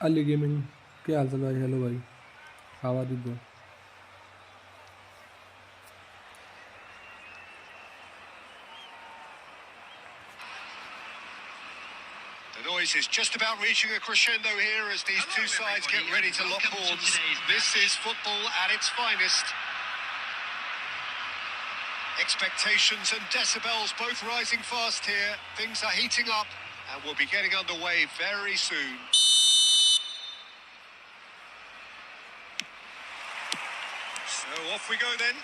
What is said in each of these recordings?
Ali gaming क्या हाल चाल भाई? हेलो भाई, how are you bro? The noise is just about reaching a crescendo here as these two sides get ready to lock horns. This is football at its finest. Expectations and decibels both rising fast here. Things are heating up and we'll be getting underway very soon. So off we go then.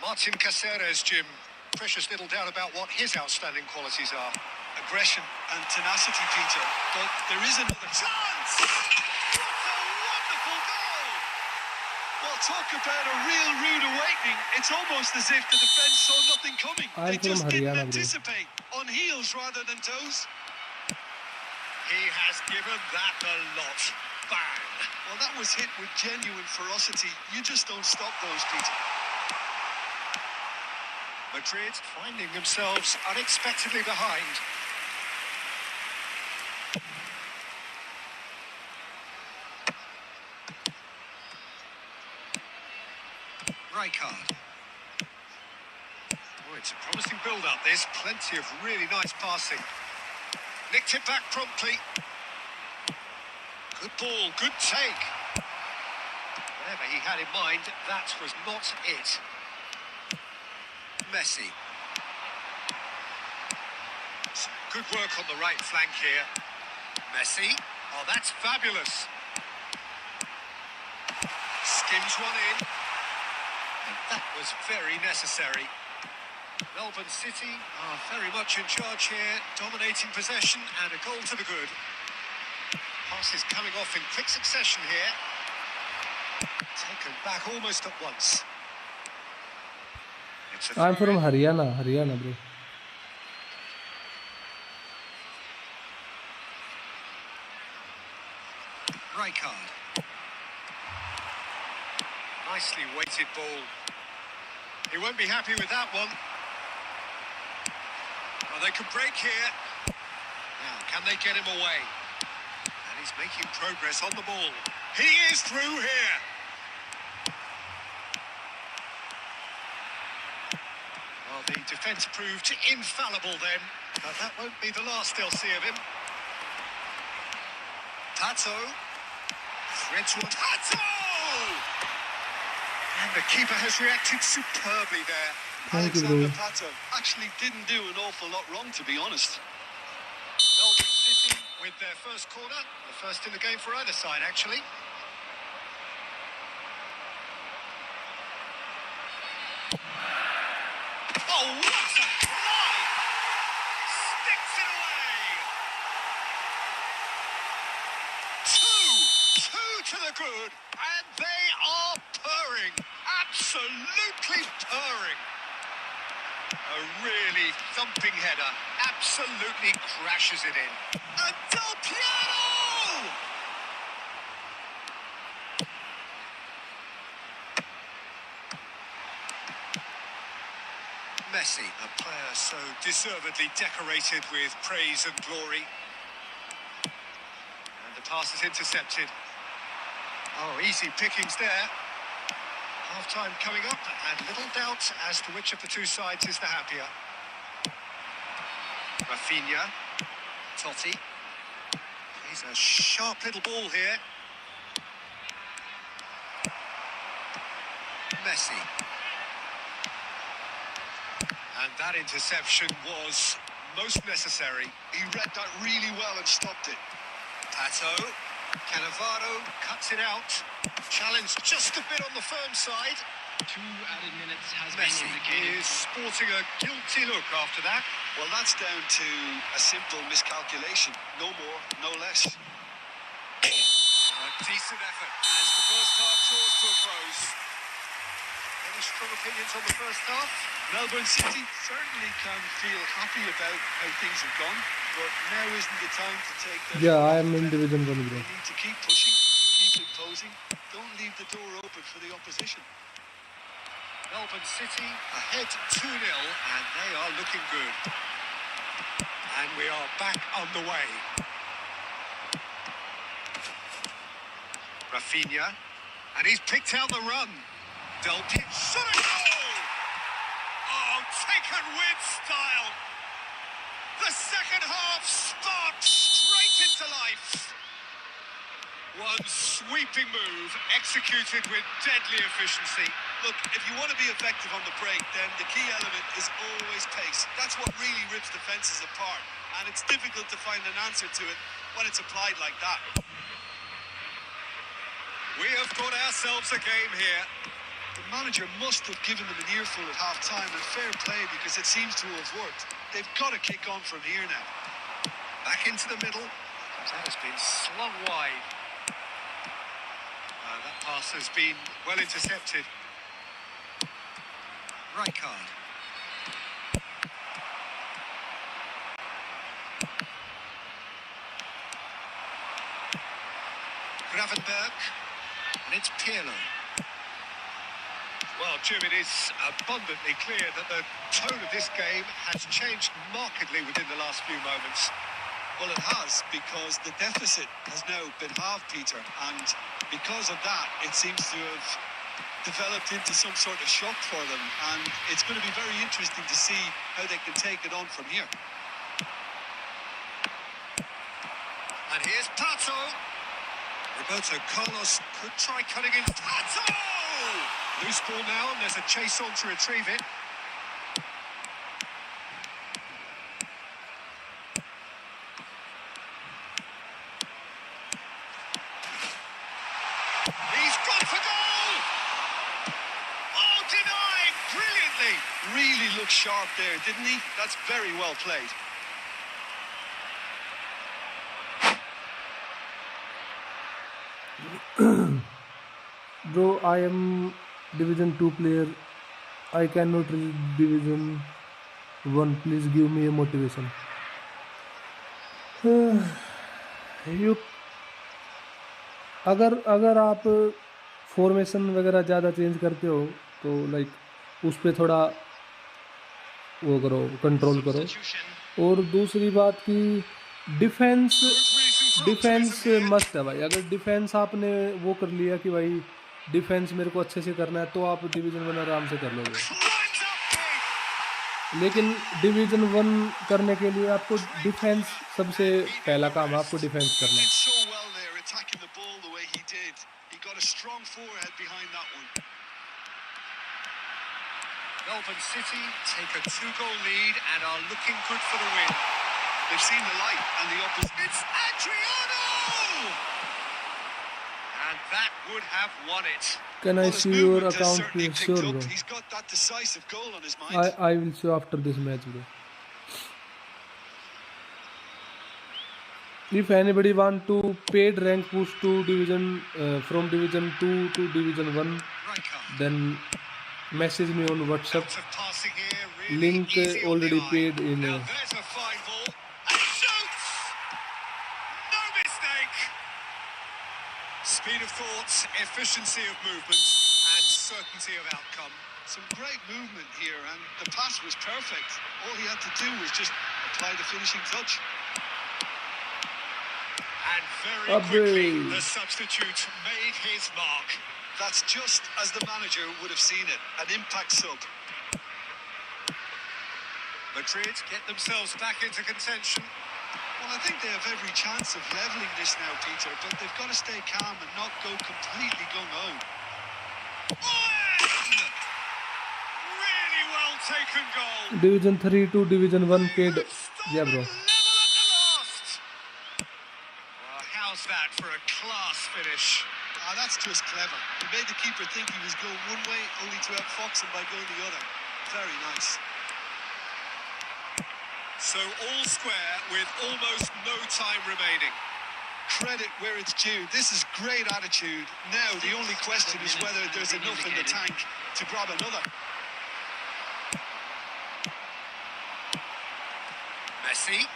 Martin Caceres, Jim. Precious little doubt about what his outstanding qualities are. Aggression and tenacity, Peter. But there is another chance! What a wonderful goal! Well, talk about a real rude awakening. It's almost as if the defence saw nothing coming. They just didn't anticipate. On heels rather than toes. He has given that a lot. Bang! Well, that was hit with genuine ferocity. You just don't stop those, Peter. Madrid finding themselves unexpectedly behind. Rijkaard. Oh, it's a promising build-up, this. Plenty of really nice passing. Nicked it back promptly. Good ball, good take. Whatever he had in mind, that was not it. Messi. Good work on the right flank here. Messi. Oh, that's fabulous. Skims one in. And that was very necessary. Melbourne City are very much in charge here, dominating possession and a goal to the good. Passes coming off in quick succession here. Taken back almost at once. I'm from Haryana, bro. Rijkaard. Nicely weighted ball. He won't be happy with that one. Well, they could break here. Now, can they get him away? And he's making progress on the ball. He is through here. Well, the defence proved infallible then. But that won't be the last they'll see of him. Tato. Threads one. Tato! And the keeper has reacted superbly there. Alexander Pato actually didn't do an awful lot wrong, to be honest. Melbourne City with their first corner. The first in the game for either side, actually. Oh, what a drive! Sticks it away! Two to the good, and they are purring. Absolutely purring. A really thumping header. Absolutely crashes it in. And Del Piero! Messi, a player so deservedly decorated with praise and glory. And the pass is intercepted. Oh, easy pickings there. Half-time coming up, and little doubt as to which of the two sides is the happier. Rafinha. Totti. Plays a sharp little ball here. Messi. And that interception was most necessary. He read that really well and stopped it. Pato. Cannavaro cuts it out. Challenged just a bit on the firm side. 2 added minutes has Messi been indicated. is sporting a guilty look after that. Well, that's down to a simple miscalculation. No more, no less. A decent effort as the first half draws to a close. Any strong opinions on the first half? Melbourne City certainly can feel happy about how things have gone, but now isn't the time to take their... Yeah, I am in Division 1, bro. They need to keep pushing, keep imposing. Don't leave the door open for the opposition. Melbourne City ahead 2-0, and they are looking good. And we are back on the way. Rafinha. And he's picked out the run. Dealt it. Shot a goal! Oh, taken with style. The second half sparked straight into life. One sweeping move, executed with deadly efficiency. Look, if you want to be effective on the break, then the key element is always pace. That's what really rips defences apart. And it's difficult to find an answer to it when it's applied like that. We have got ourselves a game here. The manager must have given them an earful at half-time, and fair play because it seems to have worked. They've got to kick on from here now. Back into the middle. That has been slung wide. That pass has been well intercepted. Right card. Gravenberg. And it's Pirlo. Well, Jim, it is abundantly clear that the tone of this game has changed markedly within the last few moments. Well, it has, because the deficit has now been halved, Peter, and because of that, it seems to have developed into some sort of shock for them, and it's going to be very interesting to see how they can take it on from here. And here's Pato. Roberto Carlos could try cutting in. Pato! Loose ball now, and there's a chase on to retrieve it. He's gone for goal! Oh, denied brilliantly! Really looked sharp there, didn't he? That's very well played. Bro, I am Division 2 player. I cannot reach Division 1. Please give me a motivation. You अगर आप formation वगैरह ज़्यादा change करते हो तो like उस पर थोड़ा वो करो, कंट्रोल करो. और दूसरी बात कि डिफेंस मस्ट है भाई. अगर डिफेंस आपने वो कर लिया कि भाई डिफेंस मेरे को अच्छे से करना है तो आप डिवीज़न 1 आराम से कर लोगे. लेकिन डिवीज़न 1 करने के लिए आपको डिफेंस सबसे पहला काम है, आपको डिफेंस करना है. Melbourne City take a 2-goal lead and are looking good for the win. They've seen the light and the opposite. It's Adriano! And that would have won it. Can I see your account, please? Sure, bro. He's got that decisive goal on his mind. I will show after this match, bro. If anybody want to paid rank push to division from division 2 to division 1, then message me on WhatsApp. Link already paid in. Now there's a fine ball and shoots. No mistake. Speed of thought, efficiency of movement, and certainty of outcome. Some great movement here, and the pass was perfect. All he had to do was just apply the finishing touch. And very quickly, the substitute made his mark. That's just as the manager would have seen it, an impact sub. Madrid get themselves back into contention. Well, I think they have every chance of levelling this now, Peter, but they've got to stay calm and not go completely gung-ho. Really well taken goal. Division 3 to Division 1 paid. Yeah, bro. How's that for a class finish? That's just clever. He made the keeper think he was going one way, only to outfox him by going the other. Very nice. So all square with almost no time remaining. Credit where it's due. This is great attitude. Now the only question is whether there's enough in the tank to grab another. Messi.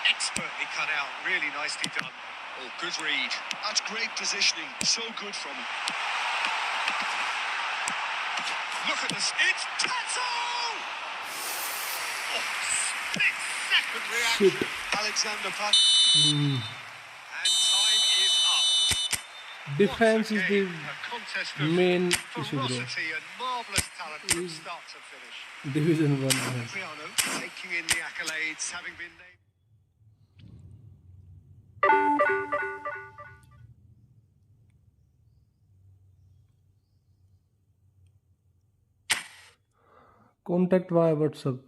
Expertly cut out, really nicely done. Oh, good read. That's great positioning, so good from him. Look at this, it's Pato! Oh, split-second reaction. Shit. Alexander Pato. And time is up. Defense is the A contest of main issue, bro. ferocity and marvellous talent from start to finish. Division 1 defense. Adriano taking in the accolades, having been named. Contact via WhatsApp.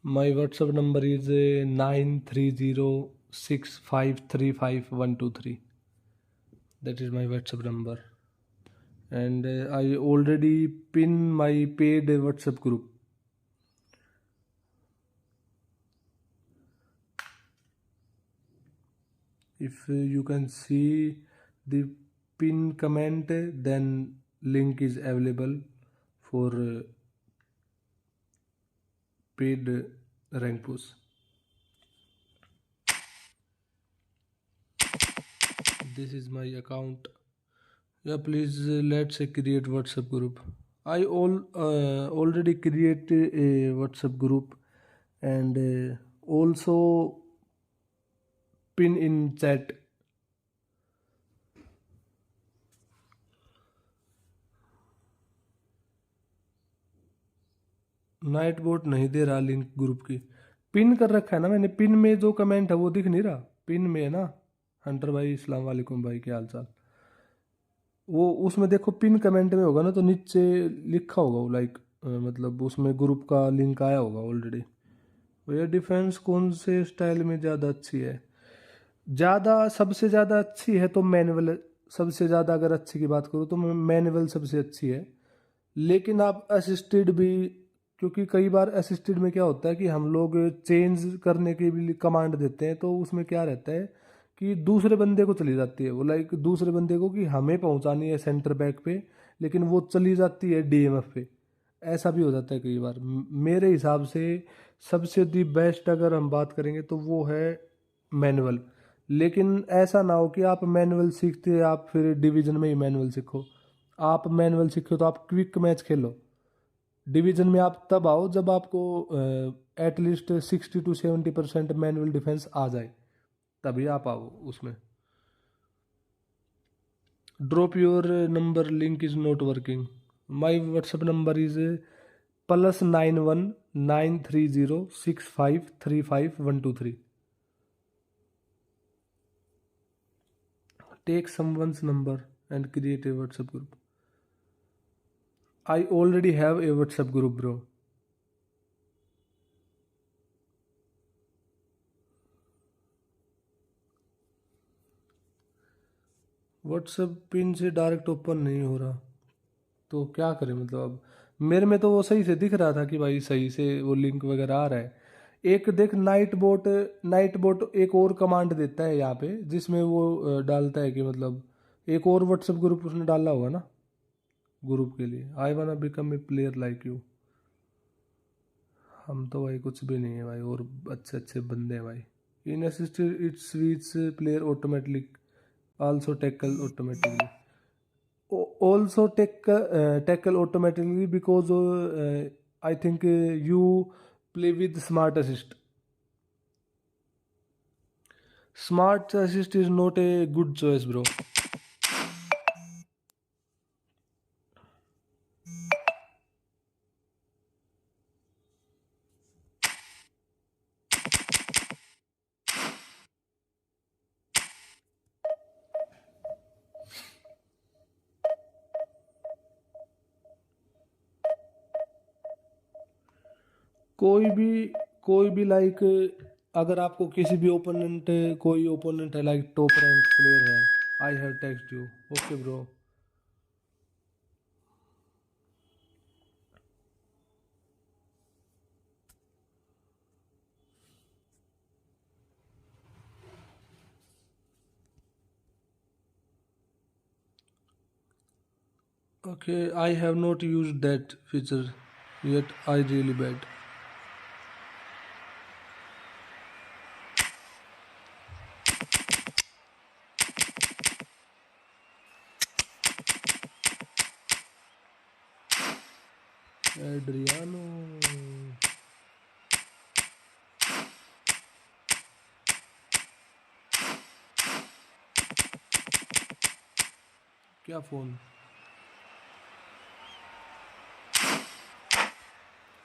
My WhatsApp number is 9306535123. That is my WhatsApp number. And I already pin my paid WhatsApp group. If you can see the pin comment, then link is available for paid rank push. This is my account. Yeah, please let's create WhatsApp group. I already created a WhatsApp group and also pin in chat. Night boat नहीं दे रहा link group की. Pin कर रखा है ना मैंने. Pin में जो कमेंट है वो दिख नहीं रहा. पिन में है ना. हंटर भाई अस्सलाम वालेकुम भाई, क्या हाल चाल. वो उसमें देखो पिन कमेंट में होगा ना, तो नीचे लिखा होगा वो लाइक मतलब उसमें ग्रुप का लिंक आया होगा ऑलरेडी. भैया डिफेंस कौन से स्टाइल में ज़्यादा अच्छी है? सबसे ज़्यादा अच्छी है तो मैनुअल. सबसे ज़्यादा अगर अच्छी की बात करूँ तो मैनुअल सबसे अच्छी है. लेकिन आप असिस्टेड भी, क्योंकि कई बार असिस्टेड में क्या होता है कि हम लोग चेंज करने के भी कमांड देते हैं, तो उसमें क्या रहता है कि दूसरे बंदे को चली जाती है वो, लाइक दूसरे बंदे को कि हमें पहुंचानी है सेंटर बैक पे, लेकिन वो चली जाती है डीएमएफ पे. ऐसा भी हो जाता है कई बार. मेरे हिसाब से सबसे दी बेस्ट अगर हम बात करेंगे तो वो है मैनुअल. लेकिन ऐसा ना हो कि आप मैनुअल सीखते आप फिर डिवीजन में ही मैनुअल सीखो. आप मैनुअल सीखो तो आप क्विक मैच खेलो. डिवीजन में आप तब आओ जब आपको एटलीस्ट 60-70% मैनुअल डिफेंस आ जाए, तभी आप आओ उसमें. Drop your number, link is not working. My WhatsApp number is +91-930-6535-123. Take someone's number and create a WhatsApp group. I already have a WhatsApp group, bro. WhatsApp pin से direct open नहीं हो रहा, तो क्या करें मतलब. अब मेरे में तो वो सही से दिख रहा था कि भाई सही से वो लिंक वगैरह आ रहा है. एक देख नाइट बोट एक और कमांड देता है यहाँ पे, जिसमें वो डालता है कि मतलब एक और व्हाट्सएप ग्रुप उसने डाला होगा ना ग्रुप के लिए. आई वाना become a player like you. हम तो भाई कुछ भी नहीं है भाई, और अच्छे अच्छे बंदे हैं भाई. In assisted it switch player automatically, also tackle automatically. Also tackle automatically because I think you play with smart assist. Smart assist is not a good choice, bro. कोई भी लाइक अगर आपको किसी भी कोई ओपोनेंट है लाइक टॉप रैंक प्लेयर है, I have text you. Okay bro. Okay, I have not used that feature yet. I really bad. Adriano. क्या फोन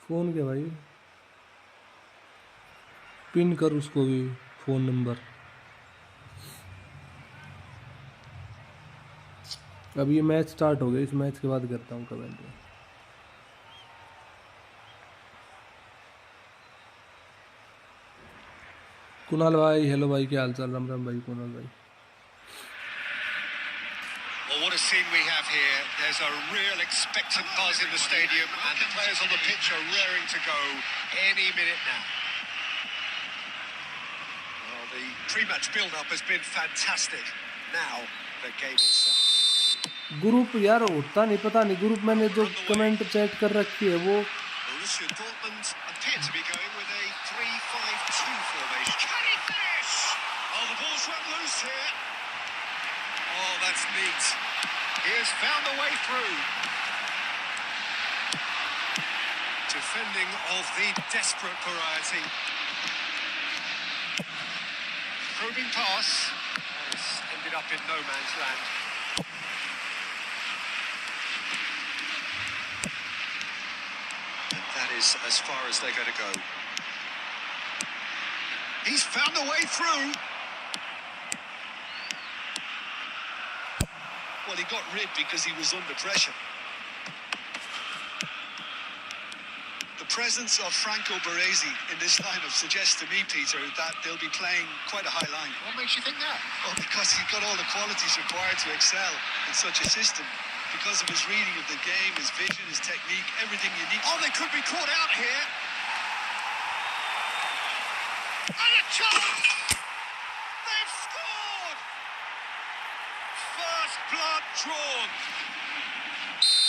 क्या भाई पिन कर उसको भी फोन नंबर अब ये मैच स्टार्ट हो गया इस मैच के बाद करता हूँ कमेंट में कुणाल भाई हेलो भाई क्या हाल चाल राम राम भाई कुणाल भाई Well, what a scene we have here. There's a real expectant buzz in the stadium, and the players on the pitch are raring to go any minute now. Well, the pre-match build-up has been fantastic. Now, the game itself. Group यार होता नहीं पता नहीं group मैंने जो comment chat कर रखी है वो Borussia Dortmund appear to be going with a 3-5-2 formation. Can he finish? Oh, the ball's run loose here. Oh, that's neat. He has found a way through. Defending of the desperate variety. Probing pass has ended up in no man's land. And that is as far as they're going to go. He's found a way through. Well, he got rid because he was under pressure. The presence of Franco Baresi in this lineup suggests to me, Peter, that they'll be playing quite a high line. What makes you think that? Well, because he's got all the qualities required to excel in such a system. Because of his reading of the game, his vision, his technique, everything you need. Oh, they could be caught out here. And a chance! They've scored! First blood drawn.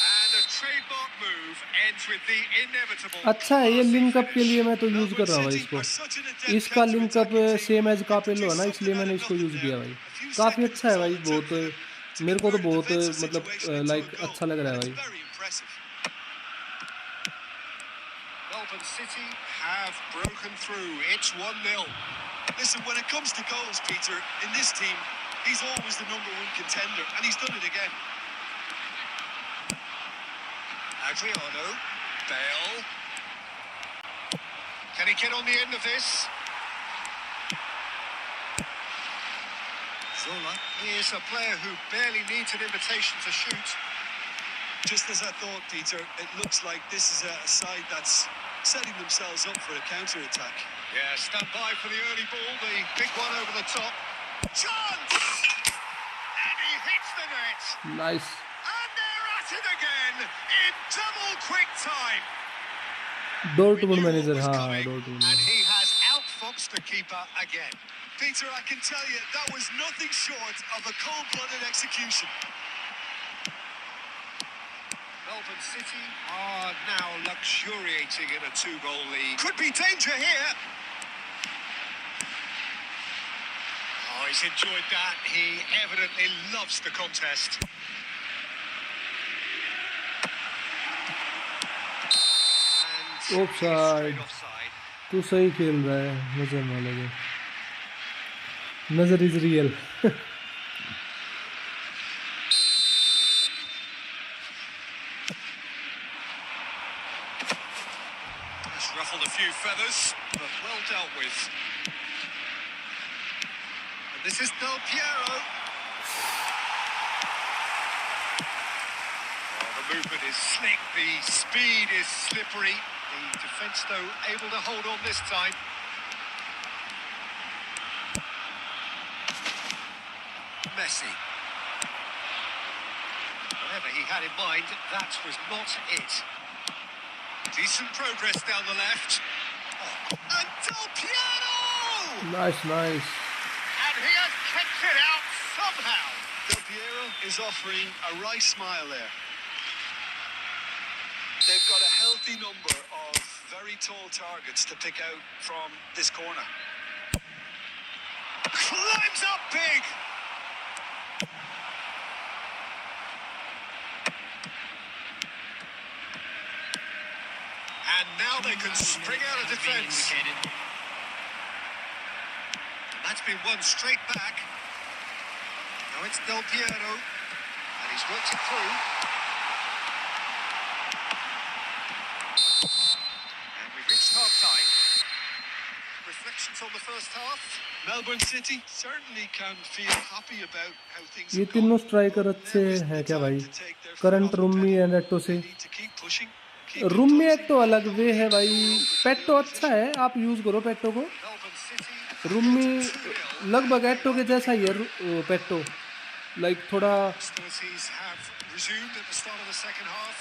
And a trademark move ends with the inevitable. अच्छा है ये link up के लिए मैं तो use कर रहा हूँ भाई इसको इसका लिंक अप सेम एज कापेलो है ना इसलिए मैंने इसको यूज किया भाई काफी अच्छा है भाई बहुत मेरे को तो बहुत मतलब लाइक अच्छा लग रहा है भाई Melbourne City have broken through. It's 1-0. Listen, when it comes to goals, Peter, in this team, he's always the #1 contender, and he's done it again. Adriano, Bale. Can he get on the end of this? Zola. He is a player who barely needs an invitation to shoot. Just as I thought, Peter, it looks like this is a side that's setting themselves up for a counter-attack. Yeah, stand by for the early ball, the big one over the top. Chance! And he hits the net. Nice And they're at it again in double quick time. Dortmund manager Was हाँ coming, Dortmund and he has outfoxed the keeper again. Peter, I can tell you, that was nothing short of a cold-blooded execution. Melbourne City are now luxuriating in a 2-goal lead. Could be danger here. Oh, he's enjoyed that. He evidently loves the contest. And Offside. straight offside. तू सही खेल रहा है नजर ना लगे नजर is real Has ruffled a few feathers, but well dealt with. And this is Del Piero. Oh, the movement is slick, the speed is slippery. The defence, though, able to hold on this time. Messi. Whatever he had in mind, that was not it. Decent progress down the left. Oh, and Del Piero! Nice nice And he has kept it out somehow. Del Piero is offering a right smile there. They've got a healthy number of very tall targets to pick out from this corner. Climbs up big. And now they can spring out of defence. And that's been won straight back. Now it's Del Piero. And he He's worked it through. And we've reached half-time. Reflections on the first half. Melbourne City certainly can feel happy about how things ये have तीनों gone. Striker But अच्छे now isn't हैं the क्या time भाई? to take their foot current off the रूमी pedal. And एटो से They need to keep pushing, keep Rumi imposing, एक तो अलग वे है भाई. dominating the पेट्टो अच्छा opposition. है, आप यूज करो पेट्टो को. Melbourne City Rumi ahead 2-0. लगभग They एटो are के जैसा ही looking है पेट्टो. लाइक थोड़ा hostilities have resumed at the start of the second half.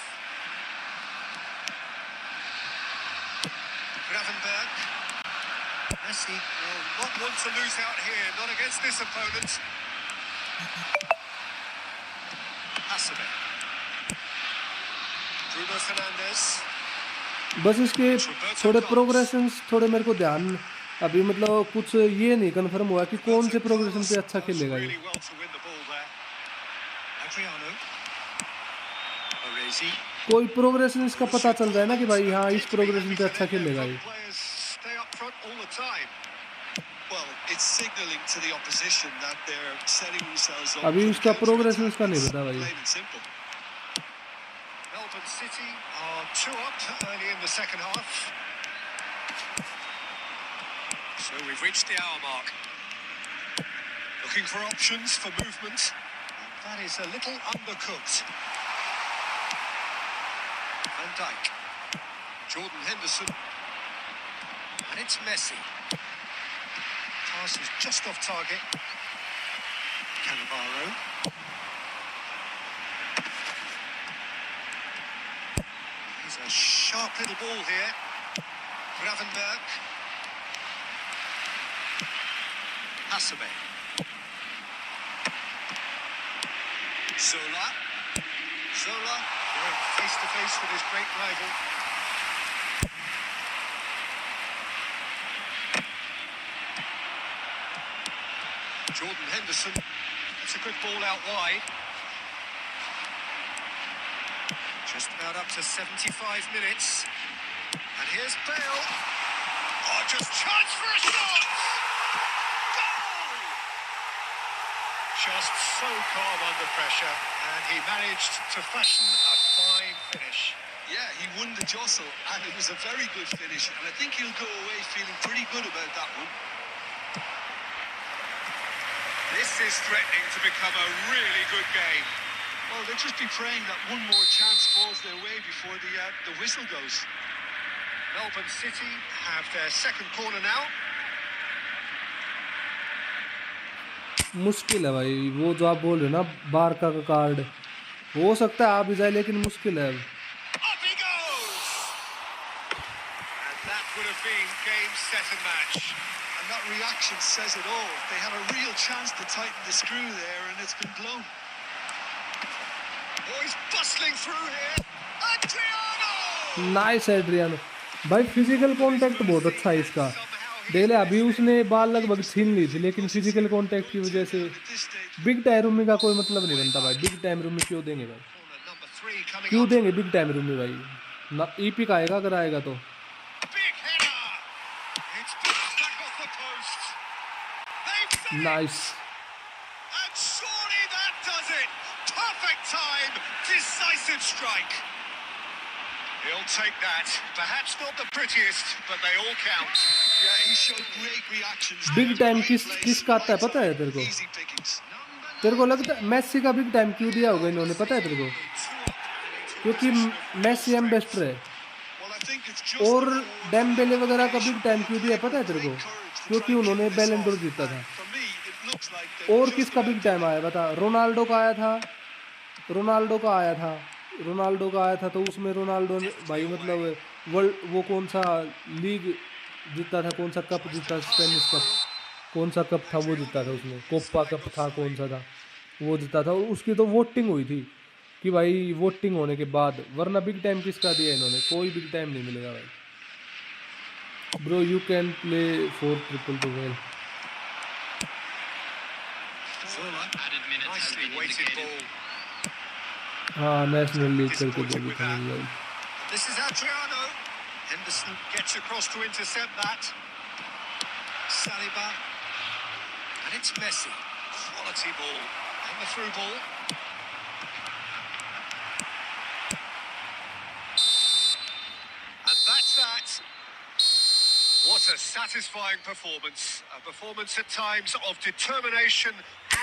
Gravenberg. Messi will not want to lose out here, not against this opponent. Hasebe. Bruno Fernandes. बस इसके थोड़े progressions थोड़े मेरे को ध्यान अभी मतलब कुछ ये नहीं कंफर्म हुआ कि कौन से प्रोग्रेशन पे अच्छा खेलेगा ये. Really well to win the ball there. Adriano. Orezi. कोई प्रोग्रेशन इसका पता चल रहा है ना कि भाई हाँ इस प्रोग्रेशन पे अच्छा खेलेगा ये. Players stay up front all the time. Well, it's signalling to the opposition that they're setting themselves up. अभी for the इसका प्रोग्रेशन counter-attack. इसका नहीं It's पता भाई. plain and simple. Melbourne City are 2 up early in the second half. So we've reached the hour mark. Looking for options for movement. That is a little undercooked. Van Dijk. Jordan Henderson. And it's Messi. Pass is just off target. Cannavaro. There's a sharp little ball here. Gravenberg. Hasebe. Zola. Zola going face to face with his great rival. Jordan Henderson. That's a good ball out wide. Just about up to 75 minutes. And here's Bale. Oh, just chance for a shot! Goal! Just so calm under pressure, and he managed to fashion a fine finish. Yeah, he won the jostle, and it was a very good finish. And I think he'll go away feeling pretty good about that one. This is threatening to become a really good game. Well, they'll just be praying that one more chance falls their way before the whistle goes. Melbourne City have their second corner now. मुश्किल है भाई वो जो आप बोल रहे हो ना बारका का कार्ड हो सकता है आ भी जाए लेकिन मुश्किल है. Up he goes! And that would have been game, set and match. And that reaction says it all. They had a real chance to tighten the screw there, and it's been blown. Oh, he's bustling through here. Adriano! Nice Adriano भाई. Physical contact बहुत अच्छा है इसका. देख ले अभी उसने बाल लगभग छीन ली थी लेकिन फिजिकल कांटेक्ट की वजह से बिग टाइम रूमी का कोई मतलब नहीं बनता भाई. बिग टाइम रूमी क्यों देंगे भाई? Corner number 3 coming क्यों up. देंगे बिग टाइम रूमी भाई? ना ईपी का आएगा अगर आएगा तो. Big header! It's been stuck off the post. They've done it! Nice. And surely that does it! Perfect time! Decisive strike! He'll take that. Perhaps not the prettiest, but they all count. Yeah, he showed great reactions. Big time किसका आता है पता है तेरे को? Easy pickings. तेरे को लगता है मैसी का बिग टाइम क्यों दिया होगा इन्होंने पता है तेरे को? क्योंकि मैसी एम्बेसडर है. Well, I think it's just और the डेम्बेले वगैरह का बिग टाइम क्यों दिया पता है तेरे को? क्योंकि उन्होंने बैलन डोर जीता था. For me, it looks like they're और just किसका about बिग टाइम आया बता? रोनाल्डो का आया था. रोनाल्डो का आया था तो उसमें रोनाल्डो ने भाई मतलब वर्ल्ड वो कौन सा लीग जीता था, कौन सा कप जीता, स्पेनिश कप कौन सा कप था वो जीता था उसमें. कोपा कप था कौन सा था वो जीता था. और उसकी तो वोटिंग हुई थी कि भाई वोटिंग होने के बाद, वरना बिग टाइम किसका दिया इन्होंने? कोई बिग टाइम नहीं मिलेगा भाई. Bro you can play 4-2 well. Zola. Added minutes has Nicely been weighted indicated. ball. हाँ नेशनल लीग करके Disappointed बोली with था that. भाई. This is Adriano. Henderson gets across to intercept that. Saliba. And it's Messi. Quality ball. And the through ball. was a satisfying performance. A performance at times of determination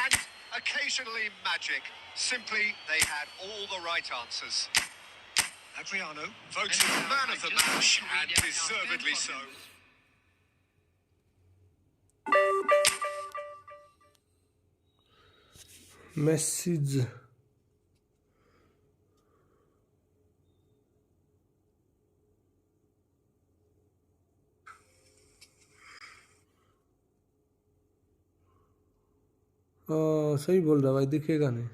and occasionally magic. Simply, they had all the right answers. Adriano voted man of the match, and deservedly so. Message. सही बोल रहा भाई, दिखेगा नहीं।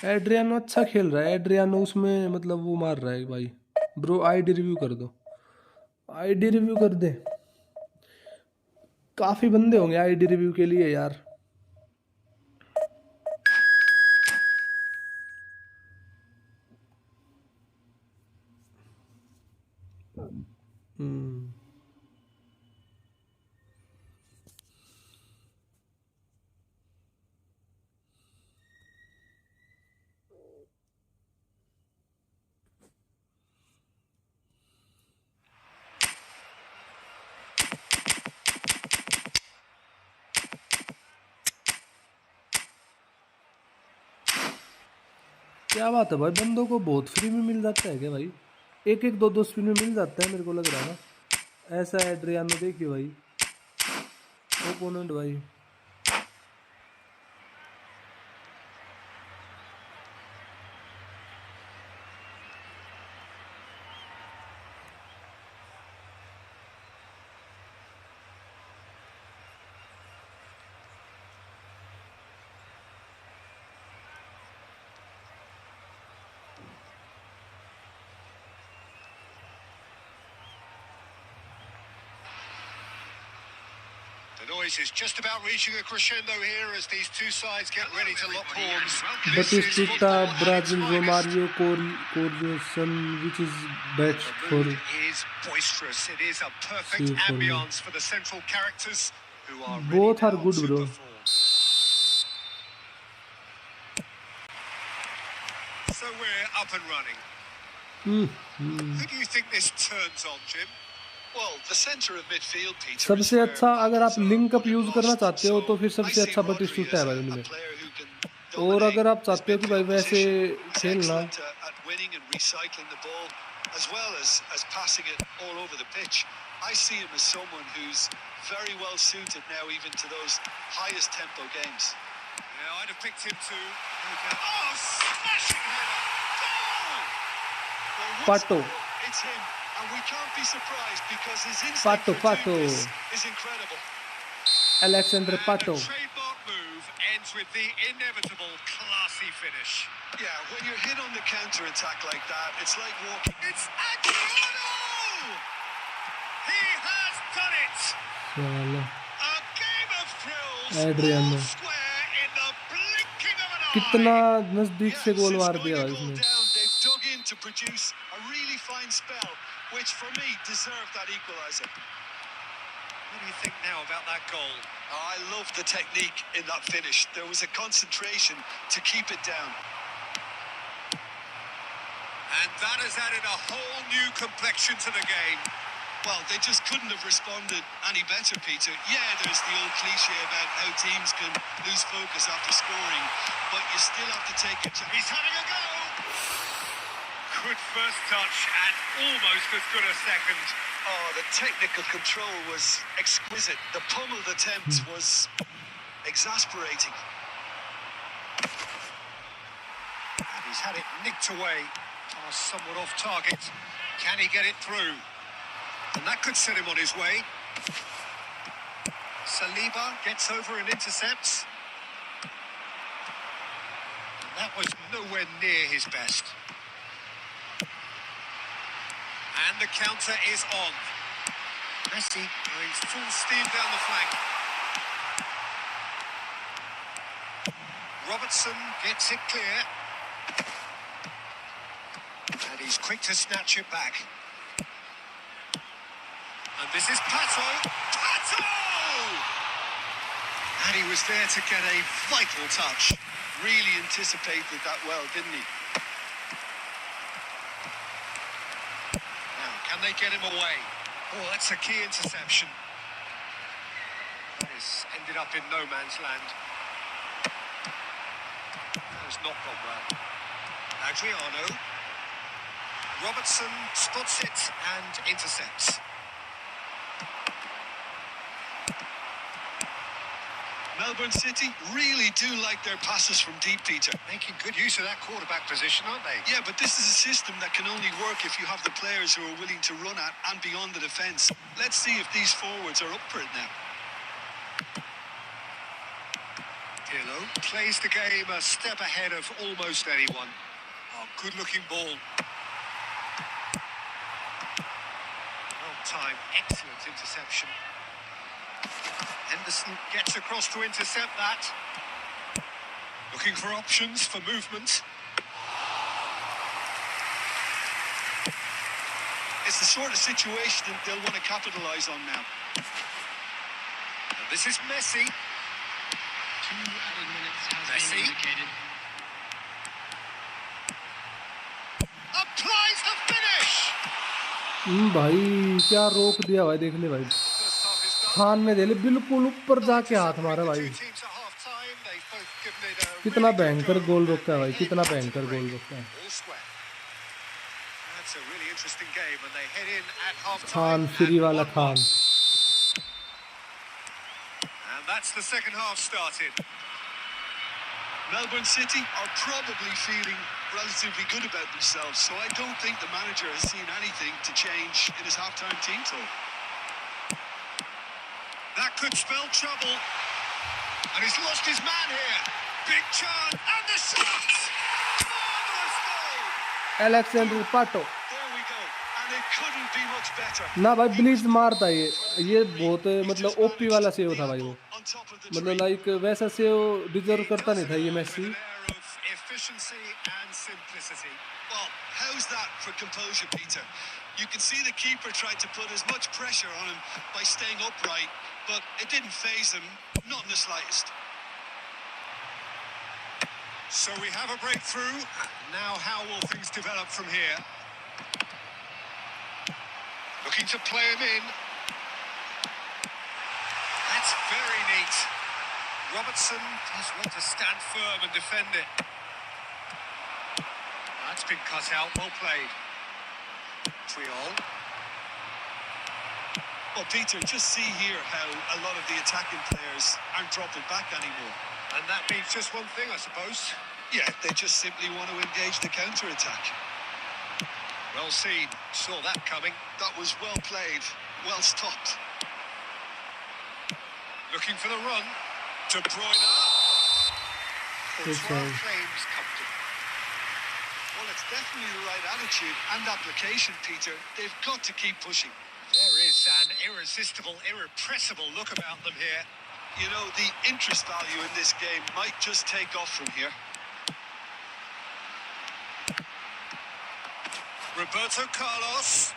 Adriano अच्छा खेल रहा है। एड्रियानो उसमें मतलब वो मार रहा है भाई। ब्रो आईडी रिव्यू कर दो, आईडी रिव्यू कर दे। काफी बंदे होंगे आईडी रिव्यू के लिए यार। क्या बात है भाई, बंदों को बहुत फ्री में मिल जाता है क्या भाई? एक एक दो दो स्पिन में मिल जाता है, मेरे को लग रहा है ना। ऐसा एड्रियानो देखिए भाई, ओपोनेंट भाई। The noise is just about reaching a crescendo here as these two sides get ready to lock horns. Batistuta, Brazil, Romario, Corioson, which is best for... It is boisterous. It is a perfect ambience for the central characters who are both are good, bro. So we're up and running. Who do you think this turns on, Jim? Well, the center of midfield, Peter. सबसे अच्छा अगर आप link up use करना चाहते हो तो फिर सबसे अच्छा बटिस्टुता है भाई उनमें। और अगर आप चाहते हो कि भाई वैसे खेलना, as well as passing it all over the pitch, I see him as someone who's very well suited now even to those highest tempo games. Yeah, I'd have picked him too. Oh, smashing header! Pato. It's him. And we can't be surprised because his instinct for doing this is incredible. Alexander Pato. The trademark move ends with the inevitable classy finish. Yeah, when you're hit on the counter-attack like that, it's like walking. It's Adriano! He has done it! A game of thrills. Adriano. Square in the blinking of an eye. कितना नजदीक से गोल मार दिया इसने। They've dug in to produce a really fine spell, which for me deserved that equaliser. What do you think now about that goal? Oh, I love the technique in that finish. There was a concentration to keep it down. And that has added a whole new complexion to the game. Well, they just couldn't have responded any better, Peter. Yeah, there's the old cliche about how teams can lose focus after scoring, but you still have to take a chance. He's having a go! Good first touch and almost as good a second. Oh, the technical control was exquisite. The pummeled attempt was exasperating. And he's had it nicked away. Somewhat off target. Can he get it through? And that could set him on his way. Saliba gets over and intercepts. And that was nowhere near his best. And the counter is on. Messi going full steam down the flank. Robertson gets it clear. And he's quick to snatch it back. And this is Pato. Pato! And he was there to get a vital touch. Really anticipated that well, didn't he? Now, can they get him away? Oh, that's a key interception. That has ended up in no man's land. That has not gone well. Adriano. Robertson spots it and intercepts. Melbourne City really do like their passes from deep, Peter. Making good use of that quarterback position, aren't they? Yeah, but this is a system that can only work if you have the players who are willing to run at and beyond the defence. Let's see if these forwards are up for it now. Pirlo plays the game a step ahead of almost anyone. Oh, good-looking ball. Well timed, excellent interception. Henderson gets across to intercept that. Looking for options for movement. It's the sort of situation that they'll want to capitalise on now. And this is Messi. 2 added minutes has Messi. been indicated. Applies the finish! भाई क्या रोक दिया भाई, देख ले भाई, First half is done. Khan ने दे ले बिल्कुल ऊपर जाके हाथ मारा भाई। Two teams at half-time. They've both given it a कितना really good भयंकर go. गोल रोकता है भाई, Head कितना to भयंकर break. गोल रोकता है। All square. That's a really interesting game, and they head in at half-time. Khan free वाला and 1-1. Khan. And that's the second half started. Melbourne City are probably feeling relatively good about themselves, so I don't think the manager has seen anything to change in his half-time team talk. That could spell trouble. And he's lost his man here. Big chance. And the shot! Marvellous goal! Alexander पाटो There we go, and it couldn't be much better. ना भाई, bleach मारता ये बहुत मतलब OP वाला save था भाई वो, On top of the मतलब tree. लाइक वैसा सेव डिजर्व करता नहीं था ये With Messi. an air of efficiency and simplicity. Well, how's that for composure, Peter? You can see the keeper tried to put as much pressure on him by staying upright, but it didn't faze him, not in the slightest. So we have a breakthrough. Now how will things develop from here? Looking to play him in. That's very neat. Robertson does want to stand firm and defend it. That's been cut out. Well played. Triol. Well, Peter, just see here how a lot of the attacking players aren't dropping back anymore. And that means just one thing, I suppose. Yeah, they just simply want to engage the counter-attack. Well seen. Saw that coming. That was well played, well stopped. Looking for the run. De Bruyne. Courtois claims comfortable. Well, it's definitely the right attitude and application, Peter. They've got to keep pushing. There is an irresistible, irrepressible look about them here. You know, the interest value in this game might just take off from here. Roberto Carlos.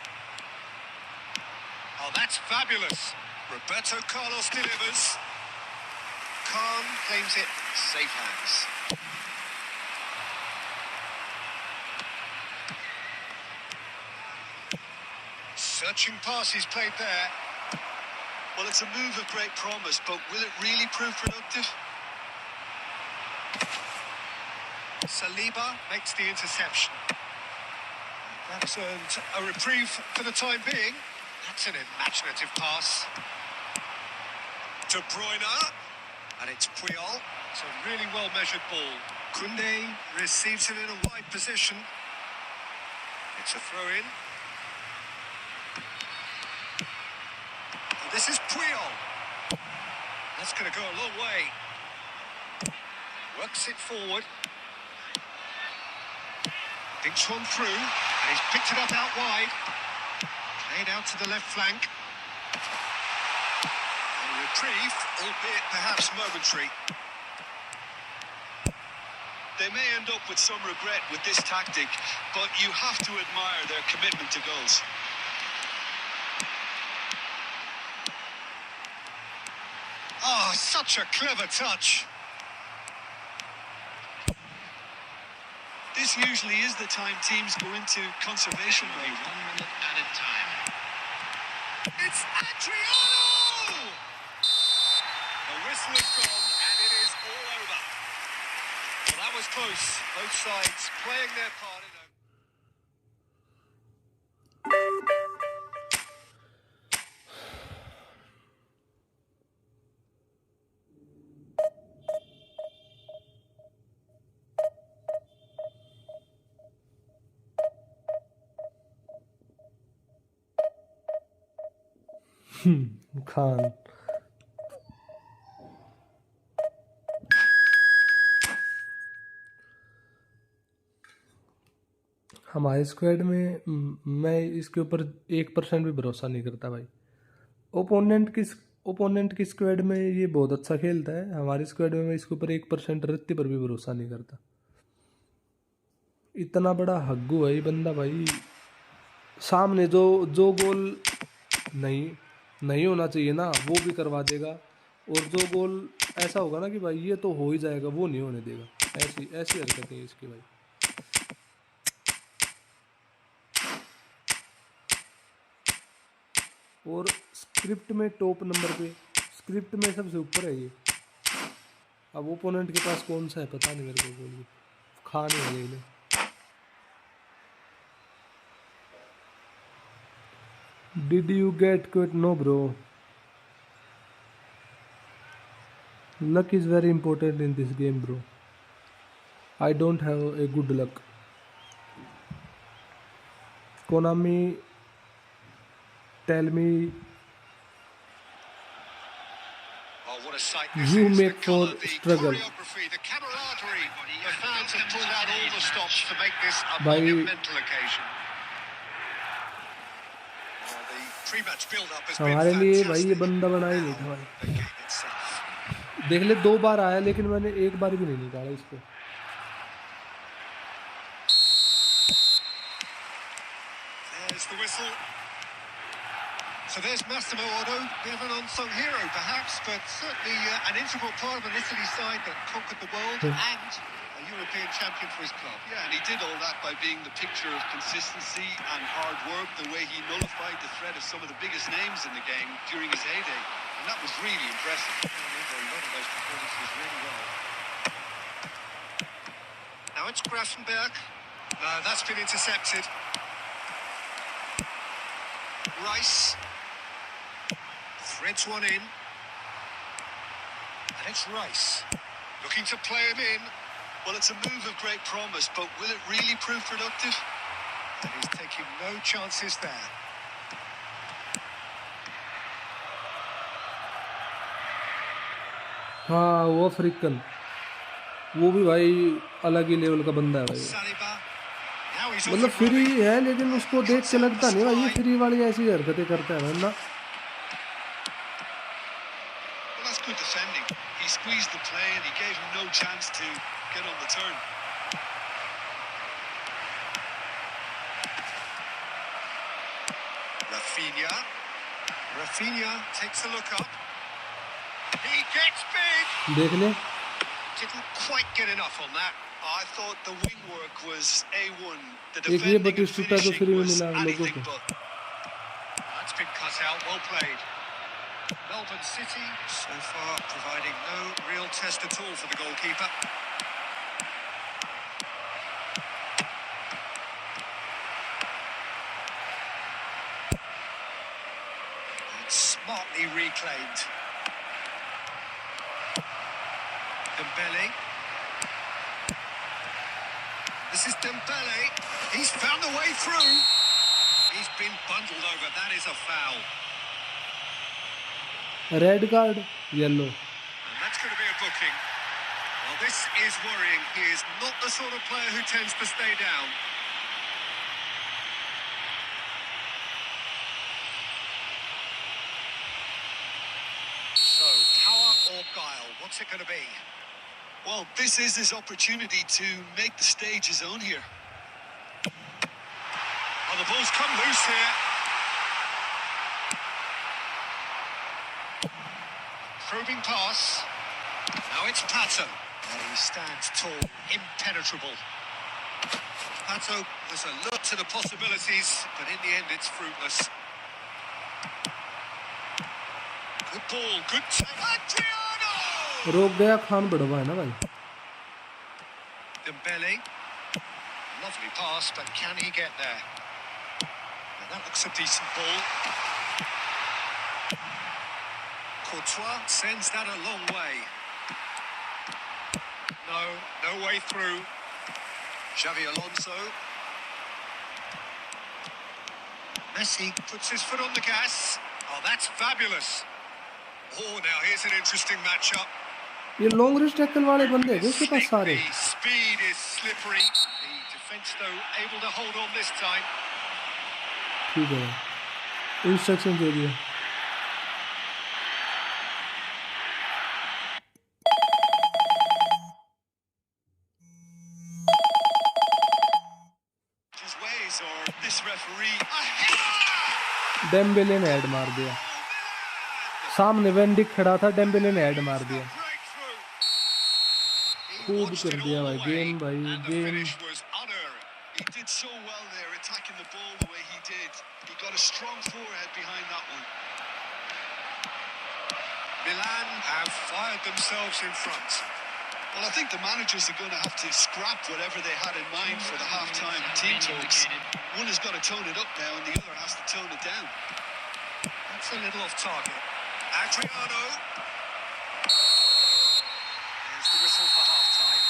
Oh, that's fabulous. Roberto Carlos delivers. Khan claims it. Safe hands. Matching passes played there. Well, it's a move of great promise, but will it really prove productive? Saliba makes the interception. That's earned a reprieve for the time being. That's an imaginative pass. De Bruyne. And it's Puyol. It's a really well-measured ball. Koundé receives it in a wide position. It's a throw-in. This is Puyol. That's going to go a long way. Works it forward. Thinks one through, and he's picked it up out wide. Played out to the left flank. A reprieve, albeit perhaps momentary. They may end up with some regret with this tactic, but you have to admire their commitment to goals. Oh, such a clever touch. This usually is the time teams go into conservation mode. 1 minute added time. It's Adriano! The whistle is gone, and it is all over. Well, that was close. Both sides playing their part in a... Khan हमारे squad में मैं इसके ऊपर 1% भी भरोसा नहीं करता भाई। ओपोनेंट की स्क्वाड में ये बहुत अच्छा खेलता है, हमारी स्क्वाड में मैं इसके ऊपर 1% रत्ती पर भी भरोसा नहीं करता। इतना बड़ा हग्गू है ये बंदा भाई। सामने जो गोल नहीं होना चाहिए ना वो भी करवा देगा, और जो गोल ऐसा होगा ना कि भाई ये तो हो ही जाएगा वो नहीं होने देगा। ऐसी हरकतें हैं इसकी भाई। और स्क्रिप्ट में टॉप नंबर पे, स्क्रिप्ट में सबसे ऊपर है ये। अब ओपोनेंट के पास कौन सा है पता नहीं मेरे को, गोल खा नहीं है इन्हें। Did you get quit? No, bro. Luck is very important in this game, bro. I don't have a good luck. Konami, tell me. Oh, what a sight this You is. make The for colour, the struggle. choreography, the camaraderie. The fans have pulled out all the stops to make this a By- monumental occasion. Pre-match build-up has been हमारे लिए भाई ये fantastic. बंदा बना ही नहीं था Now, भाई। the game itself. देख ले 2 बार आया लेकिन मैंने 1 बार भी नहीं निकाला इसको। There's the whistle. So there's Massimo Otto, bit of an unsung hero perhaps, but certainly an integral part of an Italy side that conquered the world and a European champion for his club. Yeah, and he did all that by being the picture of consistency and hard work, the way he nullified the threat of some of the biggest names in the game during his heyday. And that was really impressive. I remember a lot of those performances really well. Now it's Grafenberg. No, that's been intercepted. Rice threads one in. And it's Rice looking to play him in. Well, it's a move of great promise, but will it really prove productive? And he's taking no chances there. हाँ वो African, वो भी भाई अलग ही level का बंदा है भाई। Saliba. Now he's on मतलब the फ्री run. है लेकिन उसको देख के लगता नहीं भाई ये फ्री वाली ऐसी हरकतें करता है वरना। Well, that's good defending. He squeezed the play and he gave him no chance to get on the turn. Rafinha takes a look up. He gets big. देख ले Didn't quite get enough on that. I thought the wing work was A1. The एक ये defending and बटिस्टुटा तो finishing free में was मिला हम लोगों anything को। but. cut out, well played. Melbourne City, so far, providing no real test at all for the goalkeeper. And smartly reclaimed. Dembele. This is Dembele. He's found the way through. He's been bundled over. That is a foul. Red card, yellow. And that's going to be a booking. Well, this is worrying. He is not the sort of player who tends to stay down. So, power or guile? What's it going to be? Well, this is his opportunity to make the stage his own here. Oh, the ball's come loose here. Probing pass. Now it's Pato. And he stands tall, impenetrable. Pato was alert to the possibilities, but in the end it's fruitless. Good ball, good Adriano! रोक गया खान बड़वा है ना भाई. Dembele. Lovely pass, but can he get there? Now that looks a decent ball. Courtois sends that a long way. No way through. Xavi Alonso. Messi puts his foot on the gas. Oh, that's fabulous. Oh, now here's an interesting matchup. ये long range tackle वाले बंदे हैं इसके पास सारे. The speed is slippery. The defense, though, able to hold on this time. ठीक है. Instruction दे दिया. His ways or this referee. Dembélé ने हेड मार दिया. सामने वेंडिक खड़ा था, डेम्बेले ने हेड मार दिया. खूब कर दिया भाई. गेम भाई game. He did so well there, attacking the ball the way he did. He got a strong forehead behind that one. Milan have fired themselves in front. Well, I think the managers are going to have to scrap whatever they had in mind for the half-time team talks. One has got to tone it up now and the other has to tone it down. That's a little off target. Adriano. There's the whistle for half-time.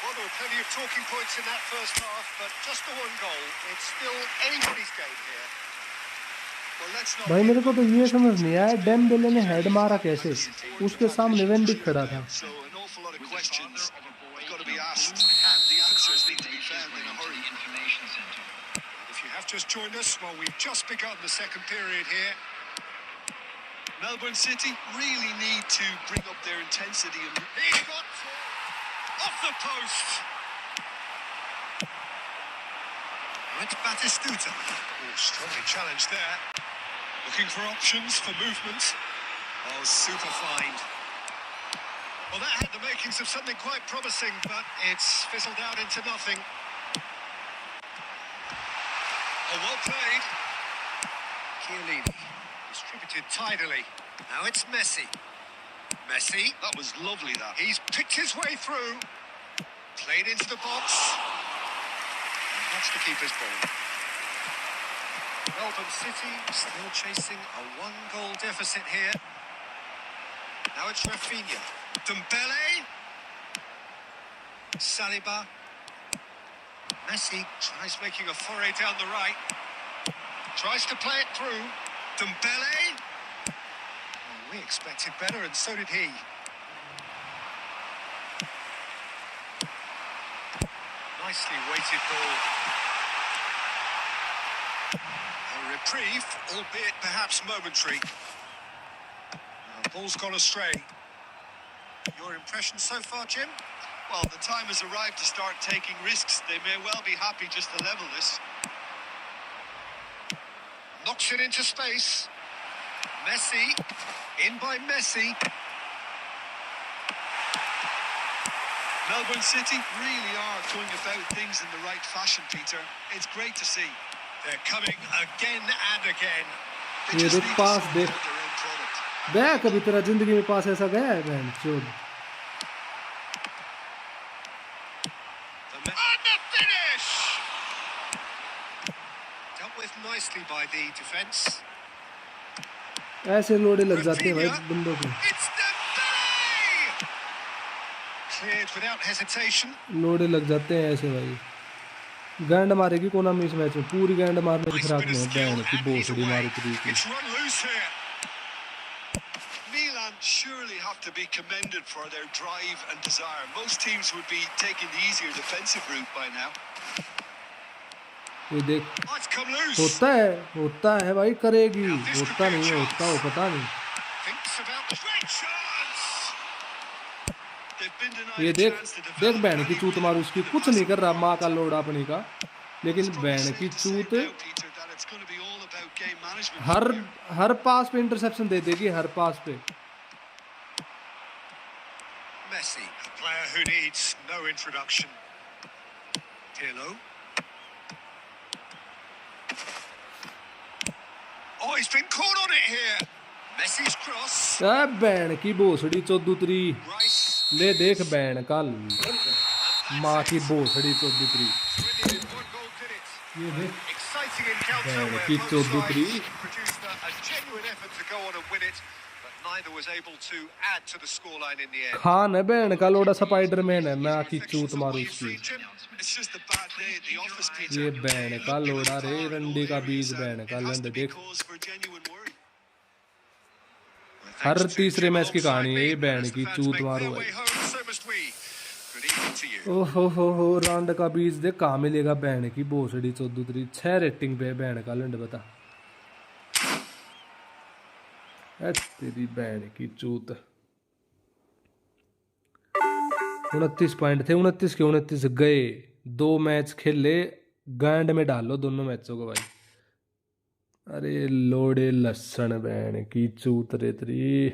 Well, there were plenty of talking points in that first half, but just the one goal. It's still anybody's game here. Well, let's not भाई मेरे को तो ये समझ नहीं आया Dembélé ने head मारा कैसे. उसके सामने वेंडिक खड़ा था. So an awful lot of questions have got to be asked and the answers need to be found in a hurry. If you have just joined us, well, we've just begun the second period here. Melbourne City really need to bring up their intensity. He got off the post. It's Batistuta. Oh, strongly challenged there. Looking for options for movement. Oh, super find. Well, that had the makings of something quite promising, but it's fizzled out into nothing. Oh, well played. Chiellini distributed tidily. Now it's Messi. Messi. That was lovely, that. He's picked his way through. Played into the box. And that's the keeper's ball. Melbourne City still chasing a one-goal deficit here. Now it's Rafinha. Dembele. Saliba. Messi tries making a foray down the right. Tries to play it through. Dembele. Well, we expected better, and so did he. Nicely weighted ball. A reprieve, albeit perhaps momentary. Ball's gone astray. Your impression so far, Jim? Well, the time has arrived to start taking risks. They may well be happy just to level this. Knocks it into space. Messi. In by Messi. Melbourne City really are going about things in the right fashion, Peter. It's great to see. They're coming again and again. They ये just देख need to pass sort देख, out their end product. गया कभी तेरा जिंदगी में पास ऐसा गया है बहन चोद? And the finish! Dealt with nicely by the defence. ऐसे लोड़े लग जाते हैं भाई Rafinha. बंदों को, It's Dembele! Cleared without hesitation. लोड़े लग जाते हैं ऐसे भाई। गैंड मारेगी कोनामी इस मैच में, पूरी गैंड मारने की Nice फिराक bit में of है skill, बहन की and he's भोसड़ी away. मारू तरीके की। It's run loose here. Milan surely have to be commended for their drive and desire. Most teams would be taking the easier defensive route by now. ये देख, Oh, it's come loose. होता है भाई, करेगी, Now this could होता be a नहीं है, chance. होता हो पता नहीं। Thinks about the great chance. They've been denied ये a देख chance to देख develop बहन की any चूत मारू उसकी, rhythm in the कुछ नहीं कर रहा passing माँ का forward. लोड़ा अपनी का, लेकिन It's probably बहन safe की to say चूत now, Peter, that it's going to be all about game management her from here. हर पास पे इंटरसेप्शन दे देगी, हर पास पे। Messi, a player who needs no introduction. Pirlo. Oh, he's been caught on it here. Messi's cross. बहन की भोसड़ी Chaudhary, Rice. ले देख बहन का माँ की That's it. भोसड़ी Chaudhary. Brilliant. One goal did it. ये देख Exciting encounter Man, where keep both your sides dutri. produced a genuine effort to go on and win it, but neither was able to add to the scoreline in the end. Khan है बहन का लोड़ा, Spiderman है, मैं आखी चूत मारू What you've उसकी। seen, Jim. It's just a bad day at the office, Peter. ये बहन का Look, you लोड़ा look रे, far in रंडी all का areas, बीज and बहन का it has लंड to be देख। cause for genuine worry. Her Thanks to तीसरे Jim मैच की कहानी है ये alongside me, बहन as the की fans चूत make मारो their भाई। way home, so must we. Good evening to you. ओहो रांड का बीज देख कहाँ मिलेगा बहन की भोसड़ी चौधरी। 6 रेटिंग पे बहन का लंड बता। तेरी बहन की चूत। 29 पॉइंट थे, 29 के 29 गए। 2 मैच खेले, गांड में डालो दोनों मैचों को भाई। अरे लोड़े लसन बहन की चूत रे तेरी।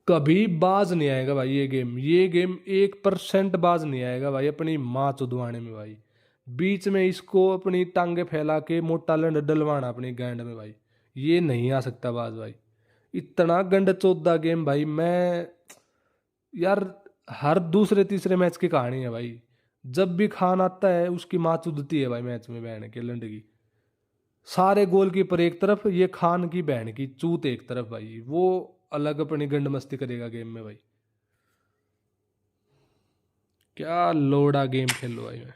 कभी बाज नहीं आएगा भाई ये गेम 1% बाज नहीं आएगा भाई अपनी माँ चुदवाने में भाई। बीच में इसको अपनी टांगे फैला के मोटा लंड डलवाना अपनी गांड में भाई, ये नहीं आ सकता बाज भाई। इतना गंड चौदा गेम भाई। मैं यार हर दूसरे तीसरे मैच की कहानी है भाई। जब भी खान आता है उसकी माँ चुदती है भाई मैच में बहन के लंड की। सारे गोलकीपर एक तरफ, ये खान की बहन की चूत एक तरफ भाई। वो अलग अपनी गंड मस्ती करेगा गेम में भाई। क्या लोड़ा गेम खेलो भाई मैं।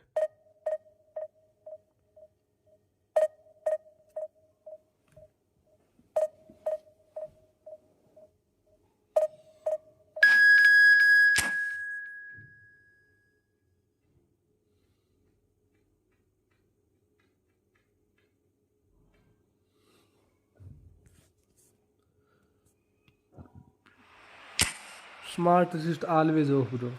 Smart assist always of bro.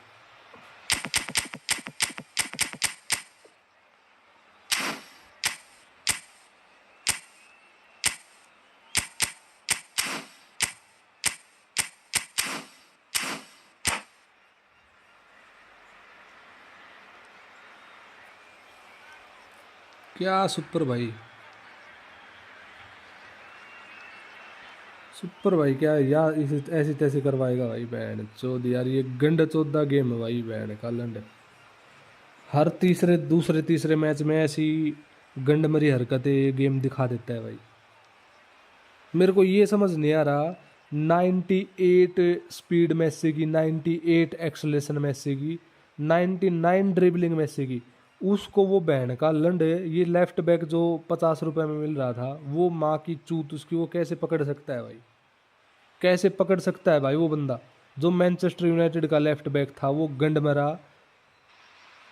क्या सुपर भाई, सुपर भाई। क्या यार इसे ऐसी तैसी करवाएगा भाई बहन चौध यार। ये गंड चौदा गेम है भाई बहन का लंड। हर दूसरे तीसरे मैच में ऐसी गंडमरी हरकतें ये गेम दिखा देता है भाई। मेरे को ये समझ नहीं आ रहा 98 स्पीड मैसी की, 98 एक्सलेशन मैसी की, 99 ड्रिबलिंग मैसी की, उसको वो बहन का लंड ये लेफ्ट बैक जो 50 रुपए में मिल रहा था, वो माँ की चूत उसकी, वो कैसे पकड़ सकता है भाई? कैसे पकड़ सकता है भाई वो बंदा जो मैनचेस्टर यूनाइटेड का लेफ्ट बैक था, वो गंड मरा,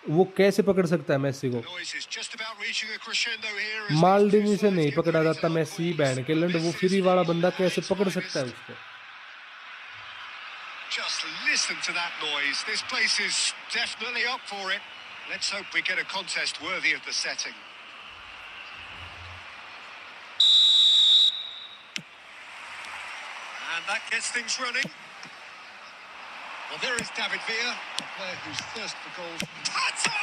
वो कैसे पकड़ सकता है मैसी को? माल्डिनी से नहीं पकड़ा जाता मैसी बहन के लंड, वो फ्री वाला बंदा कैसे पकड़ सकता है उसको? Just listen to that noise. This place is definitely up for it. Let's hope we get a contest worthy of the setting. And that gets things running. Well, there is David Villa, a player whose thirst for goals. Tato!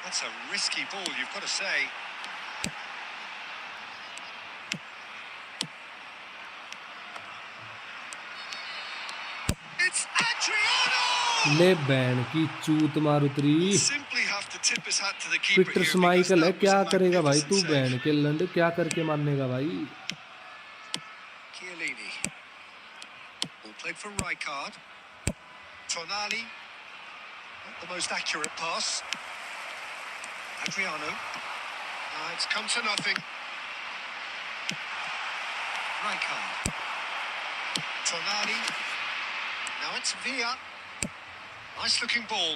That's a risky ball, you've got to say. ले ban की चूत मार उतरी। Simply have to tip his hat to the keeper Peter here because स्माइकल है, that was क्या a करेगा भाई magnificent तू? save. Ban के लंड क्या करके मारनेगा भाई? Chiellini. Ball played for Rijkaard. Tonali. Not the most accurate pass. Adriano. It's come to nothing. Rijkaard. Tonali. Now it's Villa. Nice looking ball.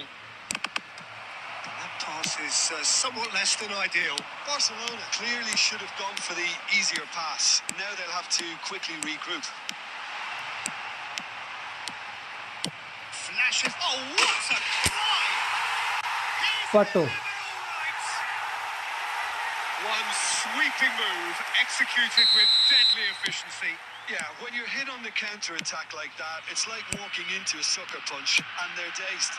That pass is somewhat less than ideal. Barcelona clearly should have gone for the easier pass. Now they'll have to quickly regroup. Flashes. Oh, what a try! फटो। One sweeping move executed with deadly efficiency. Yeah, when you're hit on the counter-attack like that, it's like walking into a sucker punch and they're dazed.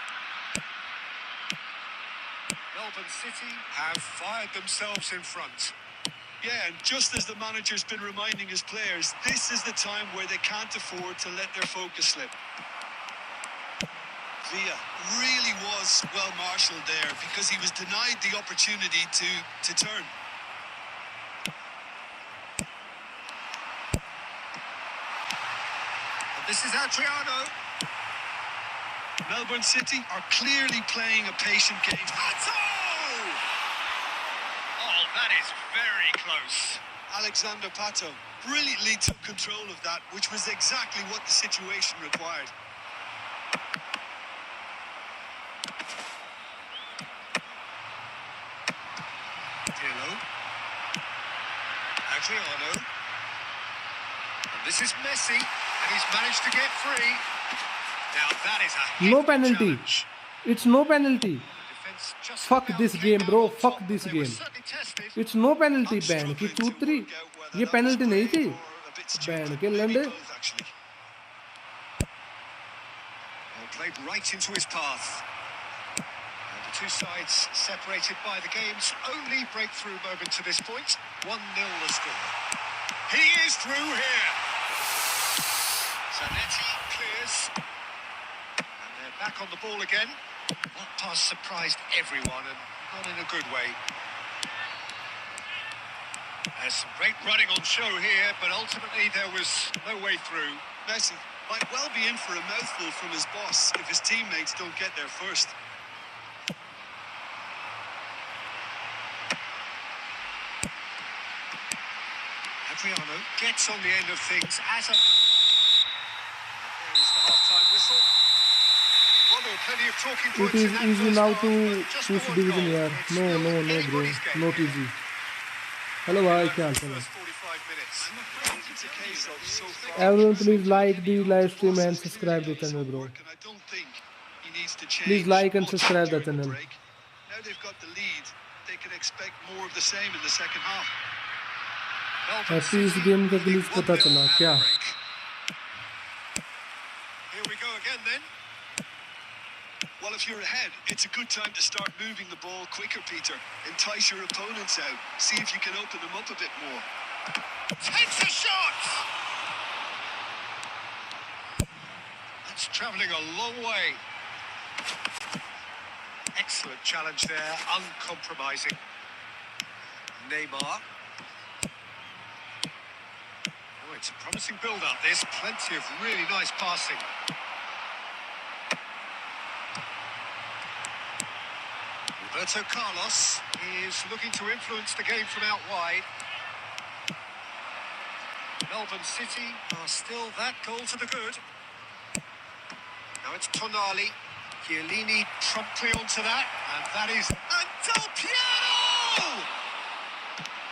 Melbourne City have fired themselves in front. Yeah, and just as the manager's been reminding his players, this is the time where they can't afford to let their focus slip. Villa really was well marshalled there because he was denied the opportunity to turn. This is Adriano. Melbourne City are clearly playing a patient game. Pato! Oh, that is very close. Alexander Pato brilliantly took control of that, which was exactly what the situation required. Pirlo. Adriano. And this is Messi, and he's managed to get free. Now that is a No hidden penalty. challenge. It's no penalty. Defense just Fuck about this came game, down bro. on Fuck top, this but they were game. certainly tested. It's no penalty. I'm ban की struggling to चूतरी। work out whether ये that was penalty नहीं थी। brave or a bit stupid. Ban के Maybe लंड। both, actually. Well, played right into his path. And the two sides separated by the game's only breakthrough moment to this point. 1-0 the score. He is through here. Zanetti clears. And they're back on the ball again. That pass surprised everyone and not in a good way. There's some great running on show here, but ultimately there was no way through. Messi might well be in for a mouthful from his boss if his teammates don't get there first. Adriano gets on the end of things as a... There's the half-time whistle. Well, there were plenty of talking It points is in that easy first now half, to but just push the one division goal. यार। It's No still no no bro. anybody's game Not here. easy. Hello भाई क्या हाल चाल है? First 45 minutes. I'm afraid it's a case of so far. Everyone please like the live stream and subscribe the channel bro. And I don't think he needs to change Please like and much subscribe the during channel. break. Now they've got the lead, they can expect more of the same in the second half. Melbourne ऐसी इस City game का leading glitch पता 1-0 चला at क्या? the break. Here we go again then. Well, if you're ahead, it's a good time to start moving the ball quicker, Peter. Entice your opponents out. See if you can open them up a bit more. Takes a shot! That's travelling a long way. Excellent challenge there, uncompromising. Neymar. Oh, it's a promising build-up, this. Plenty of really nice passing. Roberto Carlos is looking to influence the game from out wide. Melbourne City are still that goal to the good. Now it's Tonali. Chiellini promptly onto that. And that is... And Del Piero!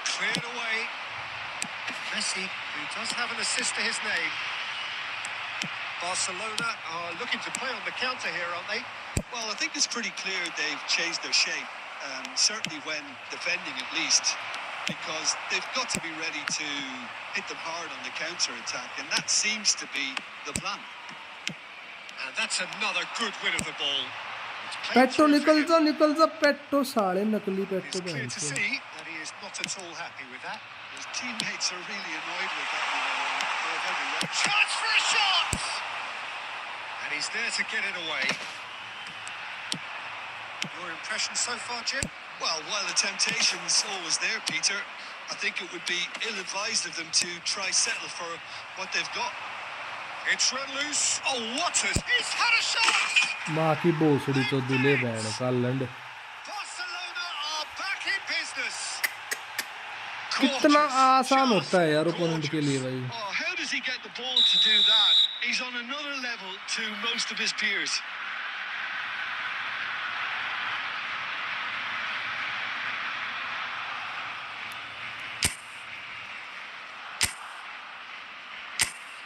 Cleared away. Messi, who does have an assist to his name. Barcelona are looking to play on the counter here, aren't they? Well, I think it's pretty clear they've changed their shape, certainly when defending at least, because they've got to be ready to hit them hard on the counter-attack, and that seems to be the plan. And that's another good win of the ball. It's played petro through for निकल him. जा petro साले नकली petro It's clear बहन to चोद। see that he is not at all happy with that. His teammates are really annoyed with that, you know, and they have every right. Chance for a shot! And he's there to get it away. Your impression so far, Jim? Well, while the temptation's always there, Peter, I think it would be ill-advised of them to try settle for what they've got. It's run loose. Oh, what a... He's had a shot! माँ की भोसड़ी तो दूल्हे band का लंड Barcelona are back in business. कितना Gorgeous, आसान होता है just यार ओपोनेंट के लिए gorgeous. भाई Oh, how does he get the ball to do that? He's on another level to most of his peers.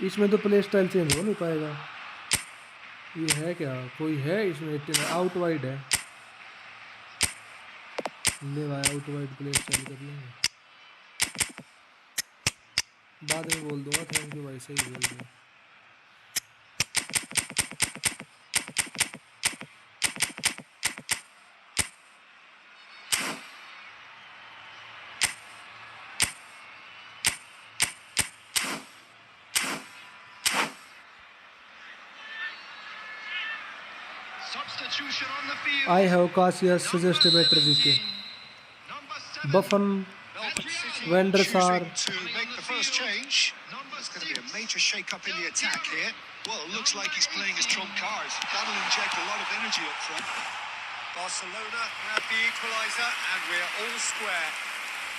इसमें तो प्ले स्टाइल चेंज हो नहीं पाएगा ये है क्या कोई है इसमें इतना आउट वाइड है ले भाई आउट वाइड प्ले स्टाइल कर लेंगे बाद में बोल दूंगा थैंक यू भाई सही बोल दिया Substitution on the field. I have Cassius suggest a better GK. Buffon, Melbourne City Van der Sar. choosing to make the first change. There's going to be a major shake-up in the attack here. Well, it looks like he's playing his trump cards. That'll inject a lot of energy up front. Barcelona have the equaliser, and we're all square.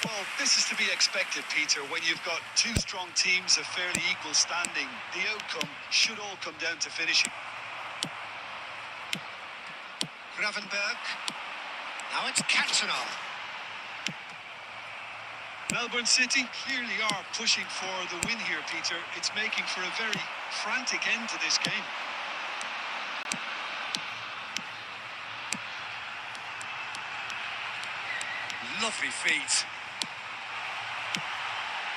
Well, this is to be expected, Peter. When you've got two strong teams of fairly equal standing, the outcome should all come down to finishing. Gravenberg. Now it's Cantona. Melbourne City clearly are pushing for the win here, Peter. It's making for a very frantic end to this game. Lovely feet.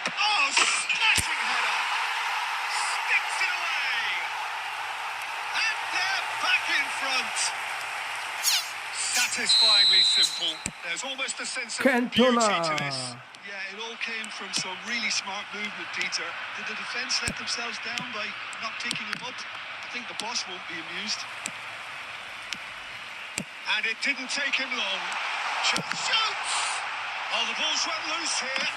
Oh, smashing header! Sticks it away! And they're back in front! Satisfyingly simple. There's almost a sense of Cantona. beauty to this. Yeah, it all came from some really smart movement, Peter. Did the defence let themselves down by not picking him up? I think the boss won't be amused. And it didn't take him long. Shoots! Oh, the ball's run loose here.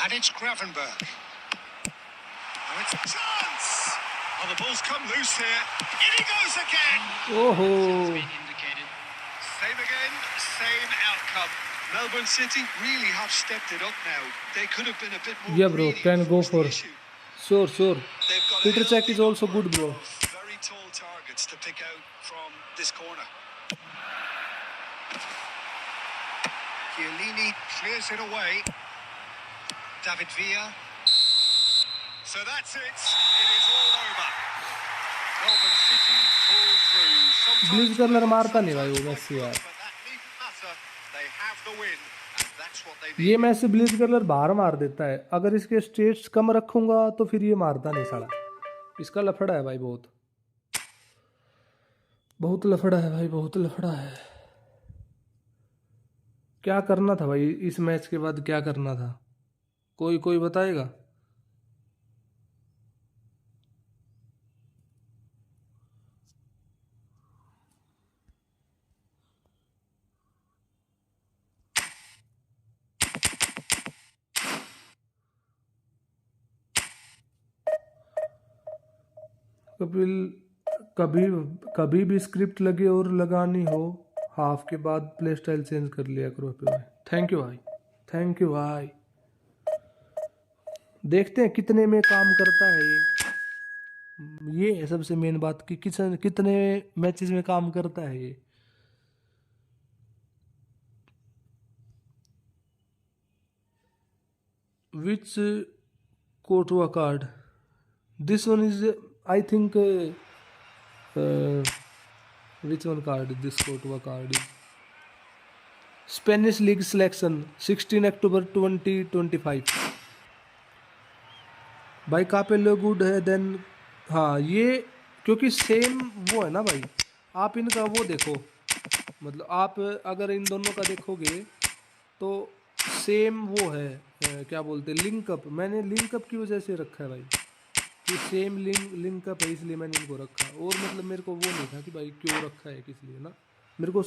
And it's Gravenberg. Now it's a chance! Oh, the ball's come loose here. In he goes again! ओहो Being indicated. Same again, same outcome. Melbourne City really have stepped it up now. They could have been a bit more Yeah, bro, greedy can and go forced the for- issue. sure They've got a Peter Cech is healthy also good, bro. number of very tall targets to pick out from this corner. Chiellini clears it away. David Villa. So that's it. It is all over. Melbourne City pull through. Sometimes blitz corner win, मारता नहीं भाई वो sometimes Massey यार but that needn't matter. They have the win, and that's what they ये need. Match से blitz corner बाहर मार देता है अगर इसके स्टेट्स कम रखूंगा तो फिर ये मारता नहीं साला इसका लफड़ा है भाई बहुत बहुत लफड़ा है भाई बहुत लफड़ा है क्या करना था भाई इस मैच के बाद क्या करना था कोई कोई बताएगा कपिल कभी कभी भी स्क्रिप्ट लगे और लगानी हो हाफ के बाद प्ले स्टाइल चेंज कर लिया करो पे भाई थैंक यू भाई थैंक यू भाई देखते हैं कितने में काम करता है ये है सबसे मेन बात कि कितने मैचेस में काम करता है ये विच कोटवा card this one is I think which one card this Kotua card is Spanish League selection 16 October 2025 भाई कापेलो गुड है देन हाँ ये क्योंकि सेम वो है ना भाई आप इनका वो देखो मतलब आप अगर इन दोनों का देखोगे तो सेम वो है क्या बोलते हैं लिंकअप मैंने लिंकअप की वजह से रखा है भाई कि सेम लिंक अप है इसलिए मैंने इनको रखा, और मतलब मेरे को वो नहीं था कि भाई क्यों रखा है किस लिए ना, मेरे को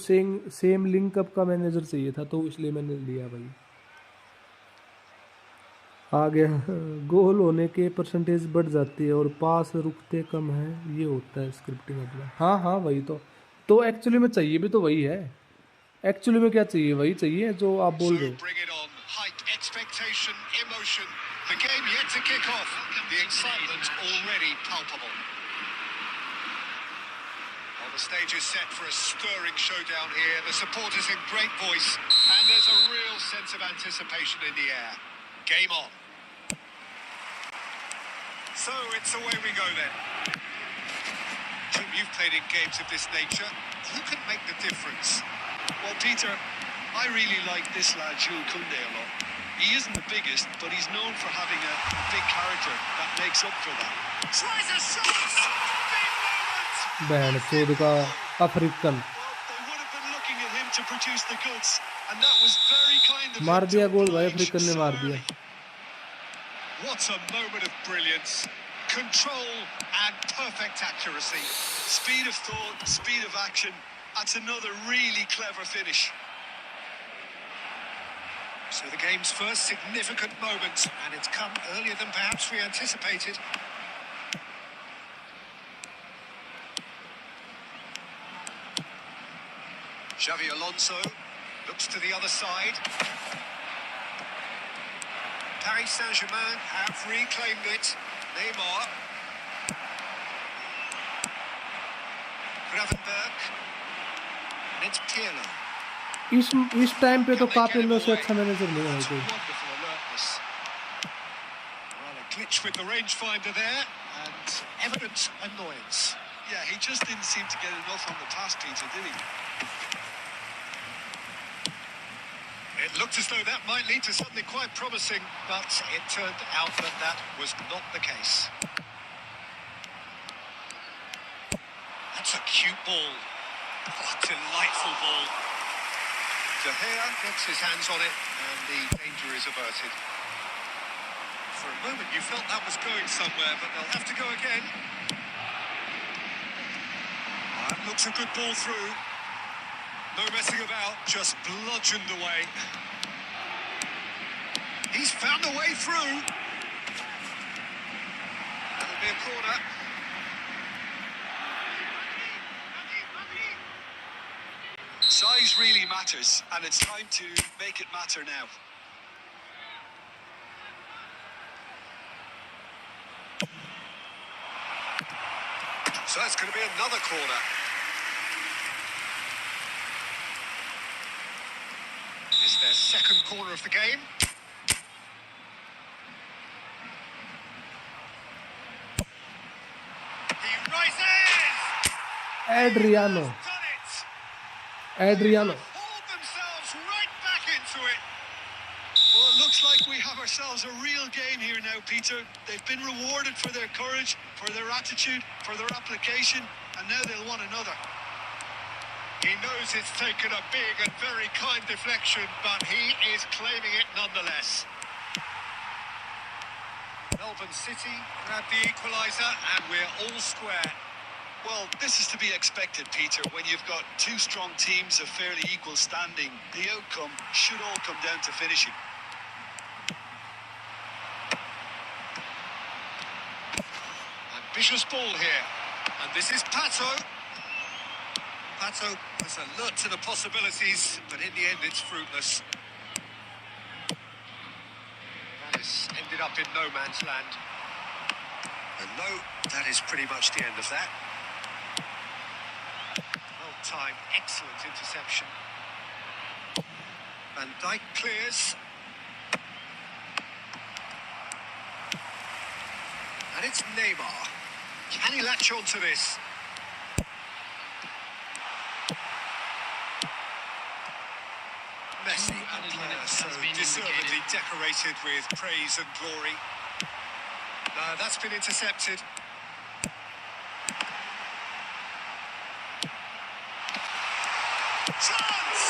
सेम लिंक अप का मैनेजर चाहिए था तो इसलिए मैंने लिया भाई। आ गया। गोल होने के परसेंटेज बढ़ जाती है और पास रुकते कम है, ये होता है स्क्रिप्टिंग अपना। हाँ हाँ वही तो एक्चुअली में चाहिए भी तो वही है। एक्चुअली में क्या चाहिए, वही चाहिए जो आप बोल रहे So हो। bring it on. Hype, expectation, emotion. The game yet to kick off. The excitement already palpable. Well, the stage is set for a stirring showdown here. The supporters in great voice, and there's a real sense of anticipation in the air. Game on. So it's away we go then. Tim, you've played in games of this nature. Who can make the difference? Well, Peter, I really like this lad, Jules Koundé, a lot. He isn't the biggest, but he's known for having a big character that makes up for that. Tries a shot! Big moment! बहन चोद का African Well, they would have been looking at him to produce the goods, and that was very kind of मार him दिया to गोल भाई, oblige African ने so मार दिया। early. What a moment of brilliance. Control and perfect accuracy. Speed of thought, speed of action. That's another really clever finish. So the game's first significant moment, and it's come earlier than perhaps we anticipated. Xavi Alonso looks to the other side. Paris Saint-Germain have reclaimed it. Neymar. Gravenberg. And it's Pirlo. इस time पे तो कापिलो से अच्छा manager नहीं है That's कोई। wonderful alertness. Well, a glitch with the rangefinder there, and evident annoyance. Yeah, he just didn't seem to get enough on the pass, Peter, did he? It looked as though that might lead to something quite promising, but it turned out that that was not the case. That's a cute ball. Oh, delightful ball. De Gea gets his hands on it, and the danger is averted. For a moment, you felt that was going somewhere, but they'll have to go again. That looks a good ball through. No messing about, just bludgeoned away. He's found a way through. That'll be a corner. Size really matters, and it's time to make it matter now. So that's going to be another corner. It's their second corner of the game. He rises! Adriano Done it! Adriano Hauled themselves right back into it. Well, it looks like we have ourselves a real game here now, Peter. They've been rewarded for their courage, for their attitude, for their application, and now they'll want another. He knows it's taken a big and very kind deflection, but he is claiming it nonetheless. Melbourne City grab the equaliser, and we're all square. Well, this is to be expected, Peter. When you've got two strong teams of fairly equal standing, the outcome should all come down to finishing. Ambitious ball here, and this is Pato. Pato was alert to the possibilities, but in the end it's fruitless. That has ended up in no man's land. And no, that is pretty much the end of that. Well timed, excellent interception. Van Dijk clears. And it's Neymar. Can he latch on to this? Messi, a player so deservedly decorated with praise and glory. No, that's been intercepted. Chance!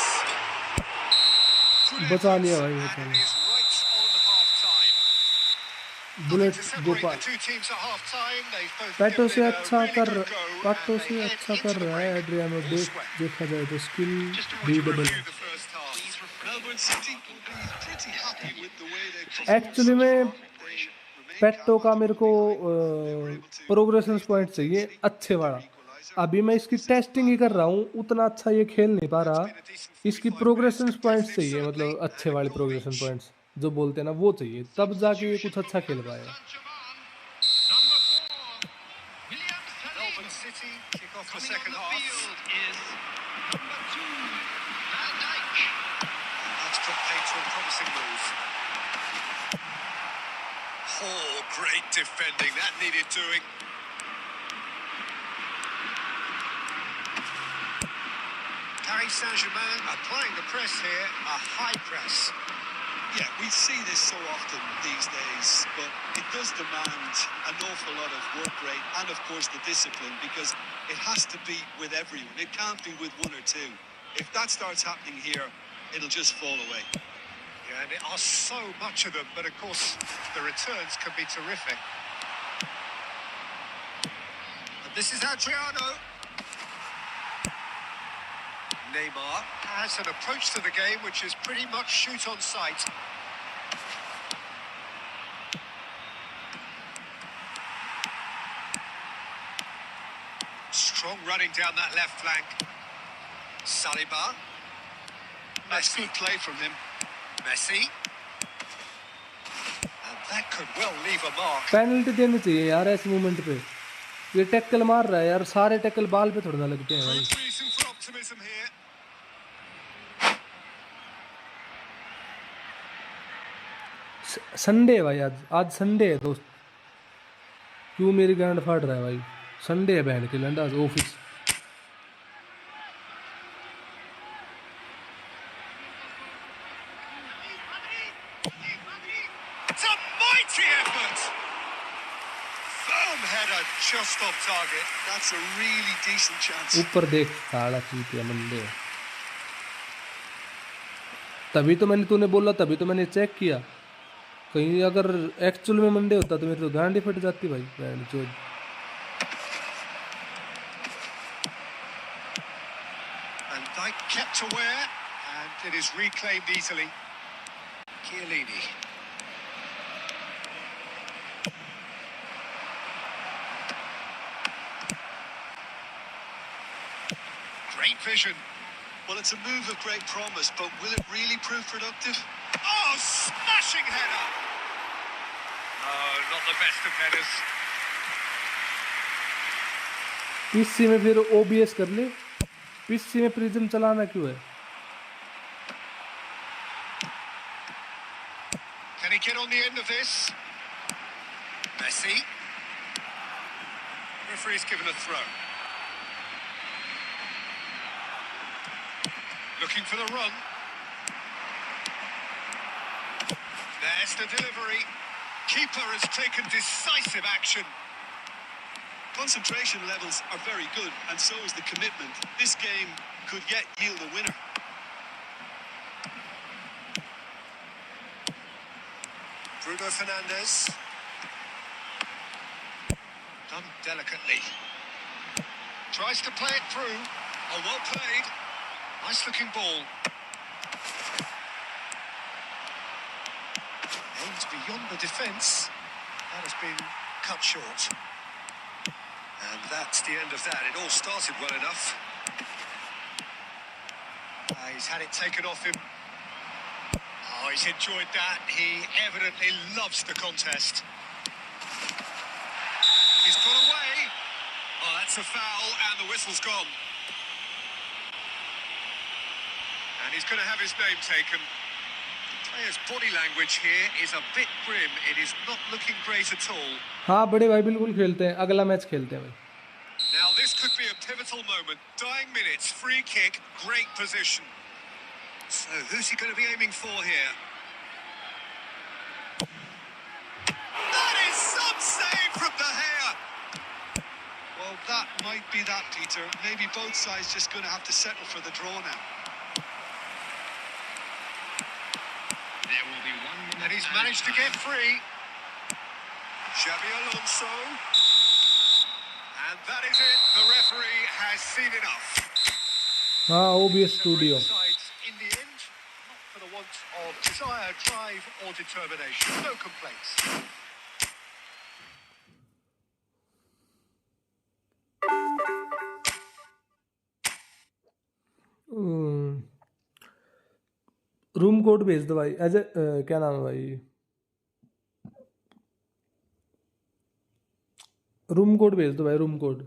Good बचा effort, लिया भाई, and बचा it लिया। is right on half-time. Bullet To separate Gopal the two teams at half time, they've both पैटो given से it a अच्छा really कर good go, पैटो and they से head अच्छा into कर the रहा है break. Adriano All square. देखा जाए तो skill Just to What do you readable review the first half? Melbourne City will be pretty happy with the way they've performed actually so में far. They remain पेट्टो calm का after मेरे going को behind, and they were able to progression raise their point चाहिए intensity अच्छे with their वाला equaliser. अभी मैं इसकी This is a testing he bad कर रहा ball. हूँ उतना अच्छा ये खेल नहीं पा It's रहा been a decent इसकी 45 minutes. प्रोग्रेशन पॉइंट्स Competitive चाहिए certainly, मतलब and अच्छे a वाले goal प्रोग्रेशन each. पॉइंट्स जो बोलते हैं ना वो चाहिए तब जाके ये कुछ अच्छा खेल पाएगा Number 4, William Melbourne Saliba. City kick off the Coming on second the half. field is number 2, Van Dijk. That's put paid to a promising move. Oh, great defending. That needed doing. Paris Saint-Germain applying the press here, a high press. Yeah, we see this so often these days, but it does demand an awful lot of work rate and, of course, the discipline, because it has to be with everyone. It can't be with one or two. If that starts happening here, it'll just fall away. Yeah, and there are so much of them, but of course the returns can be terrific. And this is Adriano. Neymar has an approach to the game which is pretty much shoot on sight. Strong running down that left flank. Saliba. That's good play from him. Messi. And that could well leave a mark. Penalty देनी चाहिए यार ऐसे moment पे ये tackle मार रहा है यार सारे टैकल बाल पे थोड़ा ना लगते हैं भाई Good reason for optimism here. Sunday है भाई आज संडे है दोस्त क्यों मेरी गांड फाड़ रहा है भाई संडे है बहन के लंडा आज office It's a mighty effort. Firm header just off target. That's a really decent chance. ऊपर देख साला चीटिया मंडे तभी तो मैंने तूने बोला तभी तो मैंने चेक किया कहीं अगर एक्चुअल में मंडे होता तो मेरी तो गांड ही फट जाती भाई बहन चोद And Dijk kept aware, and it is reclaimed easily. Chiellini. Great vision. Well, it's a move of great promise, but will it really prove productive? Oh, smashing header. Oh, not the best of headers. PC में फिर OBS कर ले PC में prism चलाना क्यों है Can he get on the end of this? Messi. Referee's given a throw. Looking for the run. There's the delivery. Keeper has taken decisive action. Concentration levels are very good, and so is the commitment. This game could yet yield a winner. Bruno Fernandes. Done delicately. Tries to play it through. Oh, well played. Nice looking ball. Aimed beyond the defence. That has been cut short. And that's the end of that. It all started well enough. He's had it taken off him. Oh, he's enjoyed that. He evidently loves the contest. He's put away. Oh, that's a foul, and the whistle's gone. And he's going to have his name taken. The player's body language here is a bit grim. It is not looking great at all. हाँ बड़े भाई बिल्कुल खेलते हैं अगला match खेलते हैं भाई Now this could be a pivotal moment. Dying minutes, free kick, great position. So who's he going to be aiming for here? That is some save from De Gea. Well, that might be that, Peter. Maybe both sides just going to have to settle for the draw now. There will be 1 minute. And he's managed to get free. Xabi Alonso. And that is it. The referee has seen enough. हाँ OBS studio Sides in the end, not for the want of desire, drive or determination. No complaints. Room code भेज दो भाई as क्या नाम है भाई room code भेज दो भाई रूम कोड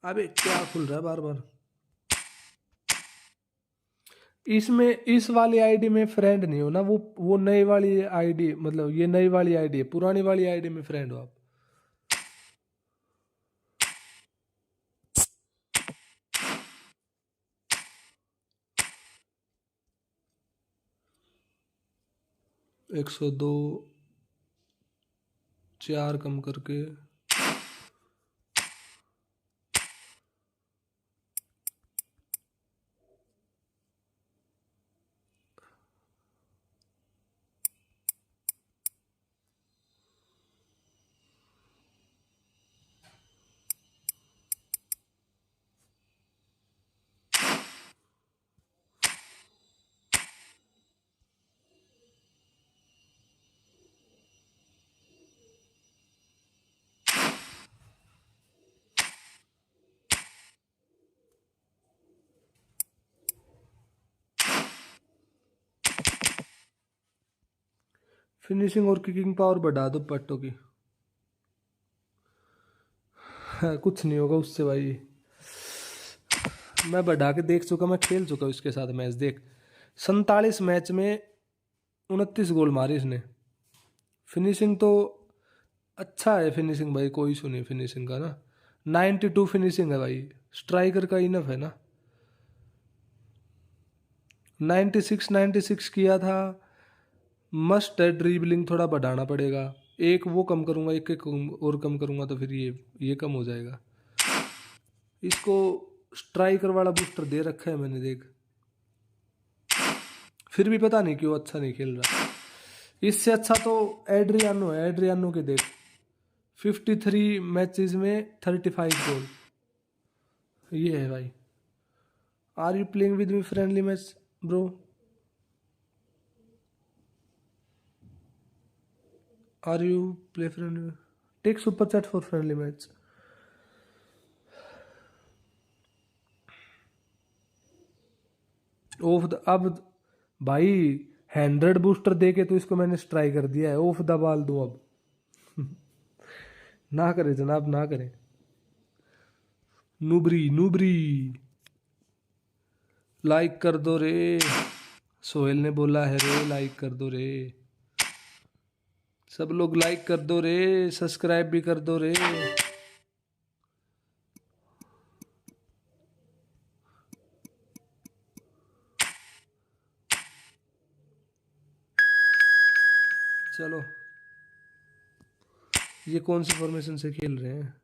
अबे क्या खुल रहा है बार बार इसमें इस वाली आईडी में फ्रेंड नहीं हो ना वो नई वाली आईडी मतलब ये नई वाली आईडी है पुरानी वाली आईडी में फ्रेंड हो आप एक 102 4 कम करके फिनिशिंग और किकिंग पावर बढ़ा दो पट्टों की कुछ नहीं होगा उससे भाई मैं बढ़ा के देख चुका मैं खेल चुका हूँ इसके साथ मैच देख 47 मैच में 29 गोल मारे इसने फिनिशिंग तो अच्छा है फिनिशिंग भाई कोई इशू नहीं फिनिशिंग का ना 92 फिनिशिंग है भाई स्ट्राइकर का इनफ है ना 96 किया था मस्ट है ड्रिबलिंग थोड़ा बढ़ाना पड़ेगा एक वो कम करूँगा एक और कम करूँगा तो फिर ये कम हो जाएगा इसको स्ट्राइकर वाला बूस्टर दे रखा है मैंने देख फिर भी पता नहीं क्यों अच्छा नहीं खेल रहा इससे अच्छा तो एड्रियानो है एड्रियानो के देख 53 मैचेस में 35 गोल ये है भाई are you playing with me friendly match bro are you play friendly take super chat for friendly match of the अब भाई 100 बूस्टर दे के तो इसको मैंने ट्राई कर दिया है ऑफ द बॉल दूं अब ना करे जनाब ना करे नूबरी नूबरी लाइक कर दो रे सोहेल ने बोला है रे लाइक कर दो रे सब लोग लाइक कर दो रे सब्सक्राइब भी कर दो रे चलो ये कौन सी फॉर्मेशन से खेल रहे हैं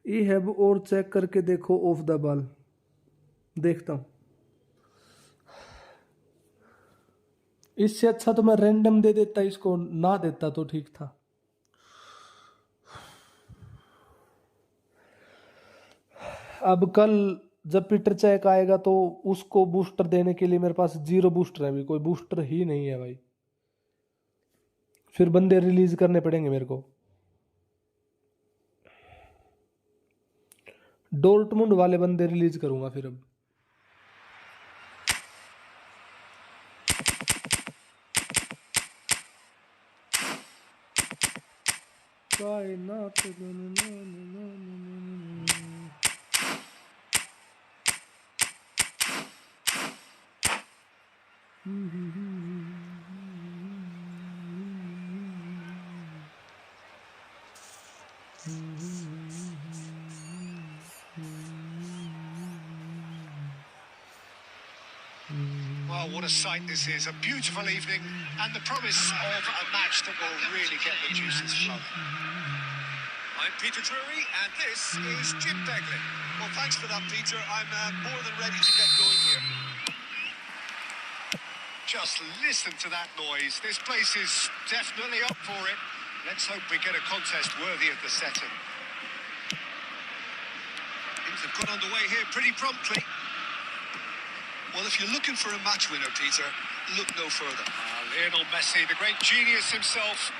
ई हैव और चेक करके देखो ऑफ द बॉल देखता हूं इससे अच्छा तो मैं रैंडम दे देता इसको ना देता तो ठीक था अब कल जब पीटर चेक आएगा तो उसको बूस्टर देने के लिए मेरे पास 0 बूस्टर है अभी कोई बूस्टर ही नहीं है भाई फिर बंदे रिलीज करने पड़ेंगे मेरे को डोर्टमुंड वाले बंदे रिलीज करूंगा फिर अब। Why not? Well, what a sight this is. A beautiful evening and the promise of a match that will really get the juices flowing. I'm Peter Drury and this is Jim Begley. Well, thanks for that, Peter. I'm more than ready to get going here. Just listen to that noise. This place is definitely up for it. Let's hope we get a contest worthy of the setting. Things have got underway here pretty promptly. Well, if you're looking for a match winner, Peter, look no further. Lionel Messi, the great genius himself.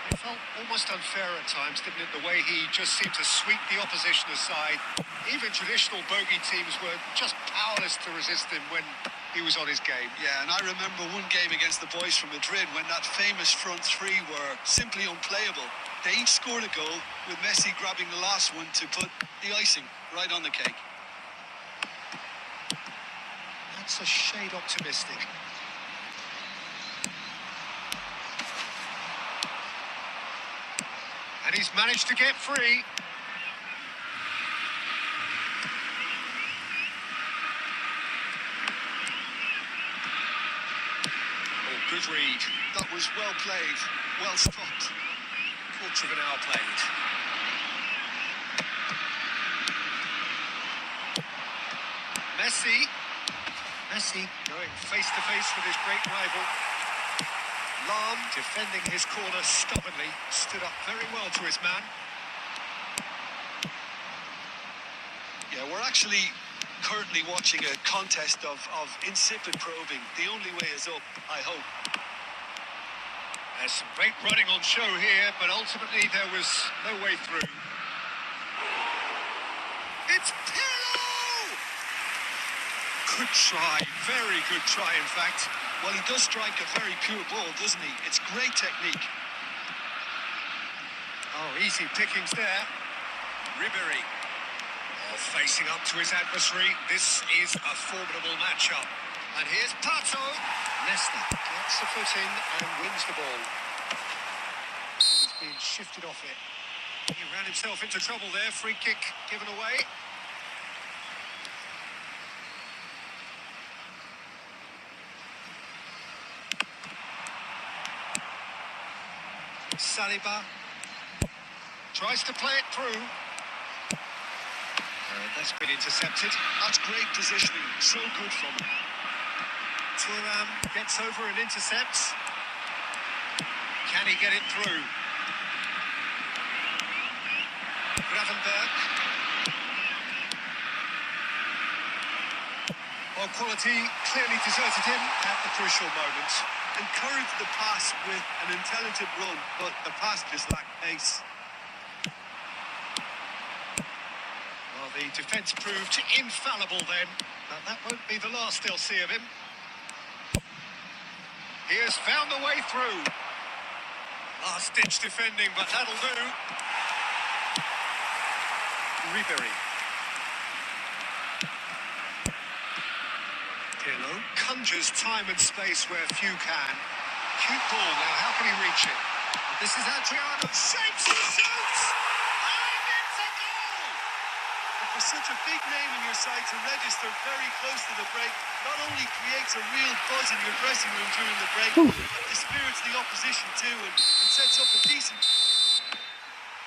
It felt almost unfair at times, didn't it? The way he just seemed to sweep the opposition aside. Even traditional bogey teams were just powerless to resist him when he was on his game. Yeah, and I remember one game against the boys from Madrid when that famous front three were simply unplayable. They each scored a goal, with Messi grabbing the last one to put the icing right on the cake. That's a shade optimistic. And he's managed to get free. Oh, good read. That was well played, well stopped. Quarter of an hour played. Messi going face-to-face with his great rival. Lam defending his corner stubbornly, stood up very well to his man. Yeah, we're actually currently watching a contest of insipid probing. The only way is up, I hope. There's some great running on show here, but ultimately there was no way through. It's Pirlo! Good try, very good try in fact. Well, he does strike a very pure ball, doesn't he? It's great technique. Oh, easy pickings there. Ribery. Oh, facing up to his adversary. This is a formidable matchup. And here's Pato. Leicester gets the foot in and wins the ball. And he's been shifted off it. He ran himself into trouble there. Free kick given away. Saliba tries to play it through. And that's been intercepted. That's great positioning. So good from him. Thuram gets over and intercepts. Can he get it through? Gravenberg. Well, quality clearly deserted him at the crucial moment. Encouraged the pass with an intelligent run, but the pass just lacked pace. Well, the defence proved infallible then, but that won't be the last they'll see of him. He has found the way through. Last-ditch defending, but that'll do. Ribery. Pirlo conjures time and space where few can. Cute ball now, how can he reach it? This is Adriano, shapes and shoots! And it's a goal! And for such a big name in your side to register very close to the break, not only creates a real buzz in your dressing room during the break, but dispirits the opposition too and sets up a decent...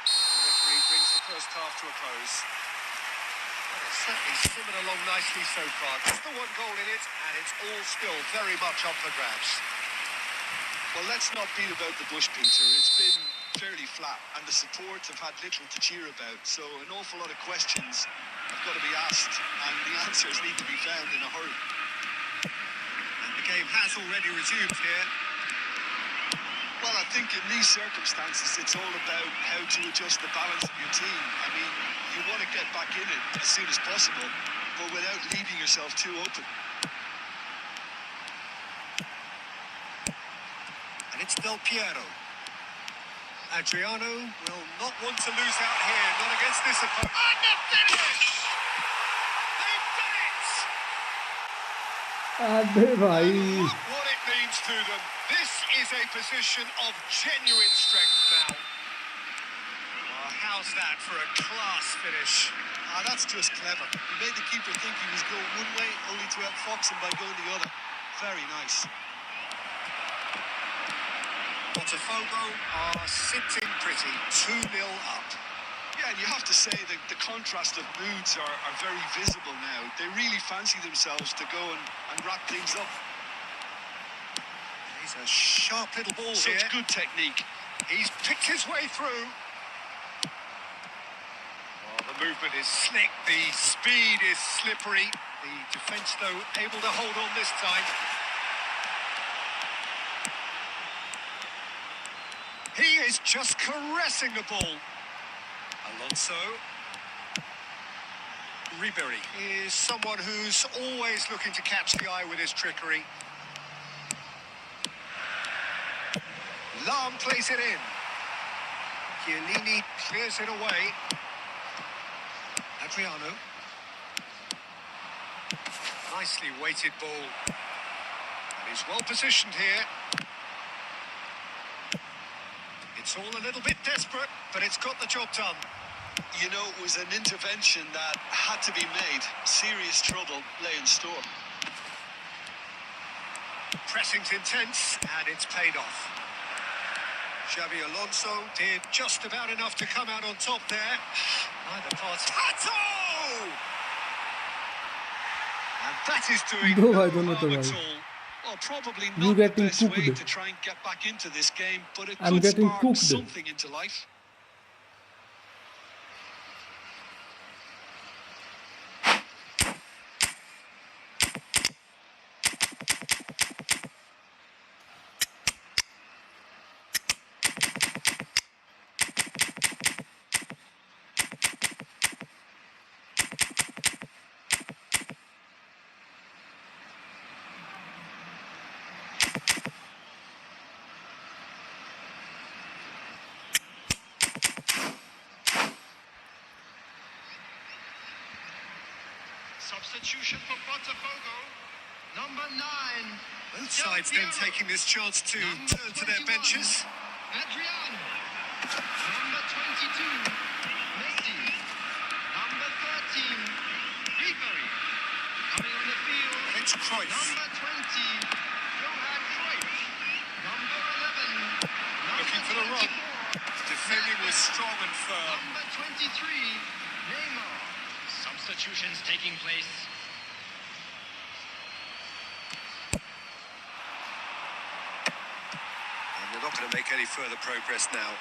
The referee brings the first half to a close. Well, it's certainly simmered along nicely so far. Just the one goal in it, and it's all still very much up for grabs. Well, let's not beat about the bush, Peter. It's been fairly flat, and the support have had little to cheer about. So an awful lot of questions have got to be asked, and the answers need to be found in a hurry. And the game has already resumed here. Well, at think in these circumstances, it's all about how to adjust the balance of your team. I mean, you want to get back in it as soon as possible, but without leaving yourself too open. And it's Del Piero. Adriano will not want to lose out here, not against this opponent. And the finish! They've done it! अबे भाई Look what it means to them. This is a position of genuine strength now. Well, how's that for a class finish? That's just clever. He made the keeper think he was going one way, only to outfox him by going the other. Very nice. Botafogo are sitting pretty, 2-0 up. Yeah, and you have to say that the contrast of moods are very visible now. They really fancy themselves to go and wrap things up. He's a sharp little ball here. Such good technique. He's picked his way through. Well, the movement is slick, the speed is slippery. The defence, though, able to hold on this time. He is just caressing the ball. Alonso. Ribery is someone who's always looking to catch the eye with his trickery. Lam plays it in. Chiellini clears it away. Adriano. Nicely weighted ball. And he's well positioned here. It's all a little bit desperate, but it's got the job done. You know, it was an intervention that had to be made. Serious trouble lay in store. Pressing's intense, and it's paid off. Xabi Alonso did just about enough to come out on top there. Neither party. Hato! And that is doing No, no I don't know harm the at why. all. Well, probably You not the getting best way cooked. to try and get back into this game, but it I'm could getting spark cooked. something into life. Substitution for Botafogo. Number 9. Both sides then taking this chance to turn to their benches. Adriano. Number 22. Messi. Number 13. Ribery. Coming on the field. It's Cruyff. Number 20. Johan Cruyff. Number 11. Looking for the run. 24, Defending was strong and firm. Number 23. Neymar. Substitutions taking place. And they're not going to make any further progress now.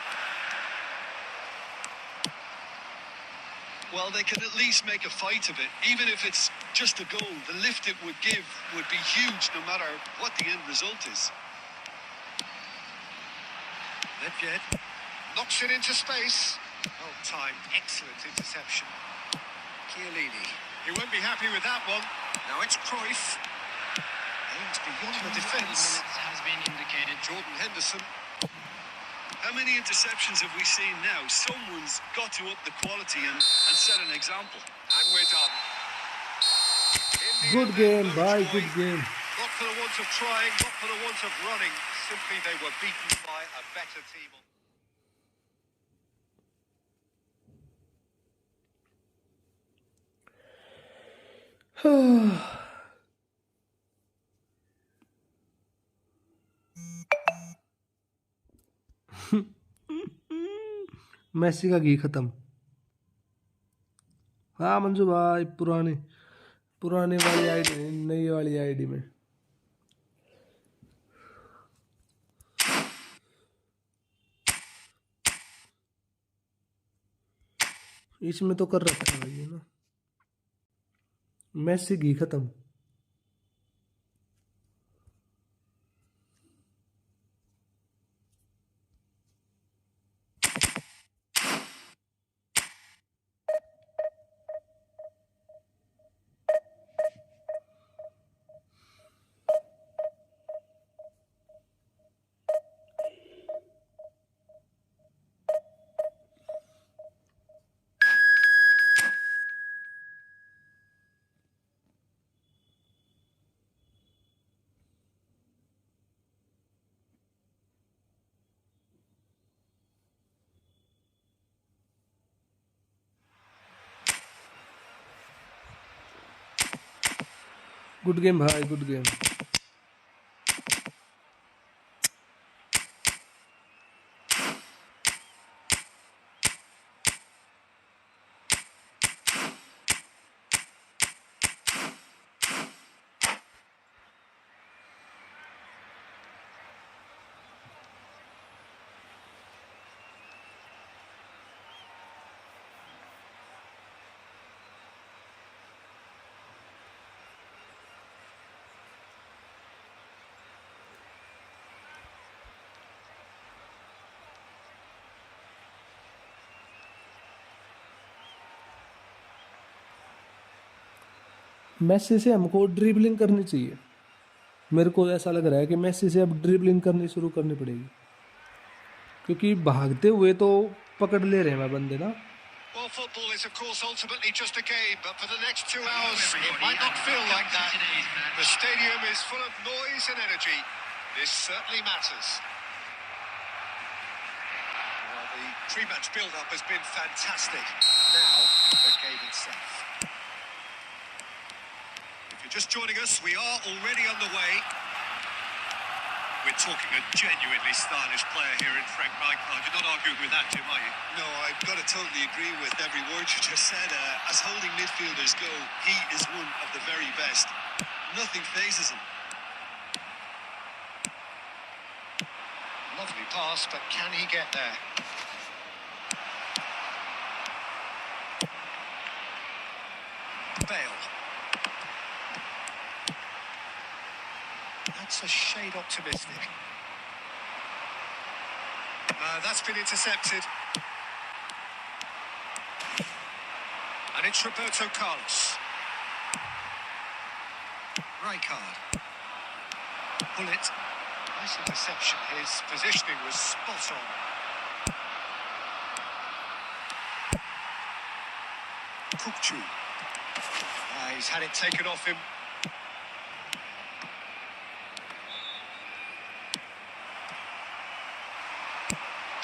Well, they can at least make a fight of it. Even if it's just a goal, the lift it would give would be huge no matter what the end result is. Nedved knocks it into space. Well timed, excellent interception. Chiellini. He won't be happy with that one. Now it's Cruyff. Aims beyond the defence. Has been indicated. Jordan Henderson. How many interceptions have we seen now? Someone's got to up the quality and set an example. And we're done. In the Good end, game, no bye. joy. Good game. Not for the want of trying, not for the want of running. Simply they were beaten by a better team. Massey का घी खत्म। हाँ मंजू भाई, पुरानी वाली ID नई वाली ID में इसमें तो कर रखा है भाई, है ना। मैसी घी खत्म। गुड गेम भाई, गुड गेम। मेसी से हमको ड्रिबलिंग करनी चाहिए। मेरे को ऐसा लग रहा है कि मेसी से अब ड्रिबलिंग करनी शुरू करनी पड़ेगी, क्योंकि भागते हुए तो पकड़ ले रहे हैं बंदे ना। Well, football is, of course, ultimately just a game, but for the next 2 hours, it might not feel like that. The stadium is full of noise and energy. This certainly matters. Well, the pre-match build-up has been fantastic. Now, the game itself. If you're just joining us, we are already underway. We're talking a genuinely stylish player here in Frank Rijkaard. You're not arguing with that, Jim, are you? No, I've got to totally agree with every word you just said. As holding midfielders go, he is one of the very best. Nothing phases him. Lovely pass, but can he get there? Bale. That's a shade optimistic. That's been intercepted. And it's Roberto Carlos. Rijkaard. Bullet. Nice interception. His positioning was spot on. Kukçu. He's had it taken off him.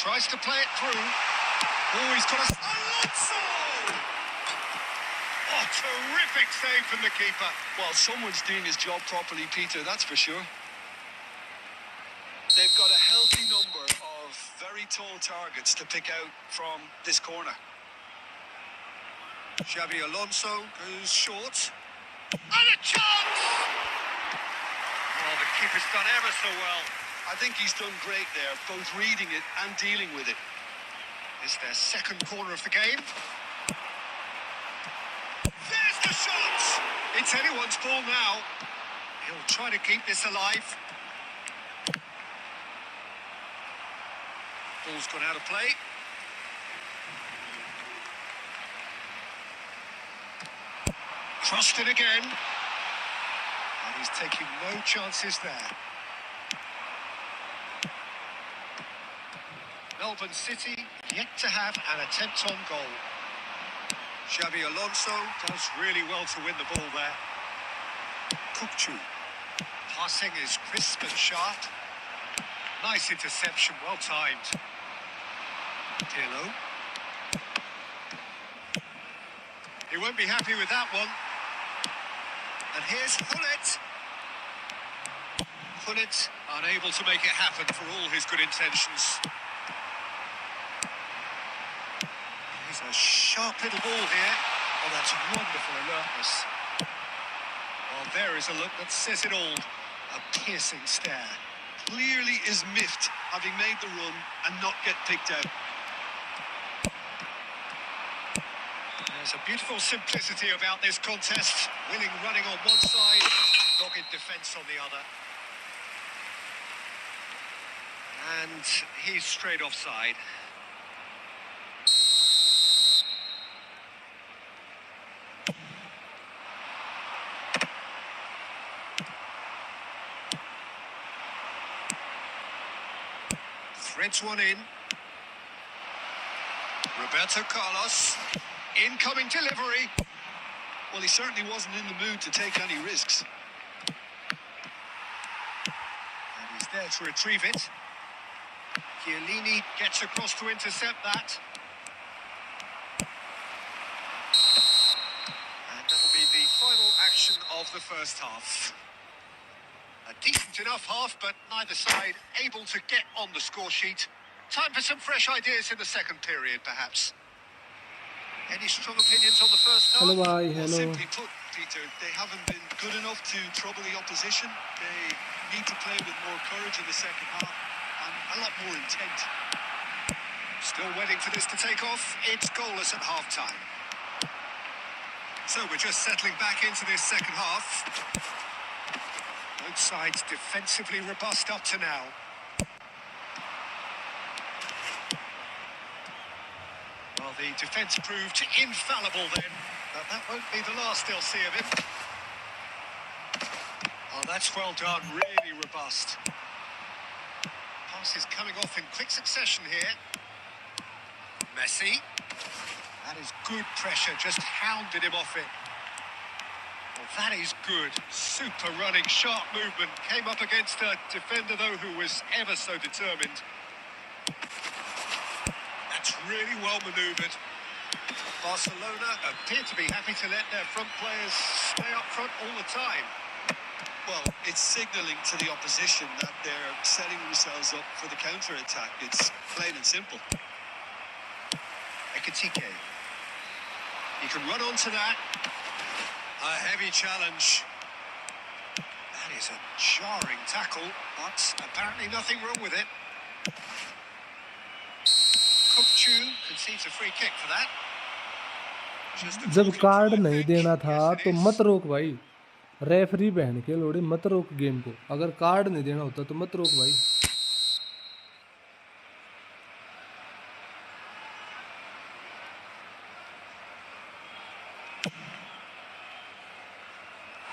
Tries to play it through. Oh, he's got a... Alonso! Oh, terrific save from the keeper. Well, someone's doing his job properly, Peter, that's for sure. They've got a healthy number of very tall targets to pick out from this corner. Xabi Alonso goes short. And a chance! Oh, the keeper's done ever so well. I think he's done great there, both reading it and dealing with it. It's their second corner of the game. There's the shot! It's anyone's ball now. He'll try to keep this alive. Ball's gone out of play. Crossed it again. And he's taking no chances there. Melbourne City yet to have an attempt on goal. Xabi Alonso does really well to win the ball there. Kukçu. Passing is crisp and sharp. Nice interception, well timed. Pirlo. He won't be happy with that one. And here's Hullet. Hullet unable to make it happen for all his good intentions. Here's a sharp little ball here. Oh, that's wonderful alertness. Well, there is a look that says it all. A piercing stare. Clearly is miffed, having made the run and not get picked out. There's a beautiful simplicity about this contest. Willing running on one side, dogged defence on the other. And he's straight offside. Threads one in. Roberto Carlos. Incoming delivery. Well, he certainly wasn't in the mood to take any risks. And he's there to retrieve it. Chiellini gets across to intercept that. And that'll be the final action of of the first half. A decent enough half, but neither side able to get on the score sheet. Time for some fresh ideas in the second period, perhaps. Any strong opinions on the first half? Hello भाई Well, hello simply put, Peter, they haven't been good enough to trouble the opposition. They need to play with more courage in the second half and a lot more intent. Still waiting for this to take off. It's goalless at half-time. So we're just settling back into this second half. Both sides defensively robust up to now. Well, the defence proved infallible then, but that won't be the last they'll see of it. Oh, that's well done, really robust. Passes coming off in quick succession here. Messi. That is good pressure, just hounded him off it. Well, that is good. Super running, sharp movement. Came up against a defender, though, who was ever so determined. That's really well manoeuvred. Barcelona appear to be happy to let their front players stay up front all the time. Well, it's signalling to the opposition that they're setting themselves up for the counter-attack. It's plain and simple. Ekitike. He can run onto that. A heavy challenge. That is a jarring tackle, but apparently nothing wrong with it. Kupchu concedes a free kick for that. Just a जब talking card to, I नहीं think. देना था Yes, it तो is. मत रोक भाई referee बहन के लोड़े मत रोक गेम को अगर कार्ड नहीं देना होता तो मत रोक भाई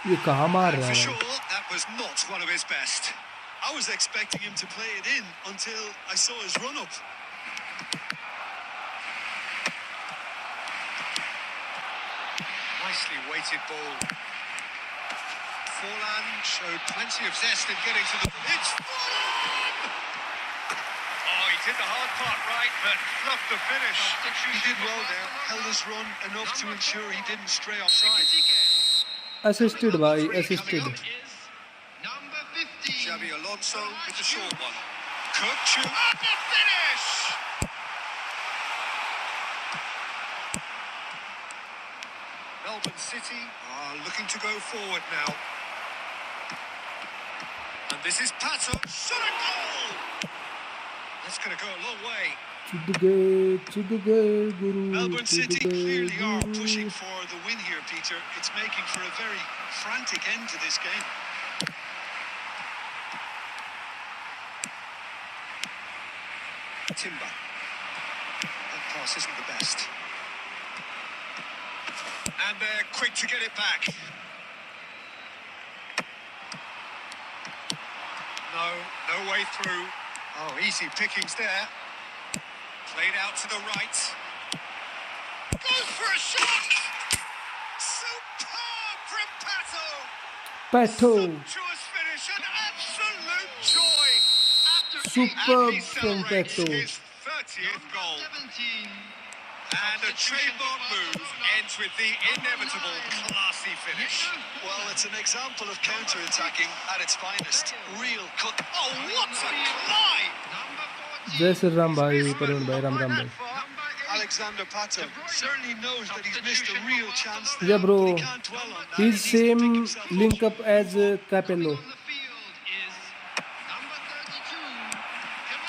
ये कहाँ मार And रहा for है sure, भाई that was not one of his best. I was expecting him to play it in until I saw his run-up. Nicely weighted ball. Forlan showed plenty of zest in getting to the... It's Forlan! Oh, he did the hard part right, but fluffed the finish. He did well there, held his run enough to ensure he didn't stray offside. Assisted भाई Coming assisted up. Number 15. Xabi Alonso with the short one. Kupchu at the finish! Melbourne City are looking to go forward now. And this is Pato. Shot a goal! That's going to go a long way. चुद गए गुरु Melbourne चुद City गए clearly are Guru pushing for the win here, Peter. It's making for a very frantic end to this game. Timber. That pass isn't the best. And they're quick to get it back. No way through. Oh, easy pickings there. Played out to the right. Goes for a shot! Superb from Pato! पैठो Sumptuous finish, an absolute joy! Superb And he from celebrates Pato. his 30th goal. 17. And a trademark move ends with the inevitable classy finish. Well, it's an example of counter-attacking at its finest. Real cut. Oh, what a climb! Number 14. जय श्री राम भाई परवीन भाई राम राम भाई Number 8. Alexander Pato certainly knows that he's missed a real chance there, Yeah, bro. but he can't dwell on that. he's He needs to same pick himself up. link up as Capello On the field is number 32.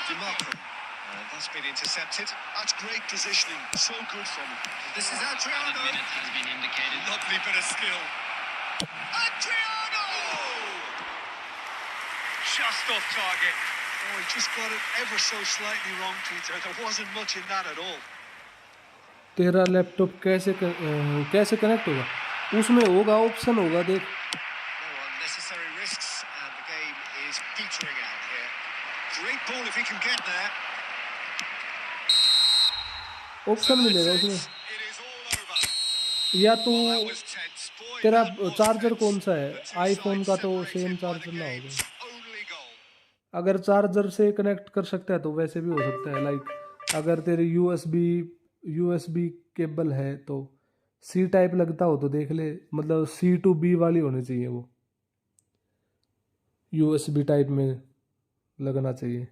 DeMarco. That's been intercepted. That's great positioning. So good from him. This is Adriano. Minutes has been indicated. Lovely bit of skill. Adriano! Just off target. Oh, he just got it ever so slightly wrong, Peter. There wasn't much in that at all. तेरा laptop कैसे connect होगा उसमें होगा option होगा देख No unnecessary risks, and the game is petering out here. Great ball if he can get there. Option मिलेगा That's उसमें it. It is all over. या तो Well, that was tense. Boy, तेरा that was चार्जर tense. कौन सा है The two iPhone sides का तो separated same by the charger ना होगा game's only goal. अगर चार्जर से कनेक्ट कर सकता है तो वैसे भी हो सकता है लाइक अगर तेरी यूएसबी केबल है तो सी टाइप लगता हो तो देख ले, मतलब C to B वाली होनी चाहिए वो, USB टाइप में लगना चाहिए,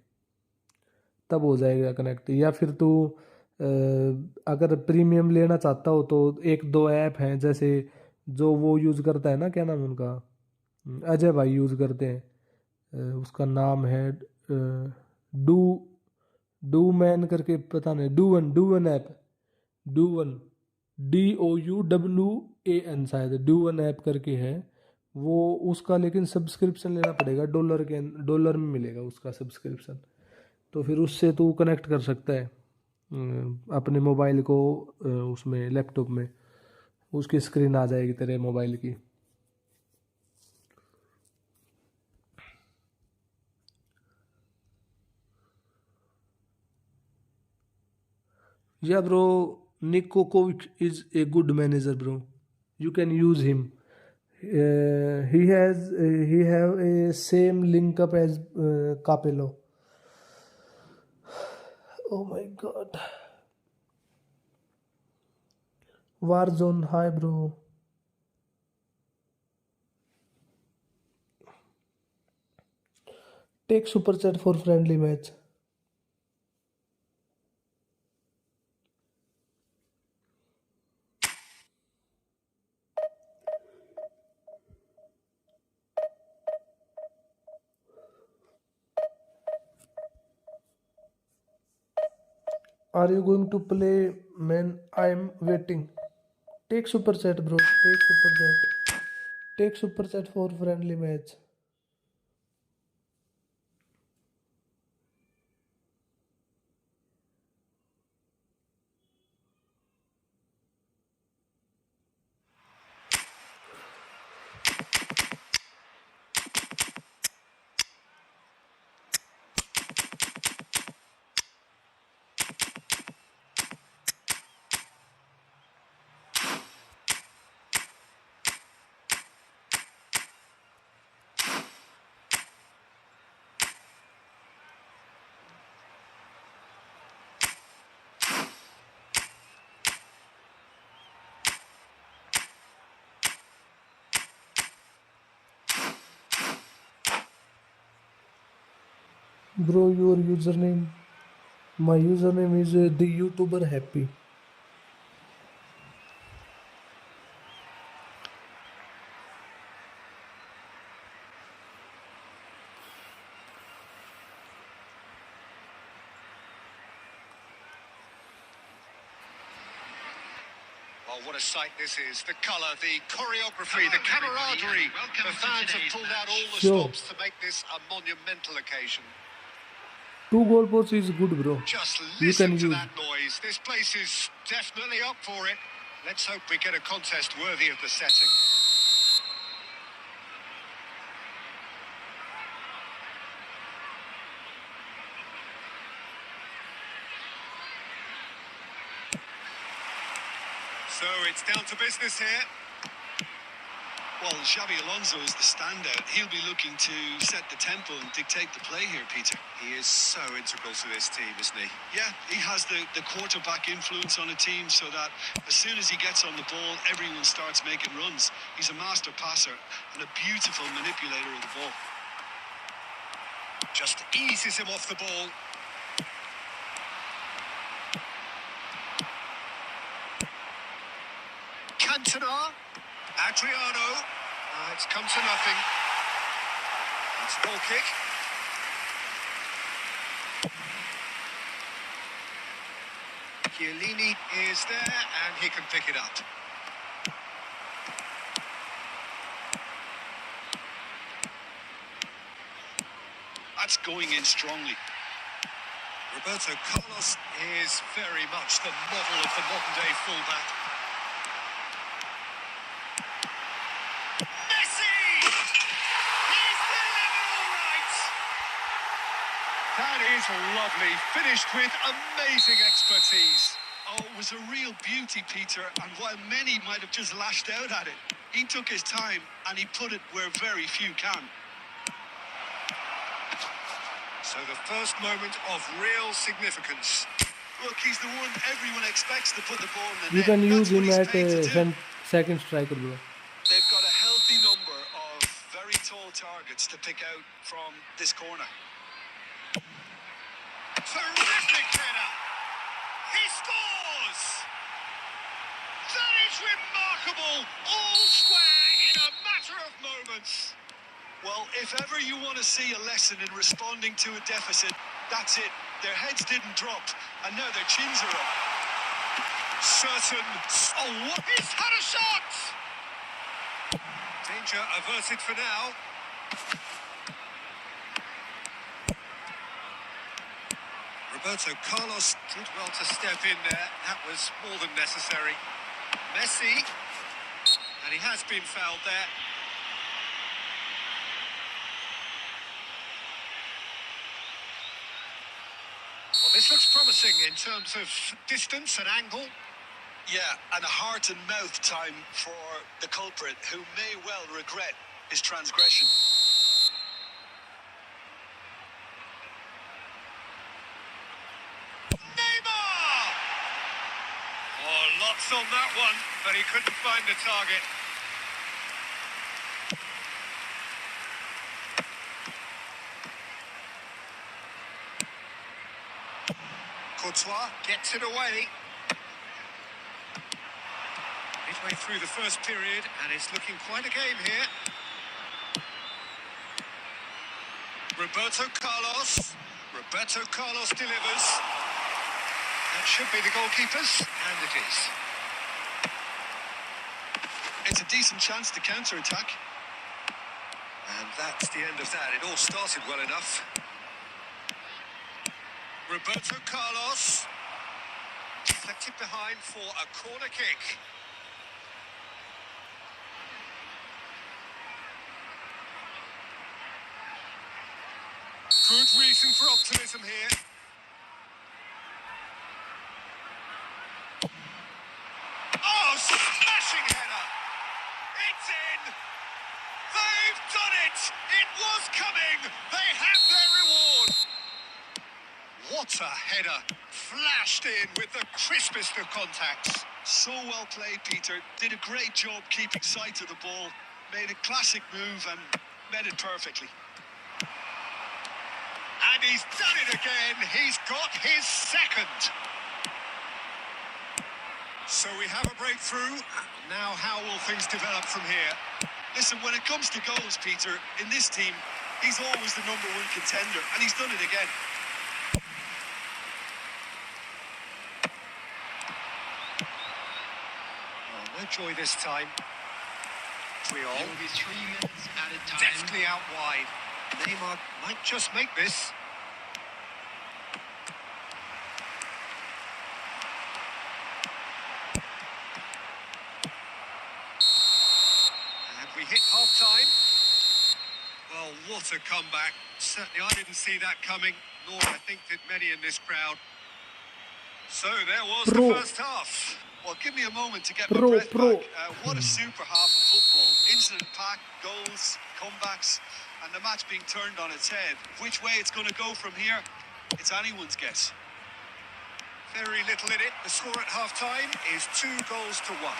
तब हो जाएगा कनेक्ट। या फिर तू अगर प्रीमियम लेना चाहता हो तो एक दो ऐप हैं, जैसे जो वो यूज़ करता है ना, क्या नाम है उनका, अजय भाई यूज़ करते हैं, उसका नाम है डू डू मैन करके, पता नहीं, do one app, do one, DOUWAN शायद, डू वन ऐप करके है वो, उसका लेकिन सब्सक्रिप्शन लेना पड़ेगा, डॉलर में मिलेगा उसका सब्सक्रिप्शन। तो फिर उससे तू कनेक्ट कर सकता है अपने मोबाइल को, उसमें लैपटॉप में उसकी स्क्रीन आ जाएगी तेरे मोबाइल की। Yeah, bro, Nick Kokovic is a good manager, bro. You can use him. He have a same link up as Capello. Oh my God. Warzone, hi, bro. Take super chat for friendly match. Are you going to play, man? I'm waiting. Take super chat, bro. Take super chat. Take super chat for friendly match. Bro, your username. My username is the YouTuber Happy. Oh, what a sight this is. The colour, the choreography, the camaraderie. The fans have pulled out all the Sure. stops to make this a monumental occasion. 2 goal posts is good, bro. Just You can listen to use. that noise. This place is definitely up for it. Let's hope we get a contest worthy of the setting. So it's down to business here. Well, Xabi Alonso is the standout. He'll be looking to set the tempo and dictate the play here, Peter. He is so integral to this team, isn't he? Yeah, he has the quarterback influence on a team so that as soon as he gets on the ball, everyone starts making runs. He's a master passer and a beautiful manipulator of the ball. Just eases him off the ball. Cantona. Adriano. It's come to nothing. It's a goal kick. Chiellini is there and he can pick it up. That's going in strongly. Roberto Carlos is very much the model of the modern-day fullback. Messi! He's delivered all right! That is lovely, finished with amazing expertise. Oh, it was a real beauty, Peter, and while many might have just lashed out at it, he took his time and he put it where very few can. So the first moment of real significance. Look, he's the one everyone expects to put the ball in the You net. can use That's what him he's at paid to do. second striker, bro. They've got a healthy number of very tall targets to pick out from this corner. Terrific header. He scores. That is remarkable. All square in a matter of moments. Well, if ever you want to see a lesson in responding to a deficit, that's it. Their heads didn't drop, and now their chins are up. Certain. Oh, what? He's had a shot. Danger averted for now. Roberto Carlos did well to step in there. That was more than necessary. Messi. And he has been fouled there. Well, this looks promising in terms of distance and angle. Yeah, and a heart and mouth time for the culprit, who may well regret his transgression. Neymar! Oh, lots on that one, but he couldn't find the target. Courtois gets it away. Midway through the first period, and it's looking quite a game here. Roberto Carlos. Roberto Carlos delivers. That should be the goalkeeper's, and it is. It's a decent chance to counter-attack. And that's the end of that. It all started well enough. Roberto Carlos. Deflected behind for a corner kick. Good reason for optimism here. Oh, smashing header! It's in! They've done it! It was coming! They have their reward! What a header! Flashed in with the crispest of contacts. So well played, Peter. Did a great job keeping sight of the ball. Made a classic move and met it perfectly. And he's done it again. He's got his second. So we have a breakthrough. Now how will things develop from here? Listen, when it comes to goals, Peter, in this team, he's always the #1 contender, and he's done it again. Oh, no joy this time. There Triol will be 3 minutes added time. deftly out wide. Neymar might just make this. And we hit half-time. Well, what a comeback. Certainly I didn't see that coming, nor I think did many in this crowd. So there was Bro. the first half. Well, give me a moment to get my Bro, breath bro. back. What a super half of football. Incident-packed, goals, comebacks, and the match being turned on its head. Which way it's going to go from here, it's anyone's guess. Very little in it. The score at half-time is 2-1.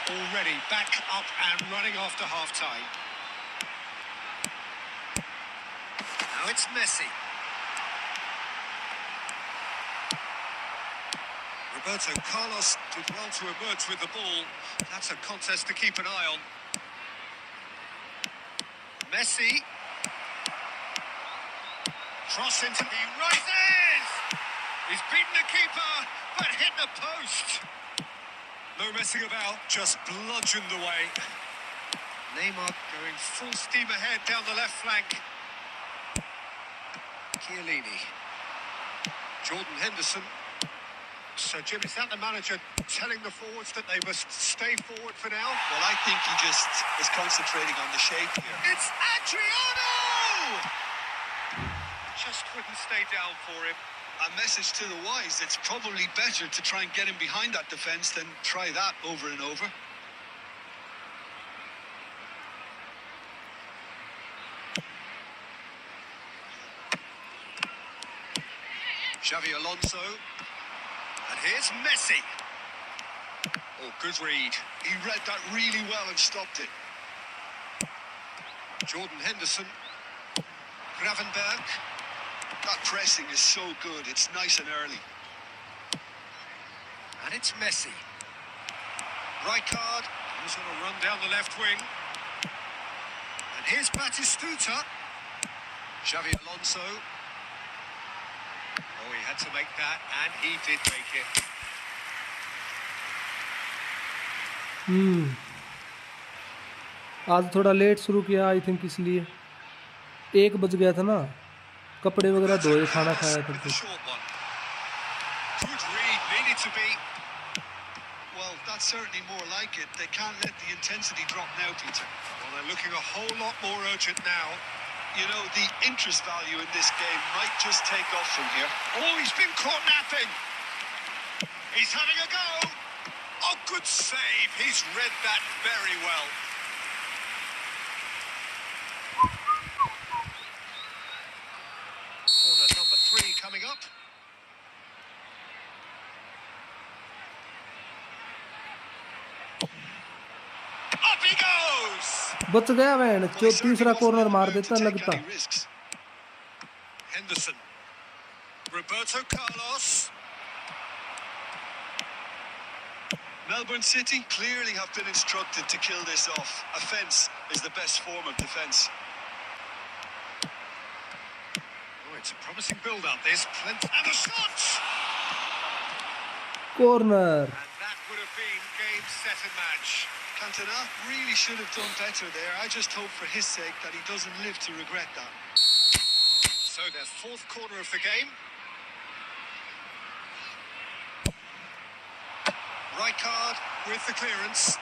We're already back up and running after half-time. Now it's Messi. Roberto Carlos did well to emerge with the ball. That's a contest to keep an eye on. Messi. Cross into the rises! He's beaten the keeper, but hit the post. No messing about, just bludgeoned away. Neymar going full steam ahead down the left flank. Chiellini. Jordan Henderson. So, Jim, is that the manager telling the forwards that they must stay forward for now? Well, I think he just is concentrating on the shape here. It's Adriano! Just couldn't stay down for him. A message to the wise, it's probably better to try and get him behind that defence than try that over and over. Xavi Alonso. And here's Messi. Oh, good read. He read that really well and stopped it. Jordan Henderson. Gravenberg. That pressing is so good. It's nice and early. And it's Messi. Rijkaard. Who's going to run down the left wing. And here's Batistuta. Xavi Alonso. Oh, he had to make that, and he did make it. आज थोड़ा late शुरू किया I think, इसलिए 1 बज गया था ना, कपड़े वगैरह धोए, खाना खाया था With the तो। short one. Good read, needed to be. Well, that's certainly more like it. They can't let the intensity drop now, Peter. Well, they're looking a whole lot more urgent now. You know, the interest value in this game might just take off from here. Oh, he's been caught napping. He's having a go. Oh, good save. He's read that very well. Corner number 3 coming up. Up he goes. बच गया van, Well, he जो certainly तीसरा wasn't corner in the मार mood to देता take लगता। any risks. Henderson. Roberto Carlos. Melbourne City clearly have been instructed to kill this off. Offence is the best form of defence. Oh, it's a promising build-up. There's plenty. And the shot! Corner. And that would have been game, set and match. Cantona really should have done better there. I just hope for his sake that he doesn't live to regret that. So their 4th corner of the game. Rijkaard with the clearance.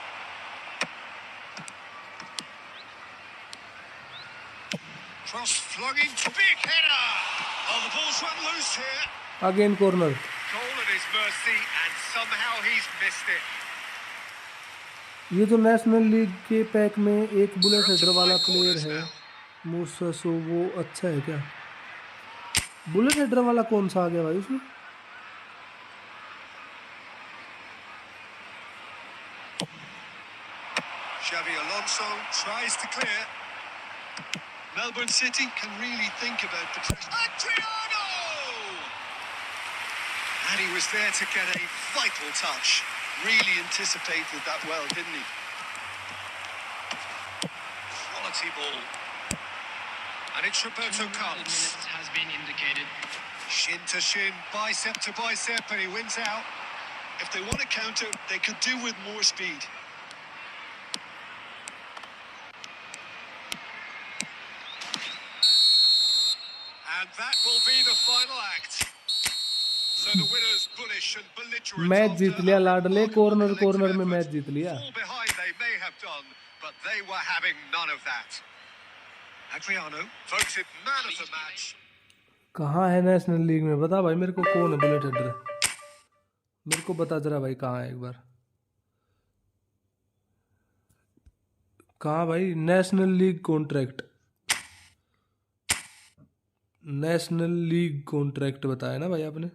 Cross flung in, big header. Oh, the ball's run loose here. Again corner. Goal at his mercy, and somehow he's missed it. ये जो national league के pack में एक bullet header वाला player है मूससो, वो अच्छा है क्या? बुलेट हेडर वाला कौन सा आ गया भाई उसमें? Xavi Alonso tries to clear. Melbourne City can really think about the pressure. Adriano! And he was there to get a vital touch. Really anticipated that well, didn't he? Quality ball. And it's Roberto Carlos. Minutes has been indicated. Shin to shin, bicep to bicep, and he wins out. If they want to counter, they could do with more speed. And that will be the final act. So the winners bullish and belligerent. Match after जीत लिया a लाडले, remarkable corner collective corner में effort. Match जीत लिया। Fall behind they may have done, but they were having none of that. Adriano voted man of the match. कहाँ है national league में? बता भाई मेरे को, कौन है बुलेट हेडर? मेरे को बता जरा भाई, कहाँ है एक बार? कहाँ भाई? National league contract, national league contract बताया ना भाई आपने?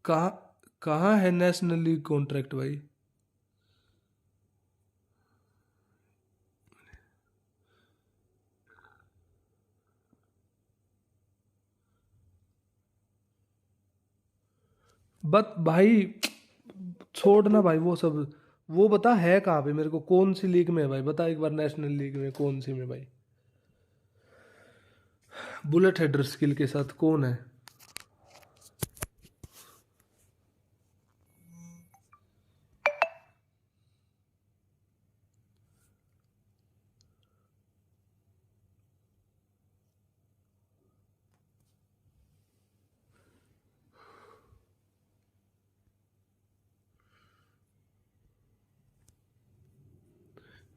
कहाँ कहाँ है नेशनल लीग कॉन्ट्रैक्ट भाई? बट भाई छोड़ ना भाई वो सब, वो बता है कहाँ पे मेरे को, कौन सी लीग में है भाई? बता एक बार, नेशनल लीग में कौन सी में भाई? बुलेट हेडर स्किल के साथ कौन है?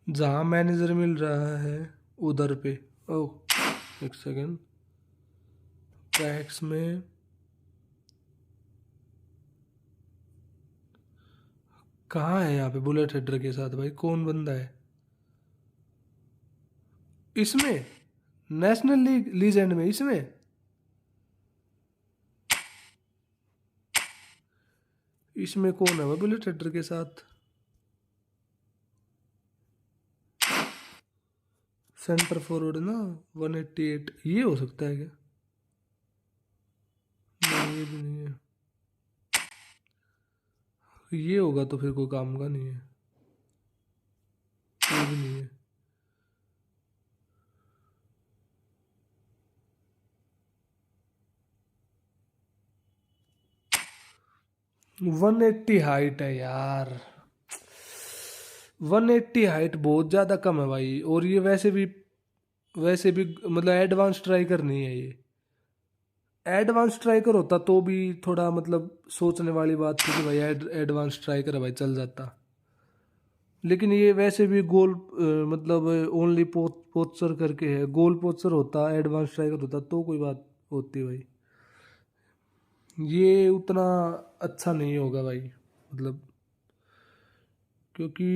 जहाँ मैनेजर मिल रहा है उधर पे। ओह एक सेकेंड, पैक्स में कहाँ है यहाँ पे बुलेट हेडर के साथ भाई? कौन बंदा है इसमें? नेशनल लीग लीजेंड में इसमें? इसमें कौन है वो बुलेट हेडर के साथ? सेंटर फॉरवर्ड ना 188, ये हो सकता है क्या? नहीं ये भी नहीं है। ये होगा तो फिर कोई काम का नहीं है, ये भी नहीं है। वन 180 हाइट है यार, 180 हाइट बहुत ज़्यादा कम है भाई। और ये वैसे भी मतलब एडवांस स्ट्राइकर नहीं है ये। एडवांस स्ट्राइकर होता तो भी थोड़ा मतलब सोचने वाली बात थी कि भाई एडवांस स्ट्राइकर है भाई, चल जाता। लेकिन ये वैसे भी गोल मतलब ओनली पोचर करके है, गोल पोचर होता एडवांस स्ट्राइकर होता तो कोई बात होती भाई। ये उतना अच्छा नहीं होगा भाई, मतलब क्योंकि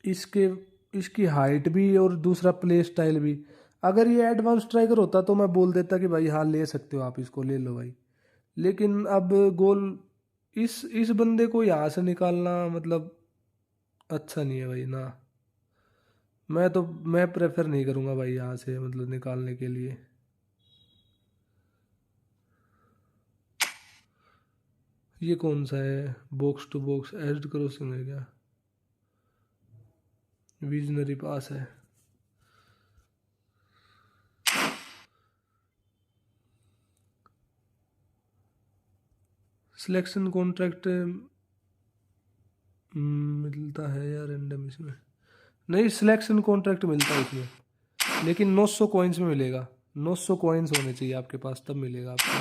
इसके इसकी हाइट भी और दूसरा प्ले स्टाइल भी। अगर ये एडवांस स्ट्राइकर होता तो मैं बोल देता कि भाई हाँ ले सकते हो आप, इसको ले लो भाई। लेकिन अब गोल इस बंदे को यहाँ से निकालना मतलब अच्छा नहीं है भाई ना। मैं प्रेफर नहीं करूँगा भाई यहाँ से मतलब निकालने के लिए। ये कौन सा है? Box to box edged crossing है क्या? विजनरी पास है। सिलेक्शन कॉन्ट्रैक्ट मिलता है यार रैंडम इसमें? नहीं, सिलेक्शन कॉन्ट्रैक्ट मिलता है इसमें, लेकिन 900 कॉइन्स में मिलेगा। 900 कॉइन्स होने चाहिए आपके पास, तब मिलेगा आपको।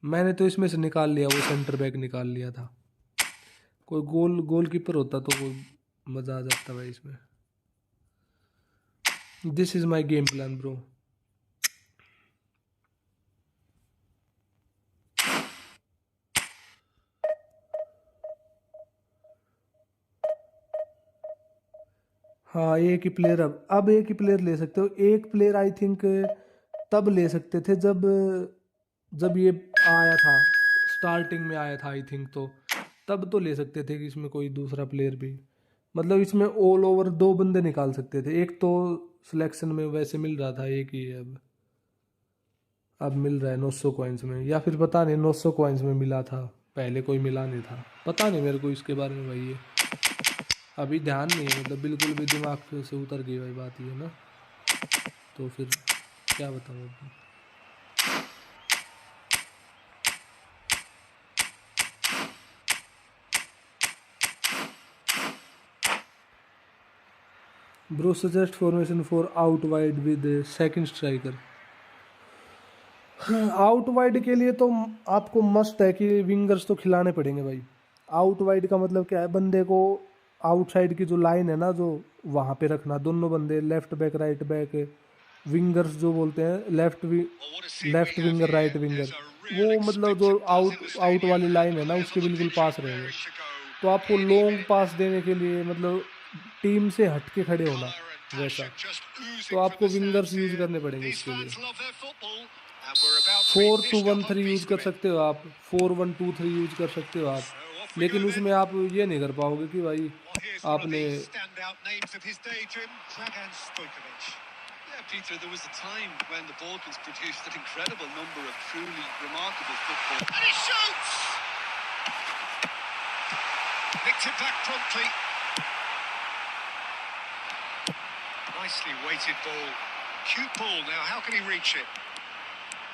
मैंने तो इसमें से निकाल लिया, वो सेंटर बैक निकाल लिया था। कोई गोलकीपर होता तो कोई मज़ा आ जाता भाई इसमें। This is my game plan bro. हाँ एक ही प्लेयर, अब एक ही प्लेयर ले सकते हो। एक प्लेयर आई थिंक तब ले सकते थे जब ये आया था, स्टार्टिंग में आया था आई थिंक, तो तब तो ले सकते थे कि इसमें कोई दूसरा प्लेयर भी, मतलब इसमें ऑल ओवर 2 बंदे निकाल सकते थे। एक तो सिलेक्शन में वैसे मिल रहा था, एक ही है अब मिल रहा है 900 कॉइन्स में, या फिर पता नहीं 900 कॉइन्स में मिला था, पहले कोई मिला नहीं था, पता नहीं मेरे को इसके बारे में भाई। ये अभी ध्यान नहीं है, मतलब बिल्कुल भी दिमाग से उतर गई भाई बात ये ना, तो फिर क्या बताऊँ अभी। Bro suggest formation for out wide with second striker. Out wide के लिए तो आपको मस्ट है कि विंगर्स तो खिलाने पड़ेंगे भाई। आउट वाइड का मतलब क्या है? बंदे को आउटसाइड की जो लाइन है ना, जो वहाँ पे रखना, दोनों बंदे left back right back, wingers जो बोलते हैं, लेफ्ट विंगर राइट विंगर, वो मतलब जो आउट आउट वाली लाइन है ना उसके बिल्कुल पास रहेंगे। तो आपको लॉन्ग पास देने के लिए मतलब टीम से हट के खड़े होना वैसा, तो आपको विंगर्स यूज करने पड़ेंगे इसके लिए। 4-2-1-3 यूज कर सकते हो आप, 4-1-2-3 यूज कर सकते हो आप, लेकिन उसमें आप ये नहीं कर पाओगे कि भाई आपने Yeah, Peter, there was a time when the Balkans produced an incredible number of truly remarkable football. And he shoots! Nicked it back promptly. Nicely weighted ball. Cute ball now, how can he reach it?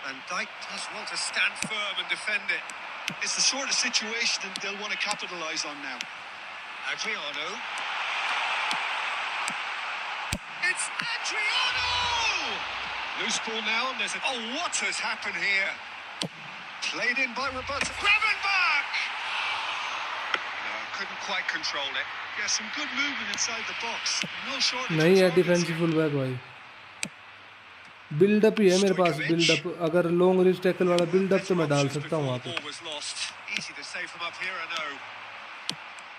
And Dijk does well to stand firm and defend it. It's the sort of situation that they'll want to capitalise on now. Adriano. It's Adriano! Loose ball now, and there's a... Oh, what has happened here? Played in by Roberto. Gravenberch! No, couldn't quite control it. Yeah, some good movement inside the box. No shortage नहीं of है targets defensive here. Full back भाई, buildup ही है मेरे पास। Buildup अगर long range tackle वाला buildup तो मैं डाल सकता हूँ वहाँ पे। Easy to save from up here, I know.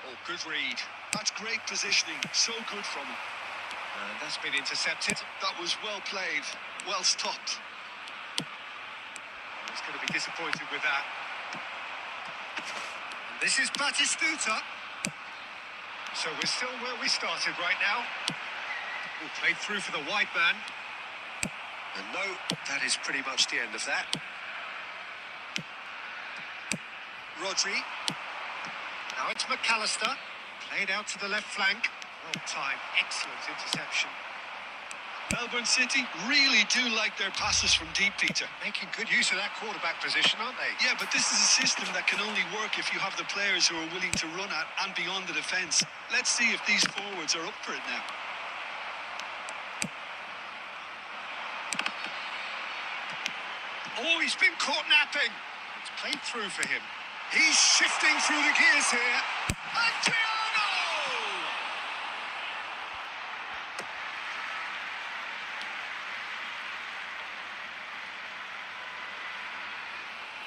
Oh, good read. That's great positioning. So good from him. And that's been intercepted. That was well played. Well stopped. He's going to be disappointed with that. This is Batistuta. So we're still where we started right now. We'll play through for the wide man. And no, that is pretty much the end of that. Rodri. Now it's McAllister. Played out to the left flank. Well timed, excellent interception. Melbourne City really do like their passes from deep, Peter. Making good use of that quarterback position, aren't they? Yeah, but this is a system that can only work if you have the players who are willing to run at and beyond the defence. Let's see if these forwards are up for it now. Oh, he's been caught napping. It's played through for him. He's shifting through the gears here. Adriano!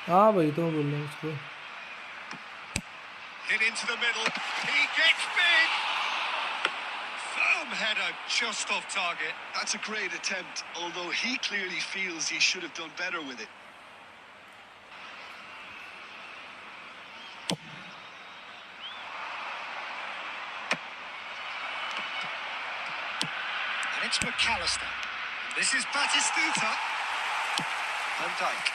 हाँ भाई तो बोल रहा हूँ उसको Hit into the middle. He gets big. Firm header just off target. That's a great attempt, although he clearly feels he should have done better with it. And it's McAllister. This is Batistuta. Van Dijk.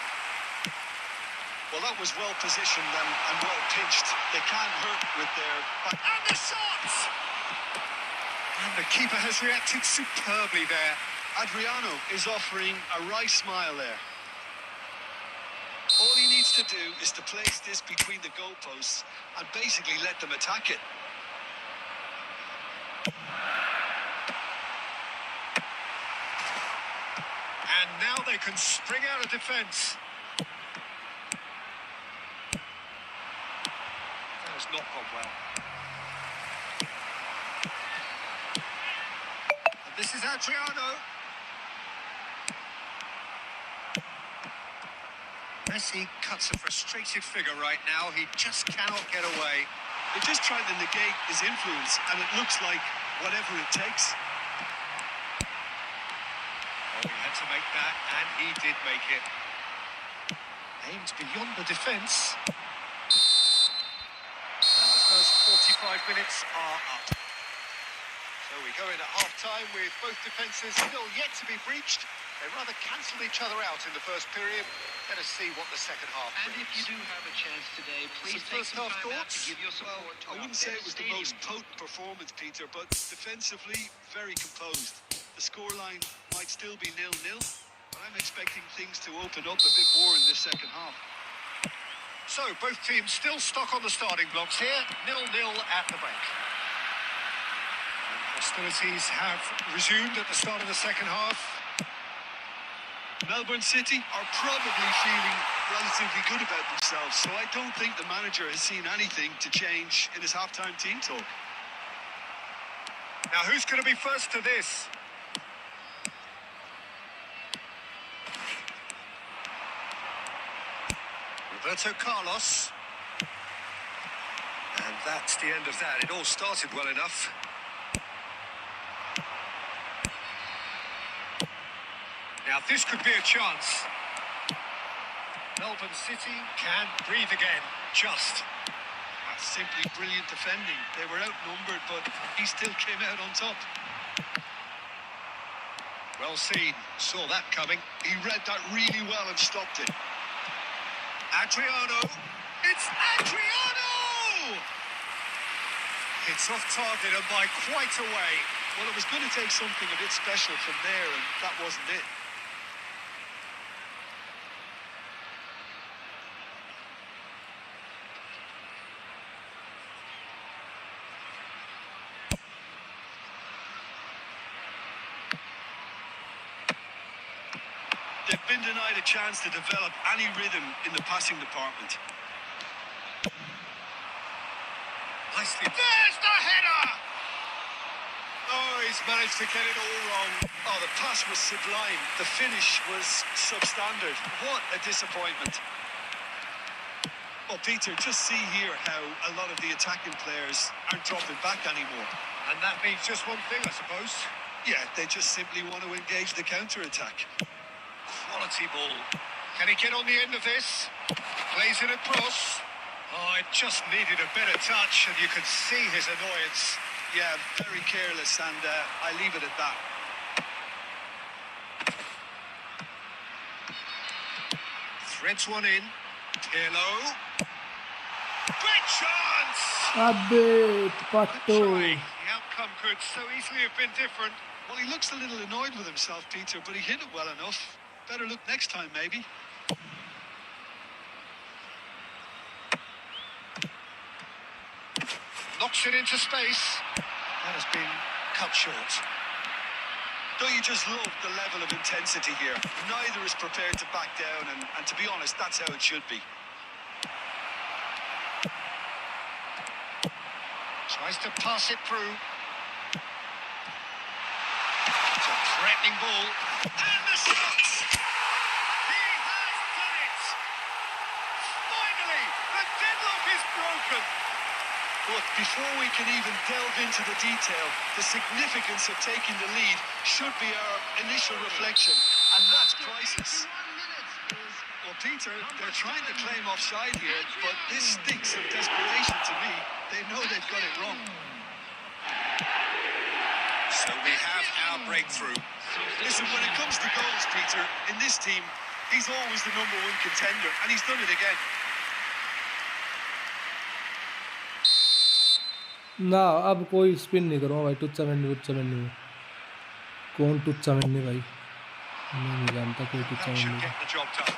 Well, that was well positioned and well pitched. They can't hurt with their back. And the shot! And the keeper has reacted superbly there. Adriano is offering a wry smile there. All he needs to do is to place this between the goalposts and basically let them attack it. And now they can spring out of defence. That has not gone well. And this is Adriano. Messi cuts a frustrated figure right now. He just cannot get away. They're just trying to negate his influence, and it looks like whatever it takes. Oh, he had to make that, and he did make it. Aimed beyond the defence. And the first 45 minutes are up. So we go in at half-time with both defences still yet to be breached. They rather cancelled each other out in the first period. Let us see what the second half brings. And if you do have a chance today, please take first some half time out to thoughts? give your support to I our wouldn't say it best was the stadium most potent performance, Peter, but defensively, very composed. The scoreline might still be 0-0, but I'm expecting things to open up a bit more in this second half. So both teams still stuck on the starting blocks here. 0-0 at the break. And hostilities have resumed at the start of the second half. Melbourne City are probably feeling relatively good about themselves, so I don't think the manager has seen anything to change in his half-time team talk. Now who's going to be first to this? Roberto Carlos. And that's the end of that. It all started well enough. Now this could be a chance. Melbourne City can breathe again. Just. That's simply brilliant defending. They were outnumbered, but he still came out on top. Well seen. Saw that coming. He read that really well and stopped it. Adriano. It's Adriano! It's off target and by quite a way. Well, it was going to take something a bit special from there, and that wasn't it. They've been denied a chance to develop any rhythm in the passing department. Nicely. There's the header! Oh, he's managed to get it all wrong. Oh, the pass was sublime. The finish was substandard. What a disappointment. Well, Peter, just see here how a lot of the attacking players aren't dropping back anymore. And that means just one thing, I suppose. Yeah, they just simply want to engage the counter-attack. Quality ball. Can he get on the end of this? Plays it across. Oh, it just needed a better touch, and you could see his annoyance. Yeah, very careless, and I leave it at that. Threads one in. Pirlo. Great chance! अबे Good पट्टो try. The outcome could so easily have been different. Well, he looks a little annoyed with himself, Peter, but he hit it well enough. Better look next time, maybe. Knocks it into space. That has been cut short. Don't you just love the level of intensity here? Neither is prepared to back down, and to be honest, that's how it should be. Tries to pass it through. It's a threatening ball. And the shot! He has done it! Finally, the deadlock is broken. Look, before we can even delve into the detail, the significance of taking the lead should be our initial reflection, and that's priceless. Well, Peter, they're trying to claim offside here, but this stinks of desperation to me. They know they've got it wrong. So we have our breakthrough. Listen, when it comes to goals, Peter, in this team, he's always the #1 contender, and he's done it again. ना अब कोई spin नहीं करूँगा भाई टुच्चा मैंने कौन टुच्चा मैंने भाई मैं नहीं जानता कोई टुच्चा That should मैंने get the job done.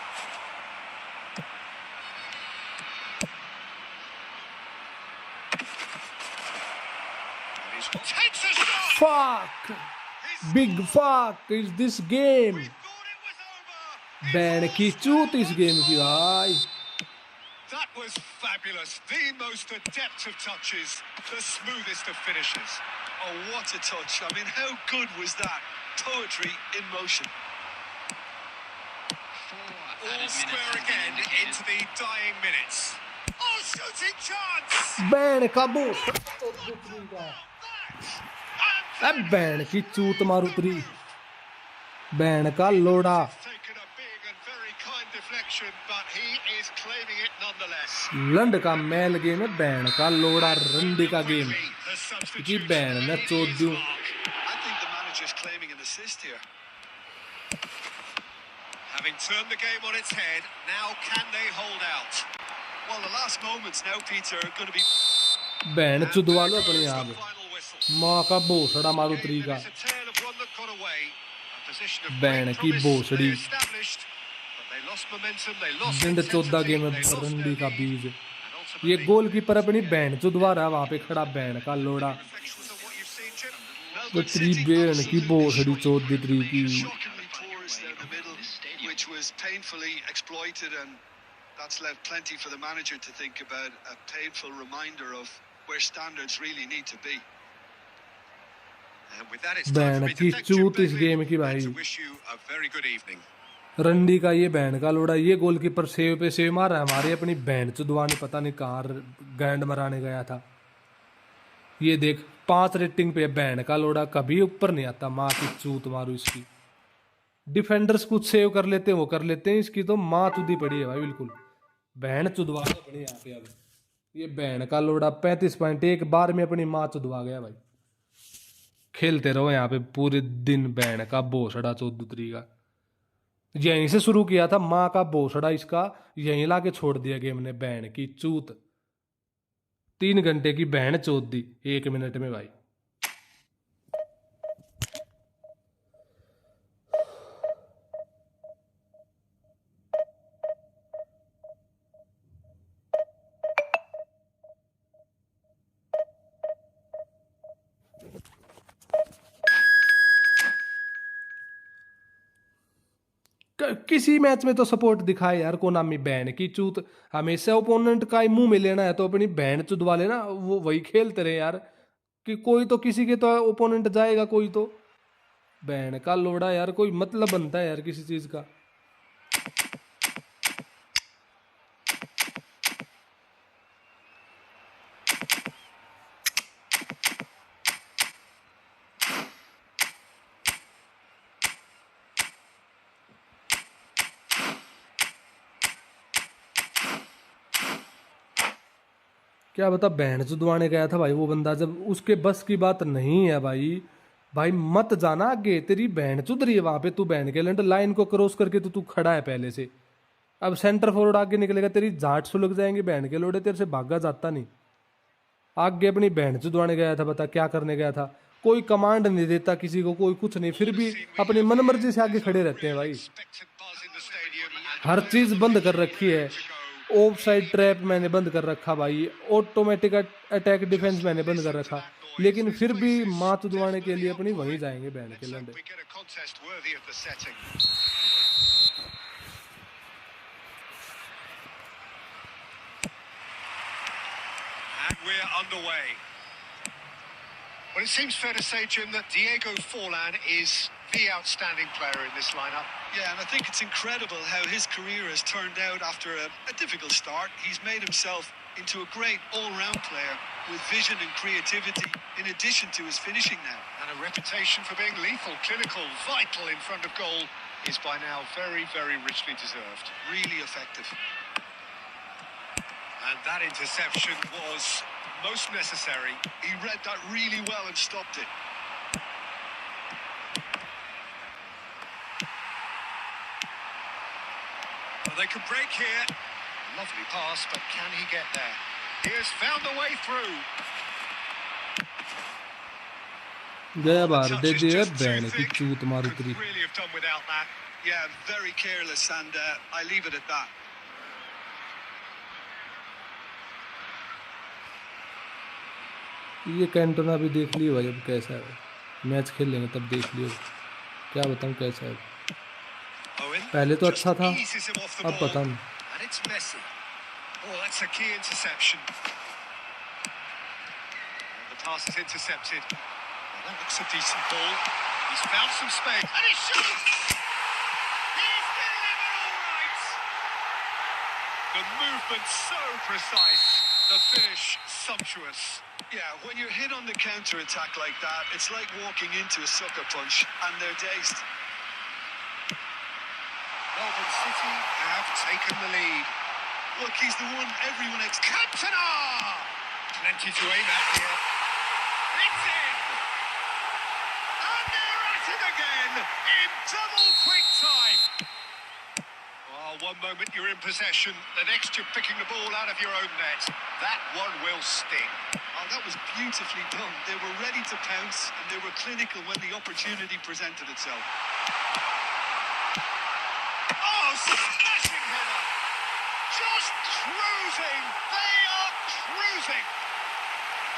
And he takes a shot! fuck big fuck is this game We thought it was over. Ban की चूत इस गेम की भाई That was fabulous. The most adept of touches, the smoothest of finishes. Oh, what a touch. I mean, how good was that? Poetry in motion. All square again into the dying minutes. Oh, shooting chance! Ban का boot अब ban की चूत मारू तरी ban का लोड़ा Taken a big and very kind deflection, but he is claiming it nonetheless. लंड का मैल game है ban का लोड़ा रंडी का गेम The जी substitution बैन ने made चोद his दूं mark. I think the manager's claiming an assist here. Having turned the game on its head, now can they hold out? Well, the last moments now, Peter, are going to be... ban And चुदवा लो there अपने goes आप the final whistle. माँ का भोसड़ा मारू Game तरी that का is a tale of one that got away. A position of ban great की promise भोसड़ी they established, but they lost momentum, they lost जिंद चौदह intensity, game they lost their रंडी का lead, बीज and ये ultimately goalkeeper अपनी ban चुदवा रहा वहां पे खड़ा बैन का लोड़ा reflections on what you've seen, Jim. वो Melbourne तरी City बैन की absolutely भोसड़ी चोद दी तरी की shockingly porous down the middle, which was painfully exploited, and that's left plenty for the manager to think about. A painful reminder of where standards really need to be. And with that, it's time for me की to thank Jim चूत इस Begley game की भाई and to wish you a very good evening. रंडी का ये ban का लोड़ा ये goalkeeper save पे सेव मार रहा है हमारे अपनी बैन चुदवा ने पता नहीं कहाँ गैंड मराने गया था ये देख 5 रेटिंग पे बैन का लोड़ा कभी ऊपर नहीं आता माँ की चूत मारू इसकी डिफेंडर्स कुछ सेव कर लेते हैं वो कर लेते हैं इसकी तो माँ चुदी पड़ी है भाई बिल्कुल बैन चुदवा के अपने यहाँ पे अब ये बैन का लोड़ा 35 पॉइंट एक बार में अपनी माँ चुदवा गया भाई खेलते रहो यहाँ पे पूरे दिन बैन का भोसड़ा चौधरी का यहीं से शुरू किया था माँ का भोसड़ा इसका यहीं लाके छोड़ दिया गेम ने बैन की चूत 3 घंटे की बहन चोद दी 1 मिनट में भाई किसी मैच में तो सपोर्ट दिखाए यार कोनामी बहन की चूत हमेशा ओपोनेंट का ही मुंह में लेना है तो अपनी बहन चुदवा लेना वो वही खेलते रहे यार कि कोई तो किसी के तो ओपोनेंट जाएगा कोई तो बहन का लोड़ा यार कोई मतलब बनता है यार किसी चीज का क्या बता बहन चुदवाने गया था भाई वो बंदा, जब उसके बस की बात नहीं है भाई। भाई मत जाना आगे, तेरी बहन चुद रही है वहां पे, तू बहन के लंड लाइन को क्रॉस करके तो तू खड़ा है पहले से। अब सेंटर फॉरवर्ड आगे निकलेगा, तेरी जाट सुलग जाएंगे बहन के लोड़े, तेरे से भागा जाता नहीं। आगे अपनी बहन चुदवाने गया था, बता क्या करने गया था। कोई कमांड नहीं देता किसी को, कोई कुछ नहीं, फिर भी अपनी मन मर्जी से आगे खड़े रहते हैं भाई। हर चीज बंद कर रखी है। ऑफ साइड ट्रैप मैंने बंद कर रखा भाई, ऑटोमेटिक अटैक डिफेंस मैंने बंद कर रखा, लेकिन फिर भी माँ चुदवाने के लिए अपनी वहीं जाएंगे बहन के लंडे। And we're underway. Well, it seems fair to say, Jim, that Diego Forlan is the outstanding player in this lineup. Yeah, and I think it's incredible how his career has turned out after a difficult start. He's made himself into a great all-round player with vision and creativity in addition to his finishing now. And a reputation for being lethal, clinical, vital in front of goal is by now very, very richly deserved. Really effective. And that interception was most necessary. He read that really well and stopped it. Well, they could break here. Lovely pass, but can he get there? He has found a way through. गया बाहर The they touch is they just too बहन की thick. चूत मारू Could तेरी। really have done without that. Yeah, very careless, and I leave it at that. ये Cantona भी देख लियो भाई, अब कैसा है। मैच खेल लेंगे तब देख लियो, क्या बताऊँ कैसा है। Owen पहले तो just अच्छा था, eases him off the अब ball. पता नहीं। And it's Messi. Oh, that's a key interception. And the pass is intercepted. Well, that looks a decent ball. He's found some space. And he shoots! He's delivered all right! The movement so precise. The finish sumptuous. Yeah, when you're hit on the counter-attack like that, it's like walking into a sucker punch, and they're dazed. Melbourne City have taken the lead. Look, he's the one everyone expects. Cantona! Plenty to aim at here. It's in! And they're at it again in double quick time. Well, one moment you're in possession, the next you're picking the ball out of your own net. That one will sting. Oh, that was beautifully done. They were ready to pounce, and they were clinical when the opportunity presented itself. Oh, smashing header! Just cruising! They are cruising!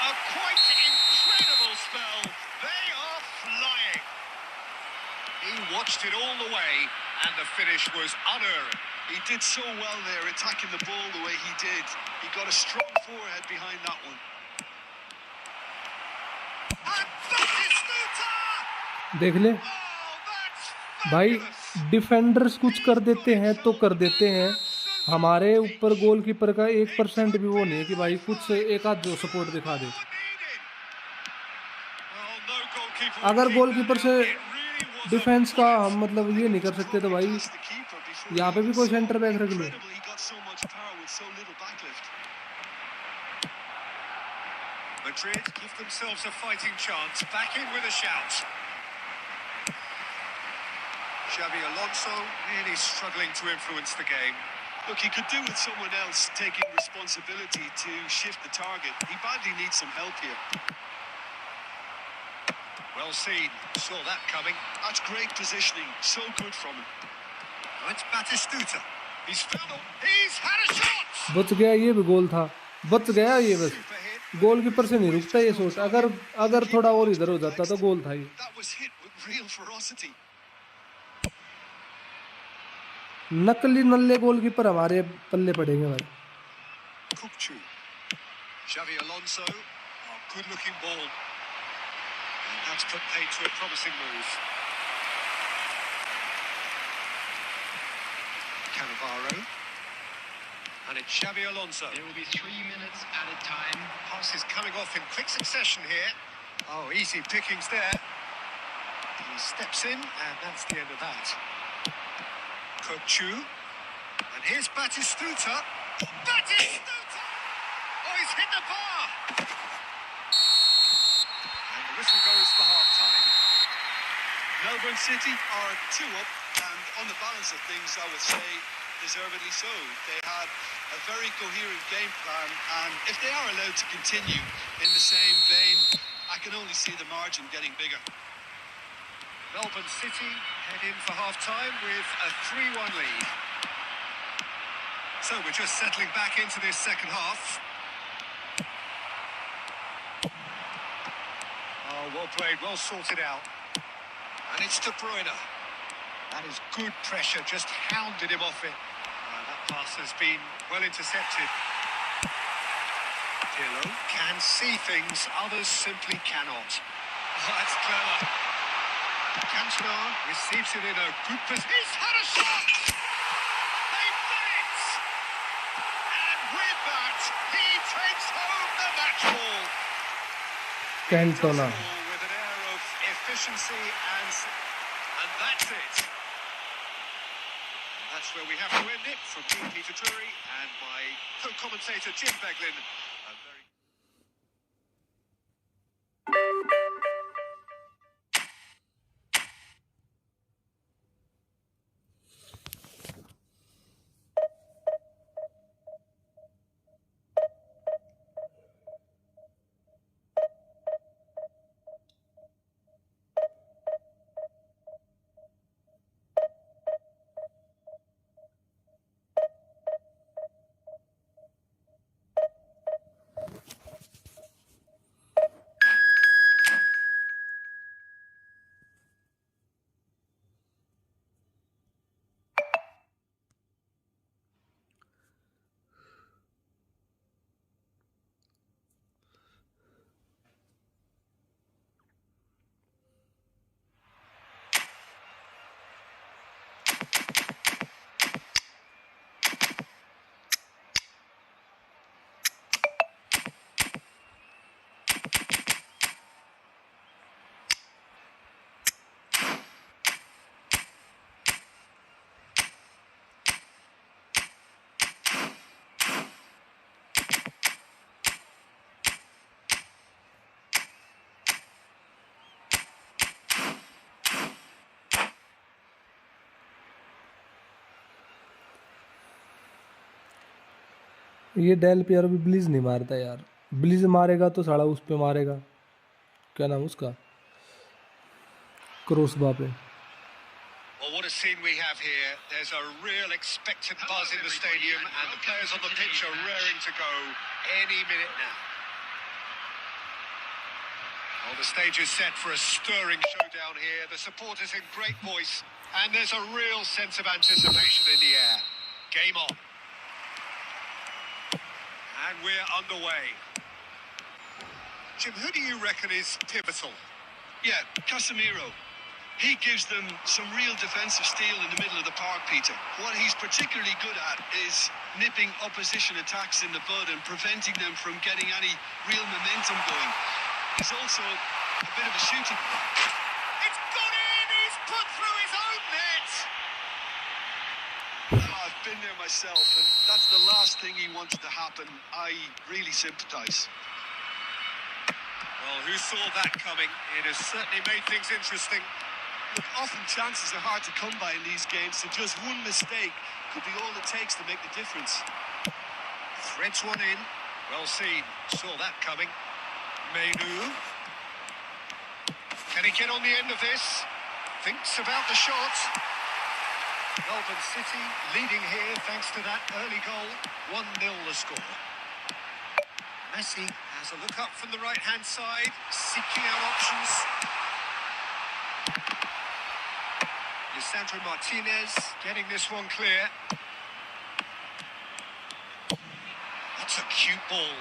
A quite incredible spell. They are flying. He watched it all the way, and the finish was unerring. He did so well there, attacking the ball the way he did. He got a strong forehead behind that one. And Batistuta! देख ले Oh, that's भाई, fabulous! Defenders कुछ कर देते हैं तो कर देते हैं, हमारे ऊपर गोलकीपर का 1% भी वो नहीं है कि भाई कुछ एक आध जो सपोर्ट दिखा दे। अगर गोलकीपर से डिफेंस का हम मतलब ये नहीं कर सकते तो भाई यहाँ पे भी कोई सेंटर बैक रख लो। Madrid give themselves a fighting chance. Back in with a shout. Xabi Alonso really struggling to influence the game. Look, he could do with someone else taking responsibility to shift the target. He badly needs some help here. Well seen. Saw that coming. That's great positioning. So good from him. Now it's Batistuta. He's found a... He's had a shot! बच गया, ये भी गोल था, बच गया ये, बस Super hit. Goalkeeper से नहीं रुकता ये शॉट, अगर थोड़ा और इधर हो जाता तो गोल था ये। That was hit with real ferocity. नकली नल्ले गोलकीपर हमारे पल्ले पड़ेंगे भाई। Kukchu. Xavi Alonso. Oh, good-looking ball. And that's put paid to a promising move. Cannavaro. And it's Xavi Alonso. There will be 3 minutes at a time. Pass is coming off in quick succession here. Oh, easy pickings there. He steps in, and that's the end of that. Kukchu. And here's Batistuta. Batistuta! Oh, he's hit the bar! And the whistle goes for half-time. Melbourne City are 2 up, and on the balance of things, I would say deservedly so. They had a very coherent game plan, and if they are allowed to continue in the same vein, I can only see the margin getting bigger. Melbourne City head in for half-time with a 3-1 lead. So we're just settling back into this second half. Oh, well played, well sorted out. And it's De Bruyne. That is good pressure, just hounded him off it. That pass has been well intercepted. Pirlo can see things others simply cannot. Oh, that's clever. Cantona receives it in a good position. He's had a shot! They've done it! And with that, he takes home the match ball. Cantona. With an air of efficiency and that's it. And that's where we have to end it. From me, Peter Drury, and my co-commentator Jim Beglin. A very ये del पे यार भी blitz नहीं मारता यार। Blitz मारेगा तो साला उस पे मारेगा, क्या नाम उसका, क्रॉसबा पे। Well, what a scene we have here. There's a real expectant buzz in the stadium, and the players on the pitch are raring to go any minute now. Well, the stage is set for a stirring showdown here. The supporters in great voice, and there's a real sense of anticipation in the air. Game on. And we're underway. Jim, who do you reckon is pivotal? Yeah, Casemiro. He gives them some real defensive steel in the middle of the park, Peter. What he's particularly good at is nipping opposition attacks in the bud and preventing them from getting any real momentum going. He's also a bit of a shooting. It's gone in! He's put through his own net! Oh, I've been there myself, and that's the last thing he wanted to happen. I really sympathise. Well, who saw that coming? It has certainly made things interesting. Look, often chances are hard to come by in these games, so just one mistake could be all it takes to make the difference. Threads one in. Well seen. Saw that coming. Menu. Can he get on the end of this? Thinks about the shot. Melbourne City leading here thanks to that early goal. 1-0 the score. Messi has a look up from the right-hand side, seeking out options. Lisandro Martinez getting this one clear. That's a cute ball.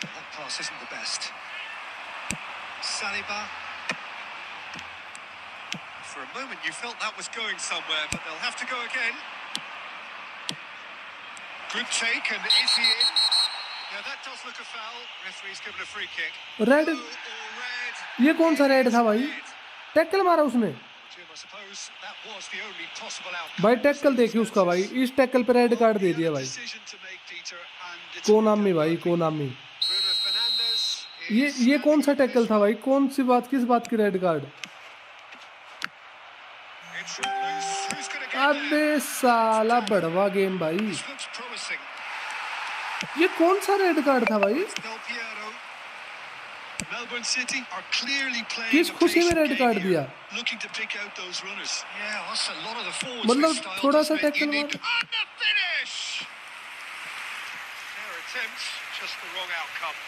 That pass isn't the best. Saliba. For a moment you felt that was going somewhere, but they'll have to go again. Good take, and is he in? Yeah, that does look a foul. Referee's given a free kick. Red, Yellow or red? ये कौन सा red था भाई? Red. Tackle मारा उसने Jim, I suppose that was the only possible outcome. भाई। Tackle देखिए उसका भाई, इस टैकल पे रेड कार्ड दे दिया भाई। Decision to make, Peter, and Konami भाई, कोनामी। Bruno Fernandes ये is ये कौन सा starting टैकल this था one. भाई? कौन सी बात, किस बात की red card? It's loose. Who's going to get अबे there? साला बड़वा गेम भाई, This looks promising. ये कौन सा रेड कार्ड था भाई? It's Del Piero. Melbourne City are clearly playing किस a खुशी में patient red game card here, दिया? looking to pick out those runners. Yeah, that's a lot of the forwards. मतलब this style, थोड़ा सा doesn't it? You tackle need मार। and the finish. Their attempts, just the wrong outcome.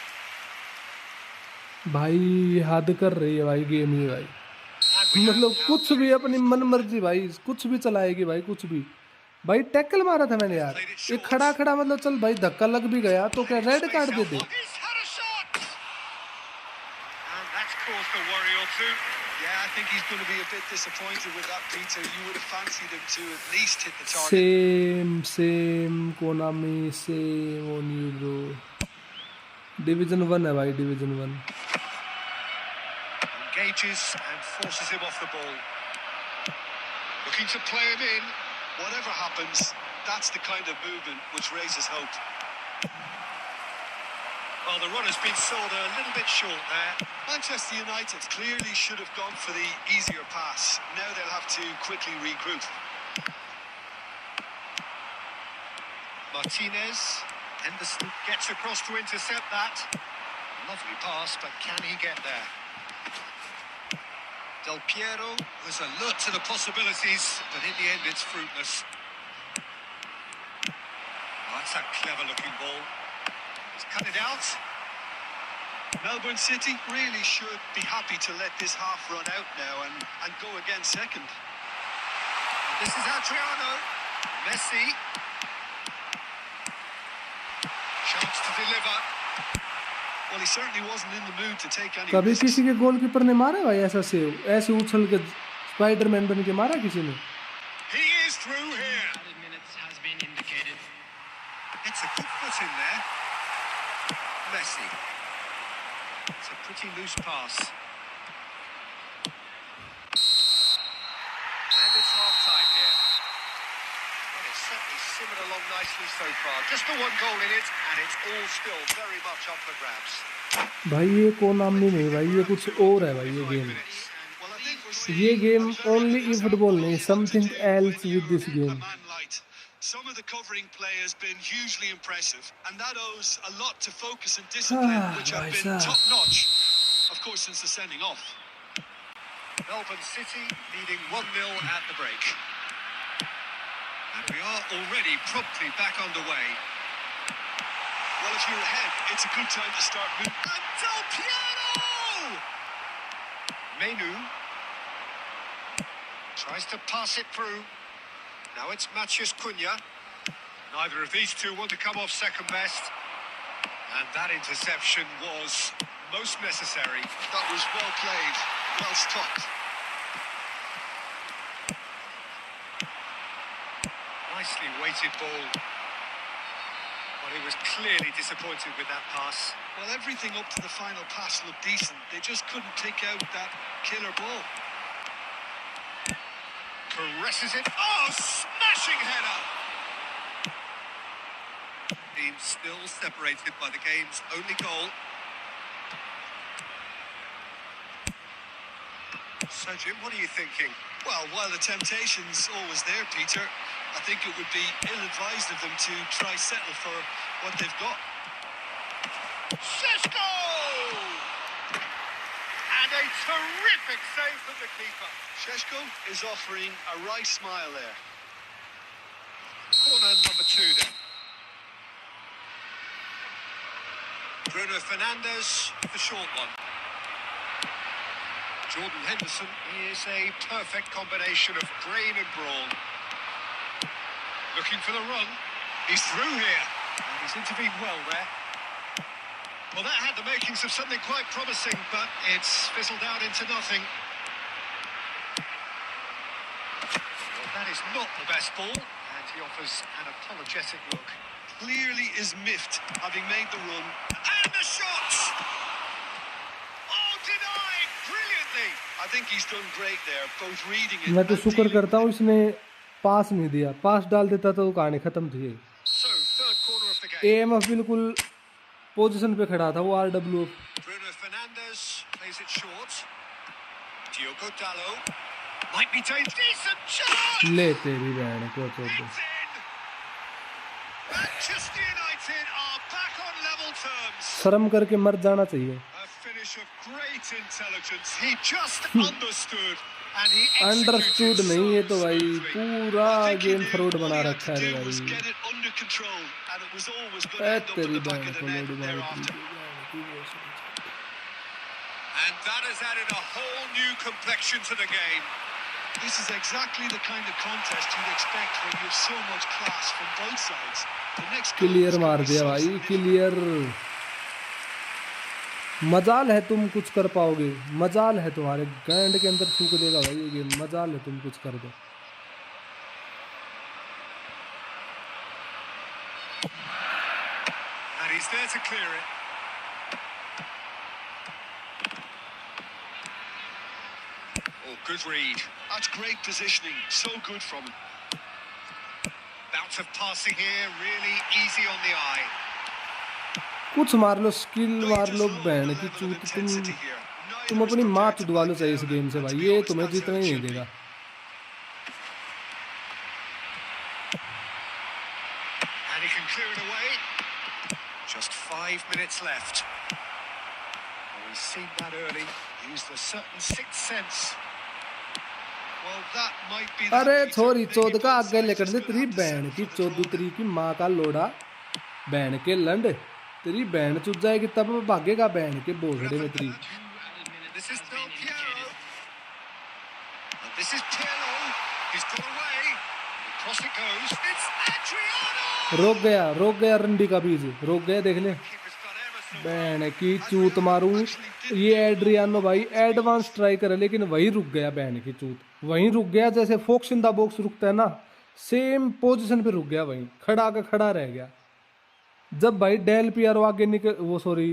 भाई हद कर रही है भाई गेम ही भाई, And we मतलब know how कुछ भी अपनी मन मर्जी भाई, कुछ भी चलाएगी भाई, कुछ भी भाई। टैकल मारा था मैंने यार, ये खड़ा खड़ा, मतलब चल भाई धक्का लग भी गया तो क्या red card they they? He's had a shot. And that's caused a worry or two. Yeah, I think he's going to be a bit disappointed with that, Peter. You would have fancied him to at least hit the target. Same Konami, same on you bro. Division 1 है भाई, division 1। Engages and forces him off the ball. Looking to play him in. Whatever happens, that's the kind of movement which raises hope. Well, the run has been sold a little bit short there. Manchester United clearly should have gone for the easier pass. Now they'll have to quickly regroup. Martinez. Henderson gets across to intercept that. Lovely pass, but can he get there? Del Piero was alert to the possibilities, but in the end it's fruitless. Oh, that's a clever-looking ball. He's cut it out. Melbourne City really should be happy to let this half run out now and go again second. This is Adriano. Messi. Chance to deliver. Well, he certainly wasn't in the mood to take any कभी risks. किसी के goalkeeper ने मारा भाई ऐसा save, ऐसे उछल के स्पाइडरमैन बन के मारा किसी ने? He is through here. Added minutes has been indicated. It's a good foot in there. Messi. It's a pretty loose pass. And it's half-time here. Well, it's certainly simmered along nicely so far. Just the one goal in it, and it's all still very much up for grabs. भाई ये Konami नहीं भाई, ये कुछ और है भाई। ये game, Well, I think we're ये seeing game a very only good eFootball नहीं, example of what to something do else when with this you're game. a man light. Some of the covering play has been hugely impressive, and that owes a lot to focus and discipline, which have been Vaisa. top-notch, of course, since the sending off. Melbourne City leading 1-0 at the break. And we are already promptly back underway. Well, if you're ahead, it's a good time to start moving. And Del Piero! Menu tries to pass it through. Now it's Matheus Cunha. Neither of these two want to come off second best. And that interception was most necessary. That was well played, well stopped. Nicely weighted ball. But he was clearly disappointed with that pass. Well, everything up to the final pass looked decent. They just couldn't pick out that killer ball. Caresses it. Oh, smashing header! Team still separated by the game's only goal. So, Jim, what are you thinking? Well, while the temptation's always there, Peter, I think it would be ill-advised of them to try settle for what they've got. Šeško! And a terrific save from the keeper. Šeško is offering a right smile there. Corner number 2 then. Bruno Fernandes, the short one. Jordan Henderson is a perfect combination of brain and brawn. Looking for the run. He's through here. And he's intervened well there. Well, that had the makings of something quite promising, but it's fizzled out into nothing. Well, that is not the best ball, and he offers an apologetic look. Clearly is miffed, having made the run. And the shot! Oh, denied brilliantly! I think he's done great there, both reading it मैं तो and शुक्र dealing करता हूँ इसने पास नहीं दिया, पास डाल देता तो कहानी खत्म थी। So, third corner of the game. AMF बिल्कुल पोजीशन पे खड़ा था, वो RW Bruno Fernandes plays it short. Diogo Dalot might be taken. Decent shot. ले तेरी बहन को तो It's in. Manchester United are back on level terms. शर्म करके मर जाना चाहिए। A finish of great intelligence. He just understood and he understood executed नहीं, ये तो so भाई smoothly. पूरा I think he game knew fraud all बना he had रखा to है रे do was भाई। get it under control, and it was always going to A end up तेरी at the back बहन of को the लोड net मार thereafter. And that has added a whole new complexion to the game. This is exactly the kind of contest you'd expect when you have so much class from both sides. The next goal clear is मार going to be दिया so भाई, significant. Clear. मजाल है तुम कुछ कर पाओगे, मजाल है तुम्हारे गांड के अंदर थूक देगा भाई ये गेम, मजाल है तुम कुछ कर दो। And he's there to clear it. Oh, good read. That's great positioning. So good from him. Bout of passing here, really easy on the eye. कुछ मार लो, स्किल No, you मार just लो lower बहन the की level of चूत, intensity here. तुम Neither is अपनी माँ prepared to चुदवा low back चाहिए इस down, गेम से and भाई, to be ये honest, तुम्हें that's जीतना how it ही नहीं should be. देगा। And he can clear it away. Just 5 minutes left. Oh, he's seen that early. Used a certain sixth sense. Well, that might be that, अरे Peter. छोरी Maybe चौद का both आगे sides लेकर just दे gonna तेरी have to बहन settle की for the draw Chaudhary then. की माँ का लोड़ा, बहन के लंड, तेरी बहन चुद जाएगी तब भागेगा बहन के बोसड़े में तेरी। This is Del Piero. And this is Pirlo. He's got away. Across it goes. It's Adriano. रोक गया रंडी का बीज, रोक गया, देख ले Keeper's done ever so well. बहन की चूत मारूं। ये एड्रियानो भाई एडवांस स्ट्राइकर है, लेकिन वही रुक गया बहन की चूत, वहीं रुक गया जैसे फोक्स इन द बॉक्स रुकता है ना, सेम पोजीशन पे रुक गया, वहीं खड़ा का खड़ा रह गया। जब भाई डेल पियरो आगे निकल, वो सॉरी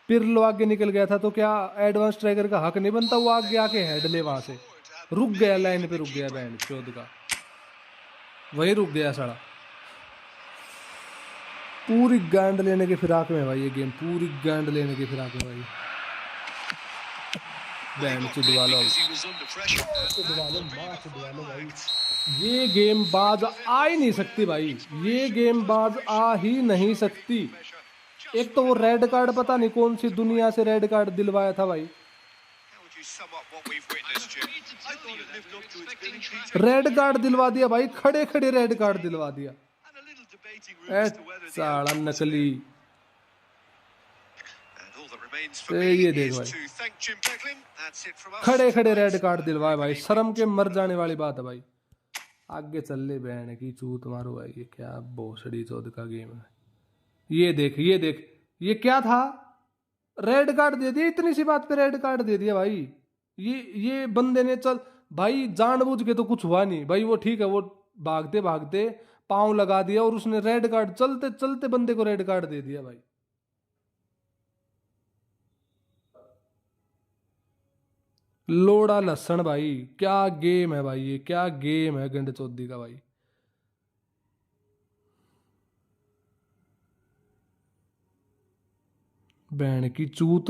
पिरलो आगे निकल गया था, तो क्या एडवांस स्ट्राइकर का हक नहीं बनता वो आगे आके हेड ले वहां से? रुक गया, लाइन पे रुक गया बहन चौध का, वही रुक गया सड़ा। पूरी गांड लेने के फिराक में भाई ये गेम, पूरी गांड लेने के फिराक में भाई। बहन चुदवा लो, Because he was under pressure. चुदवा लो, माँ चुदवा लो भाई। ये गेम बाज आ ही नहीं सकती भाई, ये गेम बाज आ ही नहीं सकती। एक तो वो रेड कार्ड पता नहीं कौन सी दुनिया से रेड कार्ड दिलवाया था भाई, How would you sum up what we've witnessed, Jim? I thought it lived up to its billing, Peter. Red card दिलवा दिया भाई, खड़े खड़े रेड कार्ड दिलवा दिया। And a little debating room A as to whether the साला outcome was नकली। And all that remains for A, me ये देख is भाई, to thank Jim Beglin. That's it from us. खड़े खड़े रेड कार्ड दिलवाए भाई, शर्म के मर जाने वाली बात है भाई। आगे चल ले बहन की चूत मारो भाई, ये क्या भोसड़ी चौध का गेम है। ये देख, ये देख, ये क्या था, रेड कार्ड दे दिया, इतनी सी बात पे रेड कार्ड दे दिया भाई। ये बंदे ने चल भाई जानबूझ के तो कुछ हुआ नहीं भाई, वो ठीक है, वो भागते भागते पांव लगा दिया और उसने रेड कार्ड, चलते चलते बंदे को रेड कार्ड दे दिया भाई। लोड़ा लसन भाई, क्या गेम है भाई, ये क्या गेम है गंड चौधरी का भाई। बहन की चूत,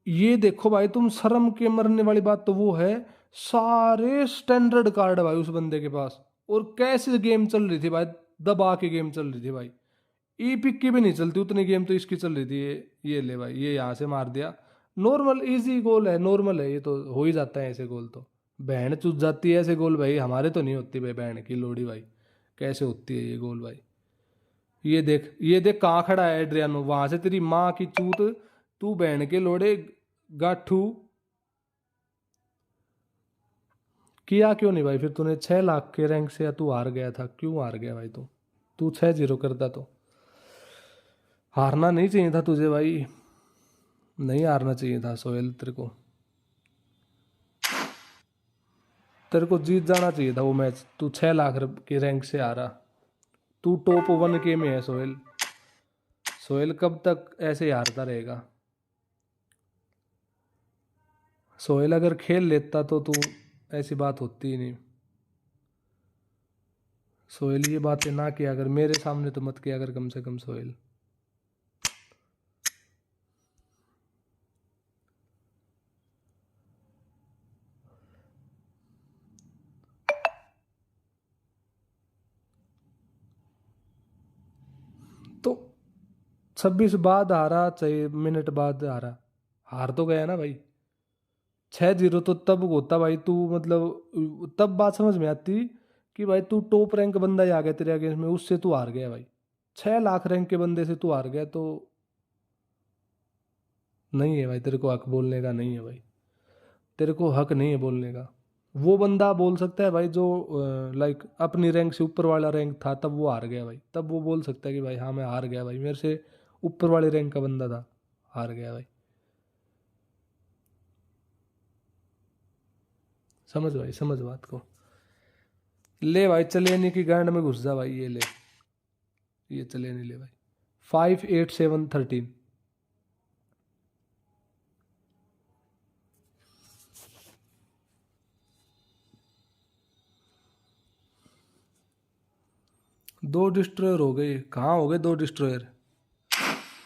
ये देखो भाई, तुम शर्म के मरने वाली बात तो वो है, सारे स्टैंडर्ड कार्ड है भाई उस बंदे के पास, और कैसे गेम चल रही थी भाई, दबा के गेम चल रही थी भाई। ई पिक की भी नहीं चलती उतनी गेम तो इसकी चल रही थी। ये ले भाई, ये यहाँ से मार दिया, नॉर्मल इजी गोल है, नॉर्मल है, ये तो हो ही जाता है ऐसे गोल, तो बहन चुत जाती है ऐसे गोल भाई, हमारे तो नहीं होती भाई बहन की लोड़ी भाई, कैसे होती है ये गोल भाई। ये देख, ये देख कहाँ खड़ा है एड्रियानो, वहां से तेरी माँ की चूत, तू बहन के लोड़े गाठू किया क्यों नहीं भाई फिर तूने? 6 लाख के रैंक से तू हार गया था, क्यों हार गया भाई तू 6-0 करता तो? हारना नहीं चाहिए था तुझे भाई, नहीं हारना चाहिए था सोहेल, तेरे को जीत जाना चाहिए था वो मैच। तू 6 लाख के रैंक से हारा, तू टॉप 1 के में है सोहेल। सोहेल कब तक ऐसे ही हारता रहेगा? सोहेल अगर खेल लेता तो तू ऐसी बात होती ही नहीं। सोहेल ये बातें ना किया अगर, मेरे सामने तो मत किया अगर कम से कम सोहेल। 26 बाद हारा, 6 मिनट बाद हारा, हार तो गया ना भाई। 6-0 तो तब होता भाई तू, मतलब तब बात समझ में आती कि भाई तू टॉप रैंक बंदा ही आ गया तेरे अगेंस्ट में, उससे तू हार गया भाई। 6 लाख रैंक के बंदे से तू हार गया तो नहीं है भाई, तेरे को हक बोलने का नहीं है भाई, तेरे को हक नहीं है बोलने का। वो बंदा बोल सकता है भाई जो लाइक अपनी रैंक से ऊपर वाला रैंक था, तब वो हार गया भाई, तब वो बोल सकता है कि भाई हाँ मैं हार गया भाई, मेरे से ऊपर वाले रैंक का बंदा था, हार गया भाई। समझ भाई, समझ बात को। ले भाई चले नहीं की गांड में घुस जा भाई, ये ले, ये चले नहीं ले भाई। 58713। दो डिस्ट्रॉयर हो गए, कहाँ हो गए दो डिस्ट्रॉयर?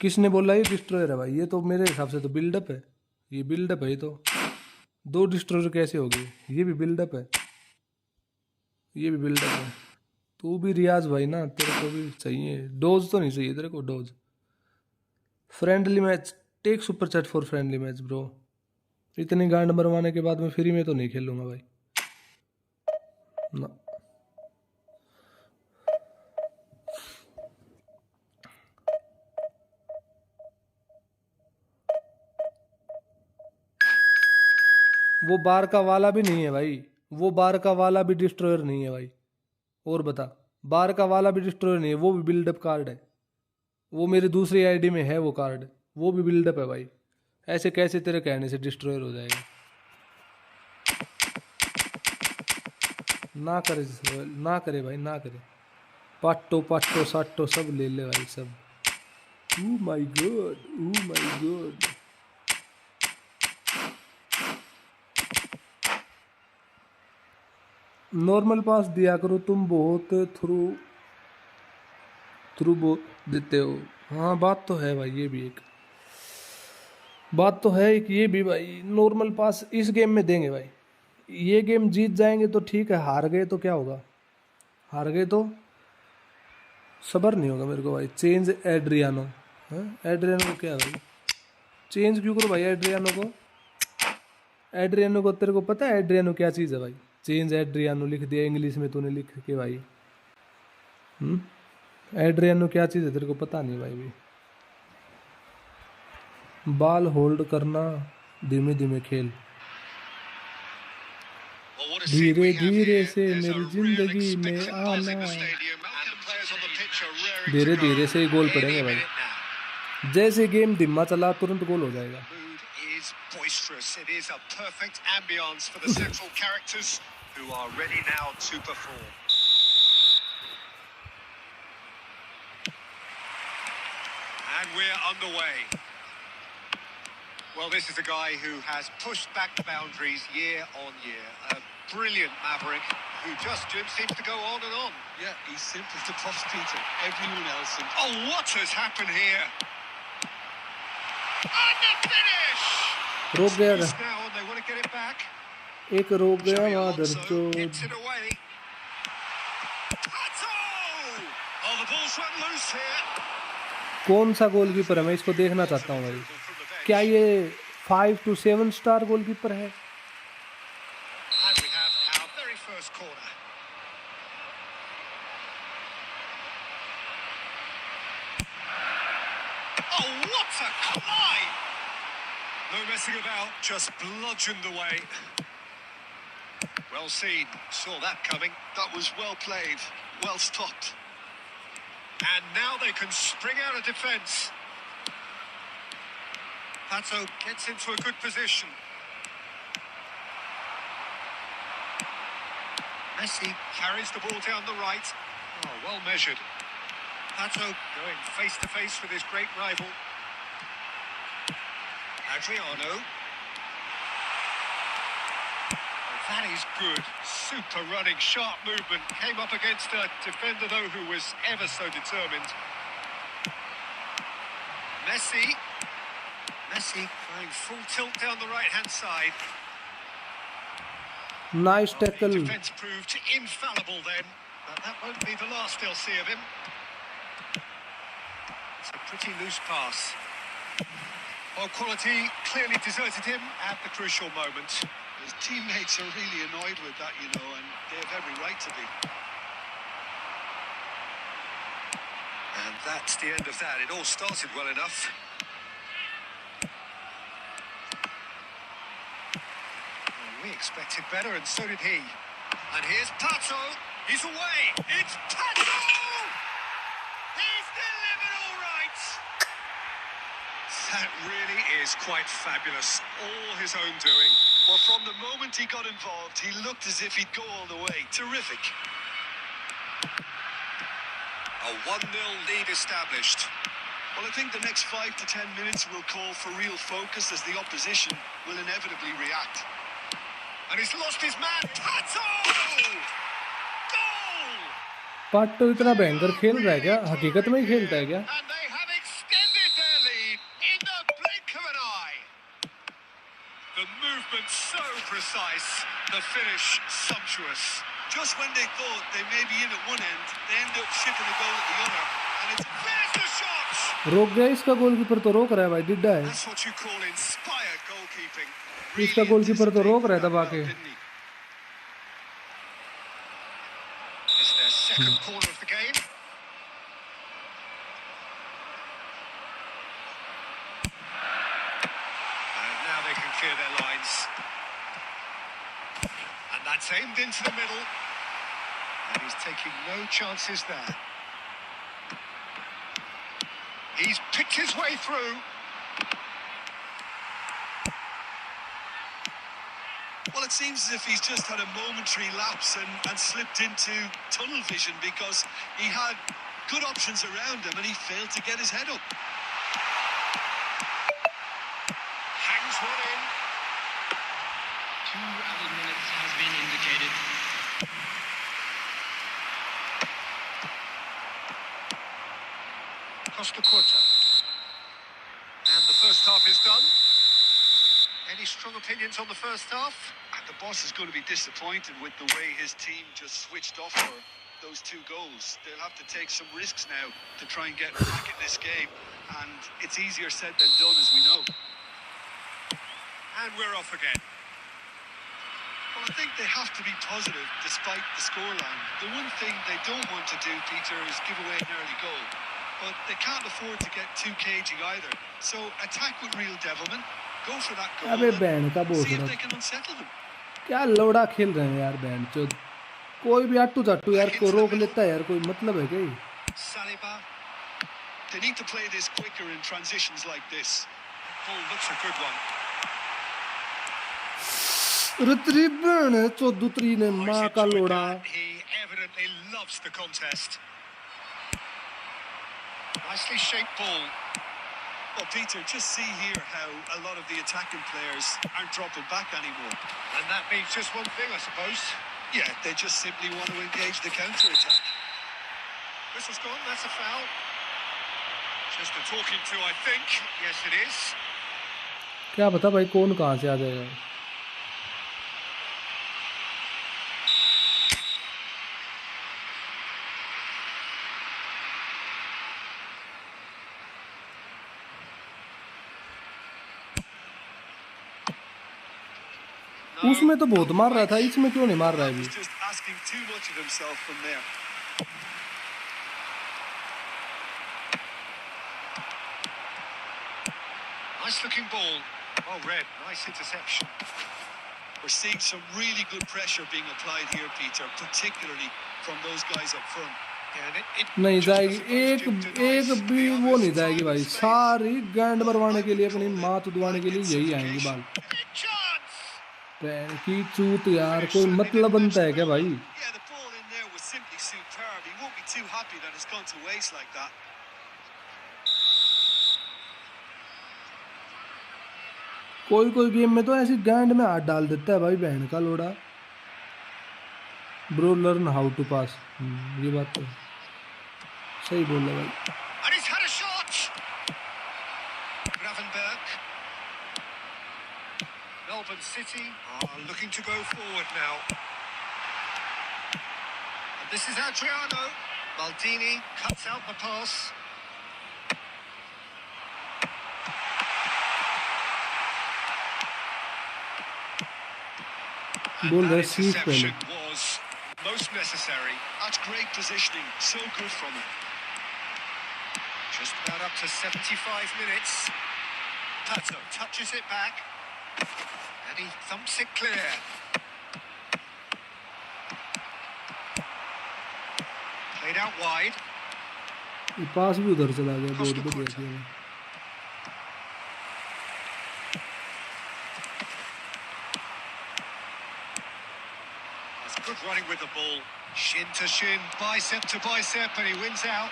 किसने बोला ये डिस्ट्रॉयर है भाई? ये तो मेरे हिसाब से तो बिल्डअप है, ये बिल्डअप है ये तो। दो डिस्ट्रॉयर कैसे हो गए? ये भी बिल्डअप है, ये भी बिल्डअप है। तू भी रियाज भाई ना, तेरे को भी चाहिए डोज, तो नहीं चाहिए तेरे को dose? Friendly match, take super chat for friendly match bro. इतनी गांड मरवाने के बाद मैं फ्री में तो नहीं खेलूंगा भाई ना। वो बार का वाला भी नहीं है भाई, वो बार का वाला भी डिस्ट्रॉयर नहीं है भाई। और बता, बार का वाला भी डिस्ट्रॉयर नहीं है, वो भी बिल्डअप कार्ड है। वो मेरी दूसरी आईडी में है वो कार्ड, वो भी बिल्डअप है भाई। ऐसे कैसे तेरे कहने से डिस्ट्रॉयर हो जाएगा? ना करे, ना करे भाई, ना करे। पाटो पाटो साटो सब ले ले भाई सब। Oh my god, oh my god. Normal pass दिया करो तुम, बहुत थ्रू थ्रू देते हो। हाँ बात तो है भाई, ये भी एक बात तो है कि ये भी भाई नॉर्मल पास इस गेम में देंगे भाई। ये गेम जीत जाएंगे तो ठीक है, हार गए तो क्या होगा? हार गए तो सबर नहीं होगा मेरे को भाई। चेंज एड्रियानो, हाँ एड्रियानो को क्या है भाई? चेंज क्यों करो भाई एड्रियानो को? एड्रियानो को तेरे को पता है एड्रियानो क्या चीज़ है भाई? चेंज एड्रियानो लिख दिया इंग्लिश में तूने लिख के भाई। एड्रियानो क्या चीज़ है तेरे को पता नहीं भाई भी। बाल होल्ड करना, धीमे धीमे खेल, Well, what a scene धीरे we have धीरे here. से There's a मेरी real जिंदगी में expectant buzz in आना। the stadium, and the players on the pitch are raring धीरे to go धीरे से ही गोल any पड़ेंगे भाई, minute now. जैसे गेम धीमा चला तुरंत गोल हो जाएगा। Mood is boisterous. It is a perfect ambience for the central characters who are ready now to perform. And we're underway. Well, this is a guy who has pushed back the boundaries year on year. A brilliant maverick who just seems to go on and on. Yeah, he's simple to cross, Peter. Everyone else. Oh, what has happened here? And the finish! रोक गया It's था, now and they want to get it back. एक रोक गया Xabi मादर Alonso जो। nips it away. Pato! Oh, the ball's run loose here. कौन सा गोलकीपर है? मैं इसको देखना चाहता हूँ भाई। क्या ये 5 to 7 स्टार गोलकीपर है? And we have our very first corner. Oh, what a climb! No messing about, just bludgeoned away. Well seen, saw that coming. That was well played, well stopped. And now they can spring out of defence. Pato gets into a good position. Messi carries the ball down the right. Oh, well measured. Pato going face to face with his great rival. Adriano. Oh, that is good. Super running, sharp movement. Came up against a defender, though, who was ever so determined. Messi. Messi going full tilt down the right-hand side. Nice The tackle. defence proved infallible then, but that won't be the last they'll see of him. It's a pretty loose pass. Well, quality clearly deserted him at the crucial moment. His teammates are really annoyed with that, you know, and they have every right to be. And that's the end of that. It all started well enough. Well, we expected better, and so did he. And here's Pato. He's away. It's Pato! He's delivered all right. That really is quite fabulous. All his own doing. Well, from the moment he got involved, he looked as if he'd go all the way. Terrific. A 1-0 lead established. Well, I think the next 5 to 10 minutes will call for real focus as the opposition will inevitably react. And he's lost his man. Pato! Goal! पाटो इतना भयंकर खेल रहा है क्या? हकीकत में ही खेलता है क्या? And they have extended their lead in the blink of an eye. The movement so precise, the finish sumptuous. Just when they thought they may be in at one end, they end up shipping a goal at the other. And it's There's the shot! रोक गया इसका goalkeeper तो रोक रहा है भाई डिड्डा है That's what you call inspired goalkeeping. इसका गोलकीपर तो रोक रहा है दबा के Didn't he? It's their second corner of the game. And now they can clear their lines. And that's aimed into the middle. And he's taking no chances there. He's picked his way through. Well, it seems as if he's just had a momentary lapse and slipped into tunnel vision because he had good options around him and he failed to get his head up. Hangs one in. 2 added minutes has been indicated. Costa Curta. And the first half is done. Any strong opinions on the first half? And the boss is going to be disappointed with the way his team just switched off for those 2 goals. They'll have to take some risks now to try and get back in this game. And it's easier said than done, as we know. And we're off again. Well, I think they have to be positive despite the scoreline. The one thing they don't want to do, Peter, is give away an early goal. But they can't afford to get too cagey either. So attack with real devilment, go for that goal, अबे band का and बोल see if रहा they can unsettle them. क्या लोड़ा खेल रहे हैं यार band चोद कोई भी आटू जाटू यार को रोक लेता है यार कोई मतलब है क्या ये? Saliba. They need to play this quicker in transitions like this. Ball looks a good one. रुतरी बैंड चौधरी ने Oh, माँ he's का enjoyed लोड़ा that. He evidently loves the contest. Nicely shaped ball. Well, Peter, just see here how a lot of the attacking players aren't dropping back anymore. And that means just one thing, I suppose. Yeah, they just simply want to engage the counter-attack. Whistle's gone, that's a foul. Just a talking to, I think. Yes, it is. क्या पता भाई कौन कहाँ से आ जाएगा उसमें तो बहुत मार रहा था इसमें क्यों नहीं मार रहा है अभी He's just asking too much of himself from there. Nice looking ball. Well read, nice interception. We're seeing some really good pressure being applied here, Peter, particularly from those guys up front. Yeah, and it नहीं just जाएगी as opposed एक to deny एक भी the वो others नहीं जाएगी time भाई and space. सारी गैंड भरवाने के लिए अपनी माँ तुदवाने के लिए Good यही आएंगे simplification. बाल Big chance! पैर की चूत यार कोई मतलब बनता है क्या भाई Yeah, the ball in there was simply superb. He won't be too happy that it's gone to waste like that. कोई कोई गेम में तो ऐसी गैंड में हाथ डाल देता है भाई बहन का लोड़ा ब्रो लर्न हाउ टू पास ये बात तो सही बोल रहा भाई And he's had a shot! Gravenberg. Melbourne City are looking to go forward now. And this is Adriano. Maldini cuts out the pass. बोल that रहे सीख पहले। interception was most necessary. That's great positioning. So good from him. Just about up to 75 minutes. Pato touches it back. And he thumps it clear. Played out wide. ये पास भी उधर चला गया, बहुत Costa बढ़िया Curta. किया। That's good running with the ball. Shin to shin, bicep to bicep, and he wins out.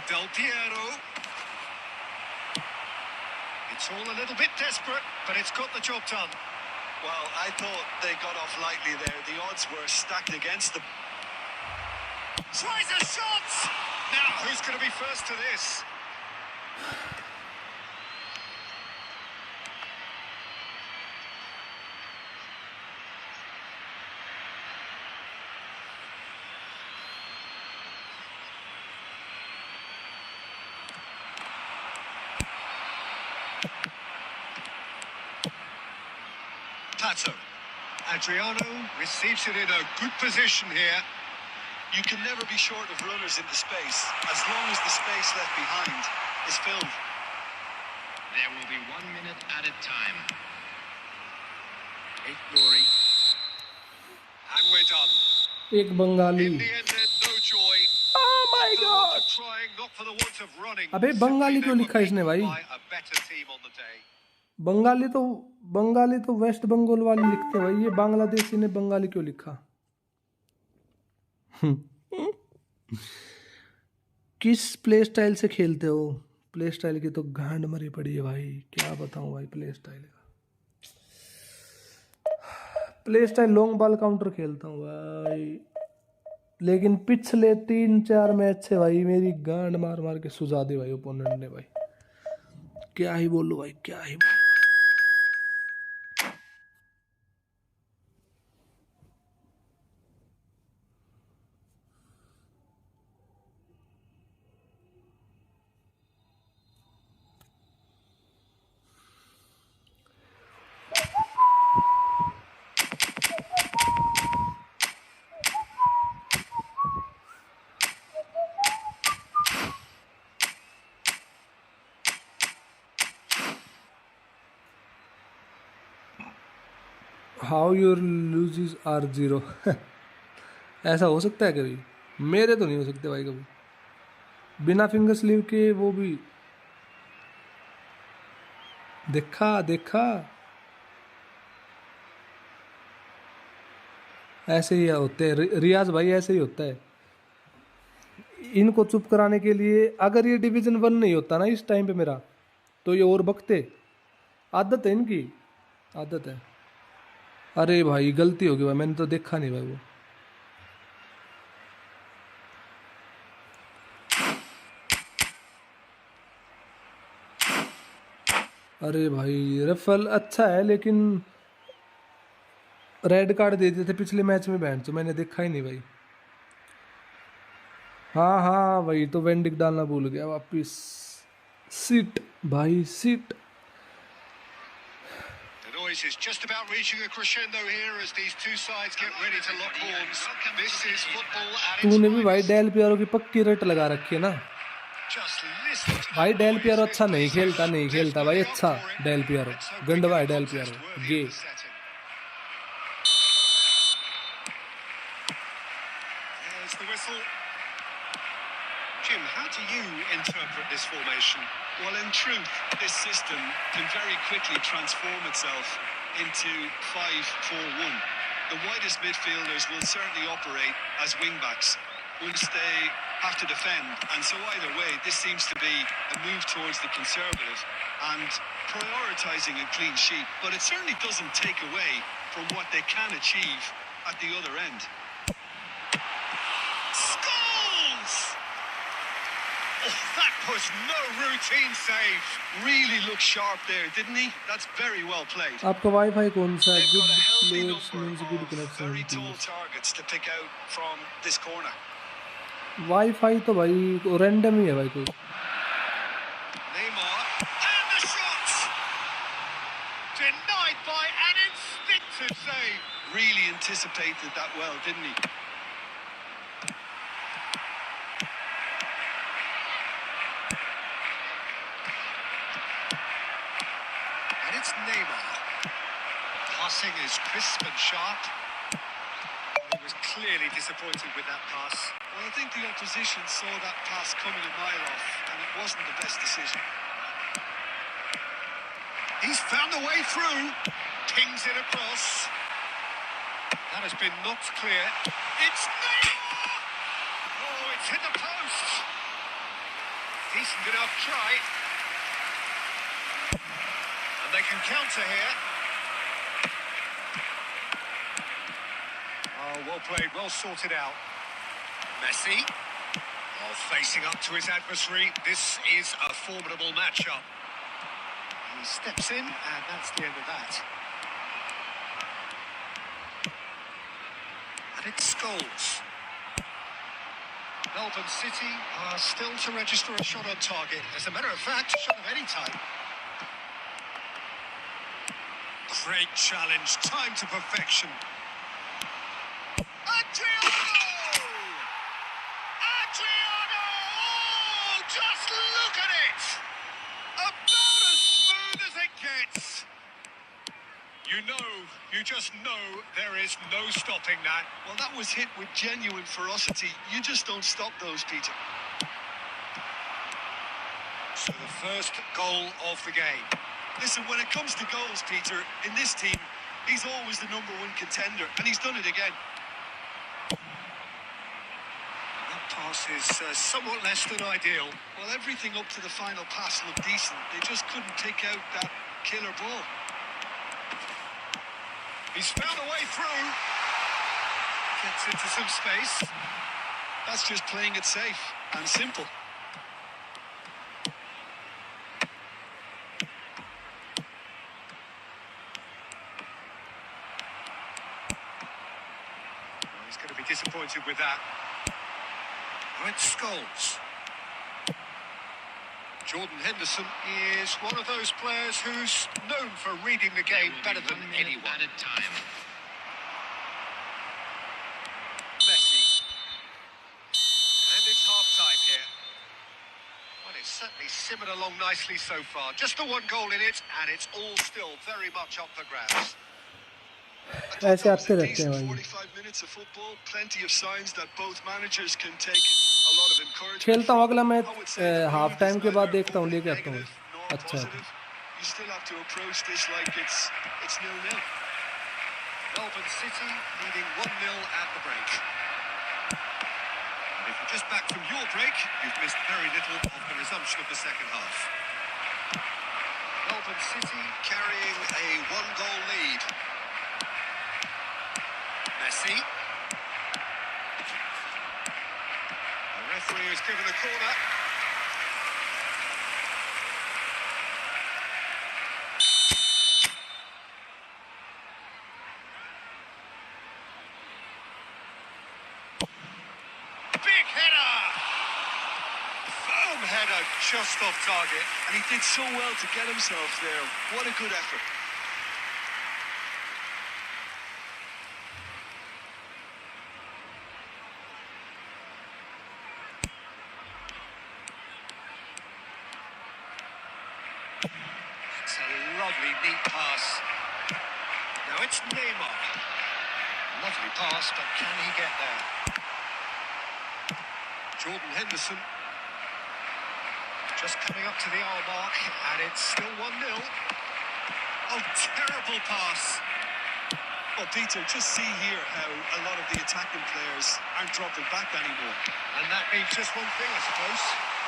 Del Piero. It's all a little bit desperate, but it's got the job done. Well, I thought they got off lightly there. The odds were stacked against them. Tries a shot! Now, who's going to be first to this? Pato. Adriano receives it in a good position here. You can never be short of runners into space, as long as the space left behind is filled. There will be 1 minute added time. Eight Nuri. And we're done. एक Bengali. In the end, then, no joy. Oh my Not for the want God! of trying, not for the want of running. अबे Bengali Simply क्यों they लिखा were इसने भाई? beaten by a better team on the day. Bengali तो waste Bengal वाले लिखते हैं भाई, ये बांग्लादेशी ने बंगाली क्यों लिखा? किस प्ले स्टाइल से खेलते हो? प्ले स्टाइल की तो गांड मरी पड़ी है भाई, क्या बताऊं भाई प्ले स्टाइल का। Play style long ball counter खेलता हूं भाई, लेकिन पिछले 3-4 मैच से भाई मेरी गांड मार मार के सुझा दी भाई ओपोनेंट ने भाई। क्या ही बोलूं भाई, क्या ही बोलूं। How your losses are 0। ऐसा हो सकता है कभी? मेरे तो नहीं हो सकते भाई कभी, बिना फिंगर स्लीव के। वो भी देखा ऐसे ही होते हैं रियाज भाई, ऐसे ही होता है। इनको चुप कराने के लिए, अगर ये डिवीजन 1 नहीं होता ना इस टाइम पे मेरा, तो ये और बकते। आदत है इनकी, आदत है। अरे भाई गलती होगी भाई, मैंने तो देखा नहीं भाई वो। अरे भाई रफल अच्छा है, लेकिन रेड कार्ड दे दिए थे पिछले मैच में बैंड, तो मैंने देखा ही नहीं भाई। हाँ भाई, तो वेंडिक डालना भूल गया वापिस। सिट भाई seat. The noise is just about reaching a crescendo here as these two sides get ready to lock horns. This is football at its तूने भी भाई finest. डेल पियारो की पक्की रट लगा रखी है ना Just listen to भाई। the डेल noise. पियारो This अच्छा नहीं place is खेलता भाई, desperately अच्छा up for it. Del Piero Let's hope we गंडवा है get a Del contest Piero worthy गे। of the setting. There's the whistle. Jim, how do you interpret this formation? Well, in truth, this system can very quickly transform itself into 5-4-1. The widest midfielders will certainly operate as wing-backs once they have to defend. And so either way, this seems to be a move towards the conservative and prioritising a clean sheet. But it certainly doesn't take away from what they can achieve at the other end. Scores! Oh, that was no routine save. Really looked sharp there, didn't he? That's very well played. आपका wifi कौन सा है? They've good got a healthy players means number good of connection. very tall targets to pick out from this corner. Wifi तो भाई random ही है भाई कोई। Neymar. And the shot! really anticipated that well, didn't he? And it's Neymar. Passing is crisp and sharp. He was clearly disappointed with that pass. Well, I think the opposition saw that pass coming a mile off, and it wasn't the best decision. He's found a way through. Pings it across. That has been knocked clear. It's Neymar! Oh, it's hit the post. Decent enough try. And they can counter here. Oh, well played, well sorted out. Messi. Oh, facing up to his adversary. This is a formidable matchup. He steps in, and that's the end of that. And it's Scholes. Melbourne City are still to register a shot on target. As a matter of fact, a shot of any type. Great challenge, time to perfection. Adriano! Adriano! Oh, just look at it! About as smooth as it gets. You just know there is no stopping that. Well, that was hit with genuine ferocity. You just don't stop those, Peter. So the first goal of the game. Listen, when it comes to goals, Peter, in this team, he's always the number one contender, and he's done it again. That pass is somewhat less than ideal. Well, everything up to the final pass looked decent. They just couldn't pick out that killer ball. He's found a way through. Gets into some space. That's just playing it safe and simple. He's going to be disappointed with that. Right, Scholes. Jordan Henderson is one of those players who's known for reading the game better than anyone. At a time. Messi. And it's half-time here. Well, it's certainly simmered along nicely so far. Just the one goal in it, and it's all still very much up for grabs. ऐसे आते रहते हैं भाई 45 minutes of football, plenty of signs that both managers can take a lot of encouragement. खेलता हूँ अगला match I would say the half move time is के बाद neither देखता हूँ overly लेके आता हूँ negative nor अच्छा positive. You still have to approach this like it's 0-0. Melbourne City leading 1-0 at the break. And if you're just back from your break, you've missed very little of the resumption of the second half. Melbourne City carrying a one-goal lead. Messi. The referee has given a corner. Big header! Boom header just off target. And he did so well to get himself there. What a good effort. It's a lovely, neat pass. Now it's Neymar. Lovely pass, but can he get there? Jordan Henderson. Just coming up to the hour mark, and it's still 1-0. Oh, terrible pass. Well, Peter, just see here how a lot of the attacking players aren't dropping back anymore. And that means just one thing, I suppose.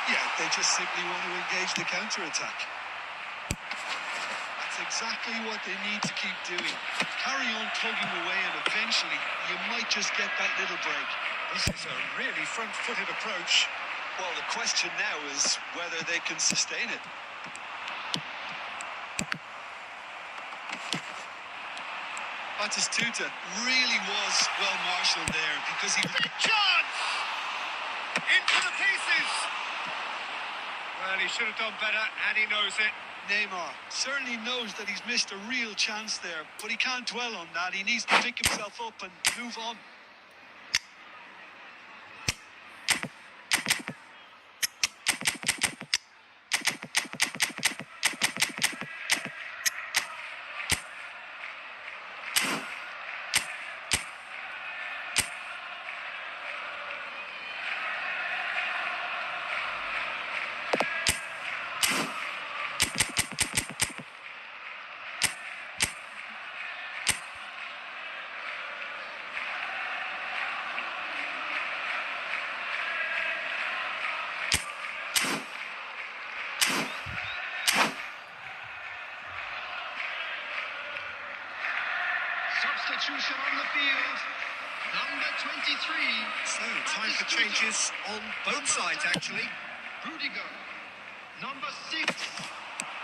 Yeah, they just simply want to engage the counter-attack. That's exactly what they need to keep doing. Carry on plugging away, and eventually you might just get that little break. This is a really front-footed approach. Well, the question now is whether they can sustain it. Batistuta really was well marshalled there because he... Big chance! Into the pieces! Well, he should have done better, and he knows it. Neymar certainly knows that he's missed a real chance there, but he can't dwell on that. He needs to pick himself up and move on. Substitution on the field. Number 23. So, time for changes on both sides, actually. Rudiger. Number 6.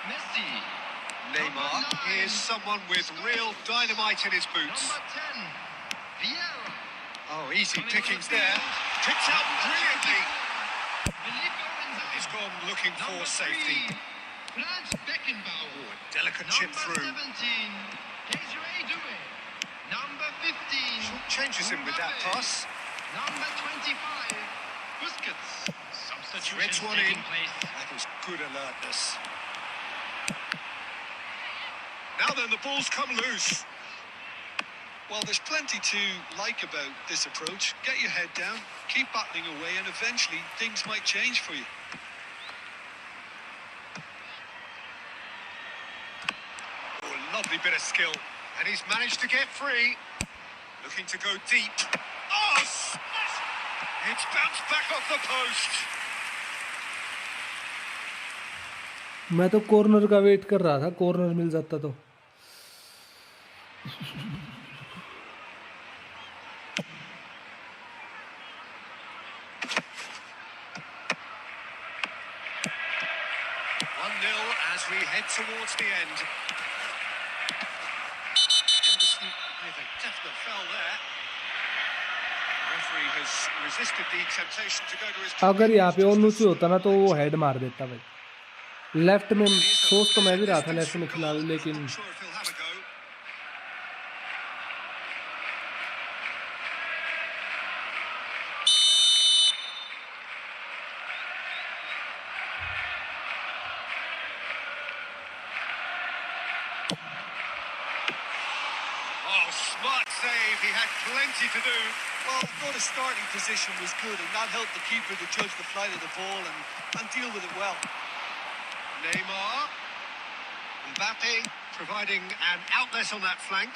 Messi. Neymar, here's someone with real dynamite in his boots. Number 10. Vieira. Oh, easy pickings there. Picked out brilliantly. Filippo Inzaghi. He's gone looking for Number safety. 3. Franz Beckenbauer. Oh, a delicate chip Number through. 17. Desiree Doué. Number 15. Short changes him with that Mbappe. pass. Number 25. Busquets. Substitution Threads one taking in. place. That was good alertness. Now then, the ball's come loose. Well, there's plenty to like about this approach. Get your head down, keep battling away, and eventually things might change for you. Oh, a lovely bit of skill. And he's managed to get free. Looking to go deep. Oh, smash! It's bounced back off the post. मैं तो corner का wait कर रहा था, corner मिल जाता तो। As we head towards the end. Henderson with a definite foul there. Referee has resisted the temptation to go to his... अगर यहाँ पे और नीचे होता ना तो वो हेड मार देता भाई। लेफ्ट में सोच तो मैं भी रहा था लेफ्ट में खिला, लेकिन smart save, he had plenty to do. Well, I thought his starting position was good, and that helped the keeper to judge the flight of the ball and deal with it well. Neymar. Mbappe providing an outlet on that flank.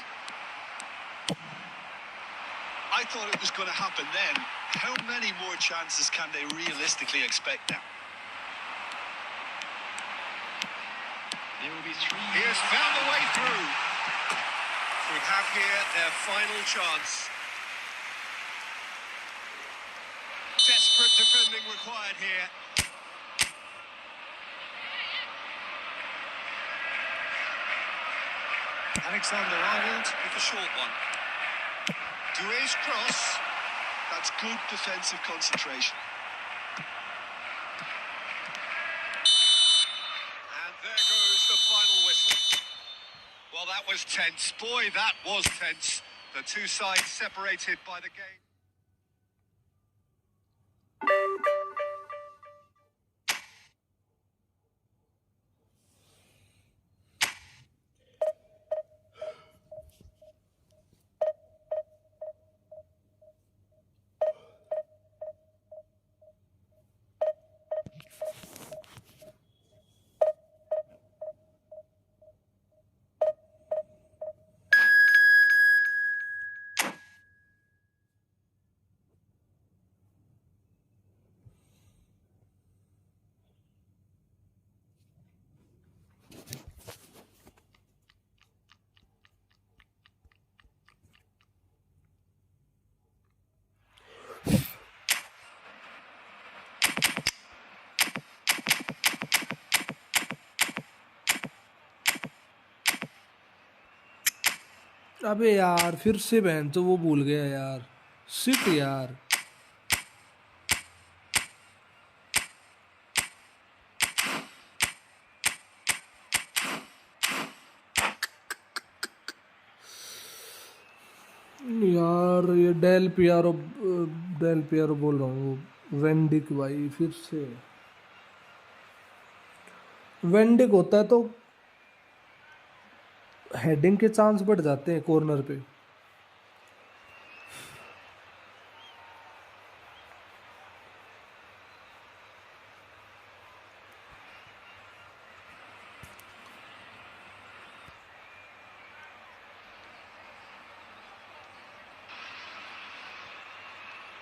I thought it was going to happen then. How many more chances can they realistically expect now? There will be 3. He has found a way through. Could have here their final chance. Desperate defending required here. Alexander-Arnold with a short one. Doué's cross. That's good defensive concentration. And there goes the final whistle. Well, that was tense. Boy, that was tense. The two sides separated by the game. अबे यार फिर से बहन तो वो भूल गया यार, शिट यार। डेल पियारो बोल रहा हूँ, वेंडिक भाई फिर से वेंडिक होता है तो हेडिंग के चांस बढ़ जाते हैं कॉर्नर पे।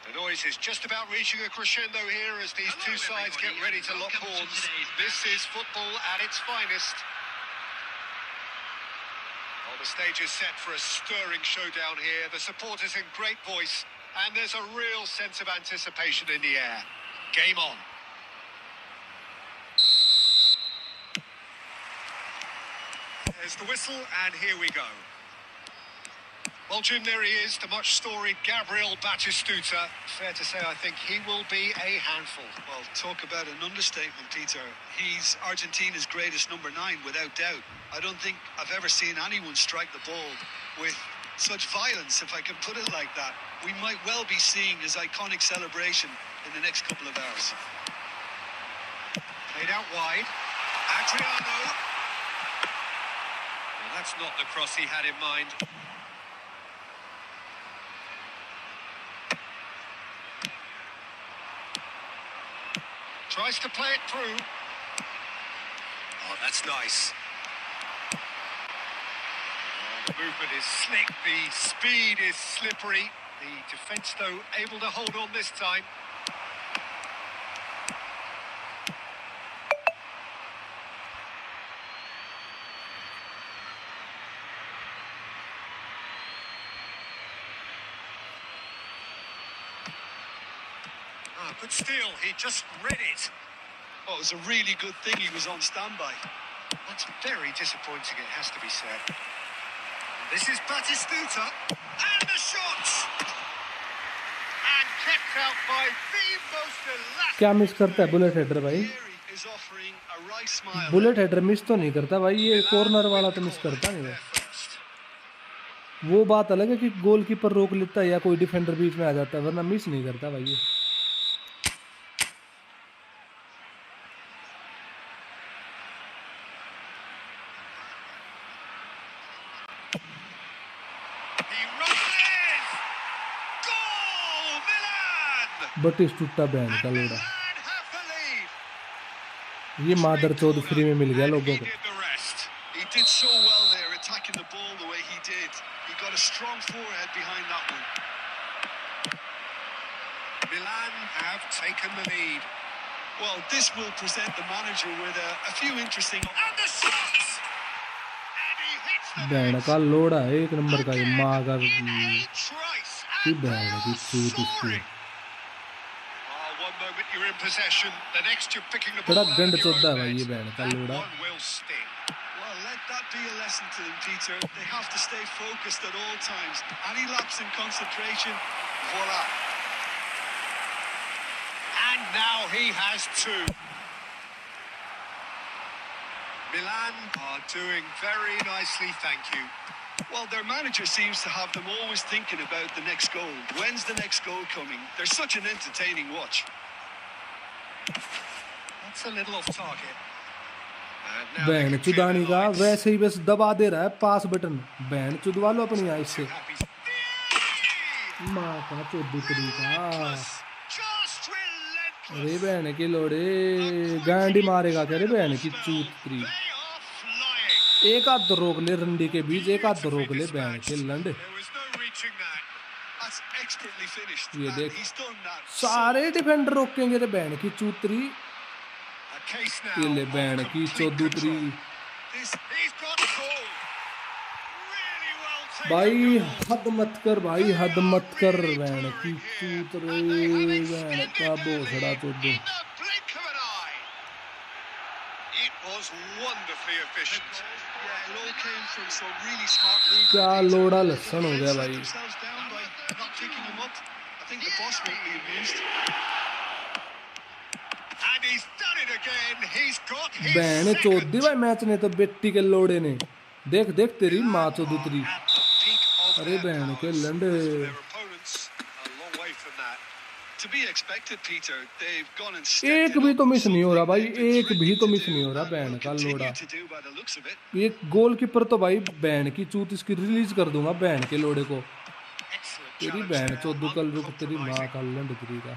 The noise is just about reaching a crescendo here as these two sides get ready to lock horns. This is football at its finest. Well, the stage is set for a stirring showdown here. The supporters in great voice, and there's a real sense of anticipation in the air. Game on. There's the whistle, and here we go. Well, Jim, there he is, the much-storied Gabriel Batistuta. Fair to say, I think he will be a handful. Well, talk about an understatement, Peter. He's Argentina's greatest number 9, without doubt. I don't think I've ever seen anyone strike the ball with such violence, if I can put it like that. We might well be seeing his iconic celebration in the next couple of hours. Played out wide. Adriano. Well, that's not the cross he had in mind. Tries to play it through. Oh, that's nice. Oh, the movement is slick, the speed is slippery. The defence, though, able to hold on this time. Good steal, he just read it. Oh, it was a really good thing he was on standby. That's very disappointing, it has to be said. This is Batistuta, and the shot! And kept out by the most elastic... क्या miss करता है bullet header भाई? Bullet header miss तो नहीं करता भाई, ये corner वाला तो मिस करता नहीं भाई। वो बात अलग है कि गोलकीपर रोक लेता है या कोई डिफेंडर बीच में आ जाता है, वरना मिस नहीं करता भाई ये। बटिस्टुटा बैंड का लोड़ा, ये मादर चौध फ्री में मिल गया लोगों को। He did so well there, attacking the ball the way he did. He got a strong forehead behind that one. Milan have taken the lead. Well, this will present the manager with a few interesting... And the shots! And he hits the band का लोड़ा है एक number का, ये माँ का in a trice. की band की चूत इसकी। One moment you're in possession, the next you're picking the ball बड़ा out गंद of your चौथा own है भाई ये net. बैंड का That लोड़ा। one will sting. Well, let that be a lesson to them, Peter. They have to stay focused at all times. Any lapse in concentration, voila. And now he has two. Milan are doing very nicely, thank you. Well, their manager seems to have them always thinking about the next goal. When's the next goal coming? They're such an entertaining watch. That's a little off target. बैंड चुदानी का वैसे ही बस दबा दे रहा है पास button. Band चुदवा लो अपनी ice से, माँ का चौधरी का। अरे बैंड के लोड़े, गांडी मारेगा क्या रे बैंड की चूतरी। एक हाथ रोक ले रंडी के बीच, एक हाथ रोक ले बैंड के लंड। ये देख सारे डिफेंडर रोकेंगे रे बैंड की चूतरी। ये ले बैंड की चौधरी भाई, हद मत कर भाई, हद मत कर। बैंड की चूतरी, बैंड का बोसड़ा चौधरी। क्या लोड़ा लसन हो गया भाई। बैंड चौधरी भाई, मैच ने तो बेटी के लोड़े ने। देख देख तेरी माँ चौधरी। अरे बैंड के लंडे। from that. To be expected, Peter. They've gone and stepped एक it भी up तो with मिस नहीं हो रहा something भाई, they've been एक भी threatening तो to मिस do नहीं हो रहा and बैंड will का लोड़ा। continue to do by the looks of it. ये गोलकीपर तो भाई बैंड की चूत इसकी रिलीज कर दूंगा बैंड के लोड़े को। Excellent तेरी challenge बैंड there, चौदह कल रुक तेरी माँ uncompromising. का लंड तेरी का।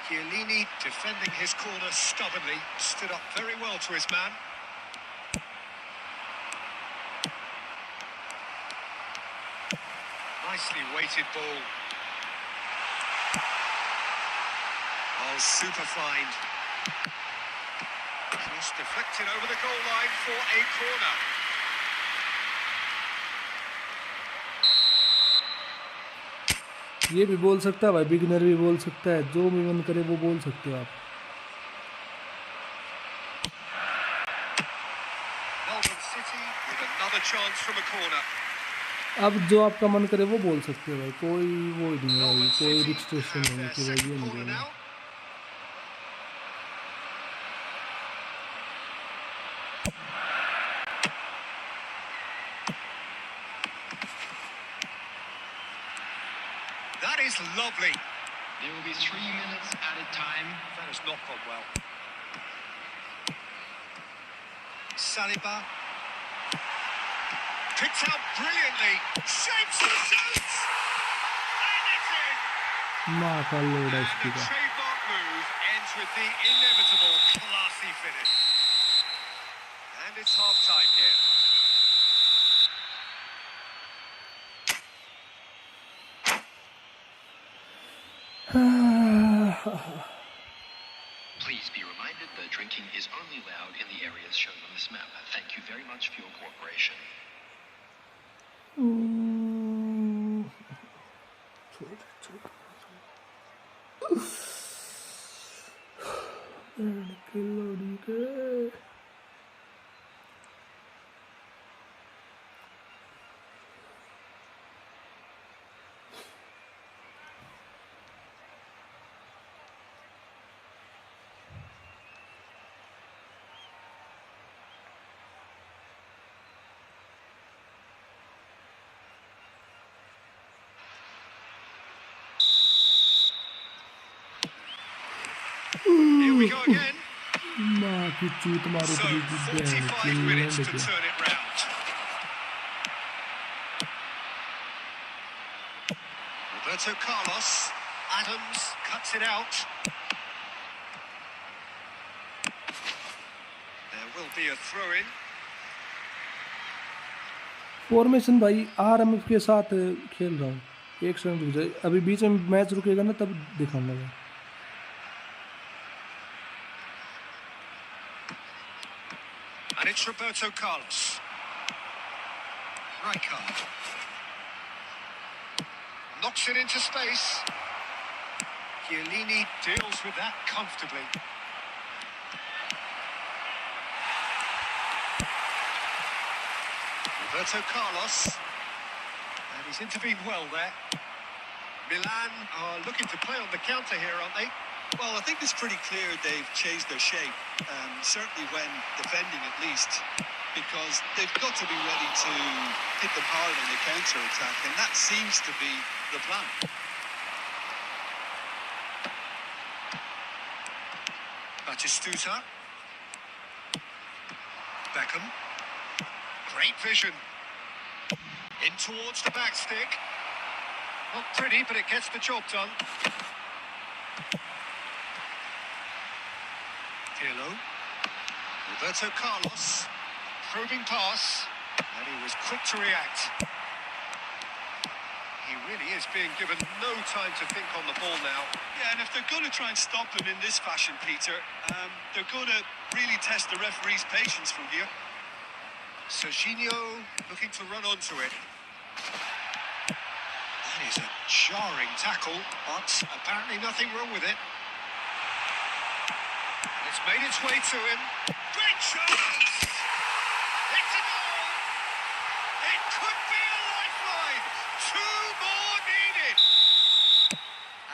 Chiellini defending his corner stubbornly, stood up very well to his man. Nicely weighted ball. Oh, super find. Cross deflected over the goal line for a corner. ये भी बोल सकता है भाई, बिगिनर भी बोल सकता है, जो भी मन करे वो बोल सकते हो आप। Melbourne City with another chance from a corner. अब जो आपका मन करे वो बोल सकते हो भाई, कोई वो नहीं है भाई, Melbourne कोई City रिस्ट्रिक्शन have नहीं है their कि भाई ये second नहीं corner बोलना। now. That is lovely. There will be 3 minutes added time. That has not gone well. Saliba. Picked out brilliantly. Shapes and shoots! And it's in! माँ का लोड़ा And इसकी the का। trademark move ends with the inevitable classy finish. And it's half-time here. Please be reminded that drinking is only allowed in the areas shown on this map. Thank you very much for your cooperation. Here we go again. माँ की चूत मारो So, तेरी की band 45 की minutes लंड to के। turn it round. Roberto Carlos. Adams cuts it out. There will be a throw-in. Formation भाई RMF के साथ खेल रहा हूँ, एक सेकंड रुक जाए, अभी बीच में मैच रुकेगा ना तब दिखाऊंगा मैं। And it's Roberto Carlos. Rijkaard. Knocks it into space. Chiellini deals with that comfortably. Roberto Carlos. And he's intervened well there. Milan are looking to play on the counter here, aren't they? Well, I think it's pretty clear they've changed their shape, certainly when defending at least, because they've got to be ready to hit them hard on the counter-attack, and that seems to be the plan. Batistuta. Beckham. Great vision. In towards the back stick. Not pretty, but it gets the job done. Pirlo. Roberto Carlos. Probing pass. And he was quick to react. He really is being given no time to think on the ball now. Yeah, and if they're going to try and stop them in this fashion, Peter, they're going to really test the referee's patience from here. Serginho looking to run onto it. That is a jarring tackle, but apparently nothing wrong with it. It's made its way to him. Great chance! It's a goal! It could be a lifeline! 2 more needed!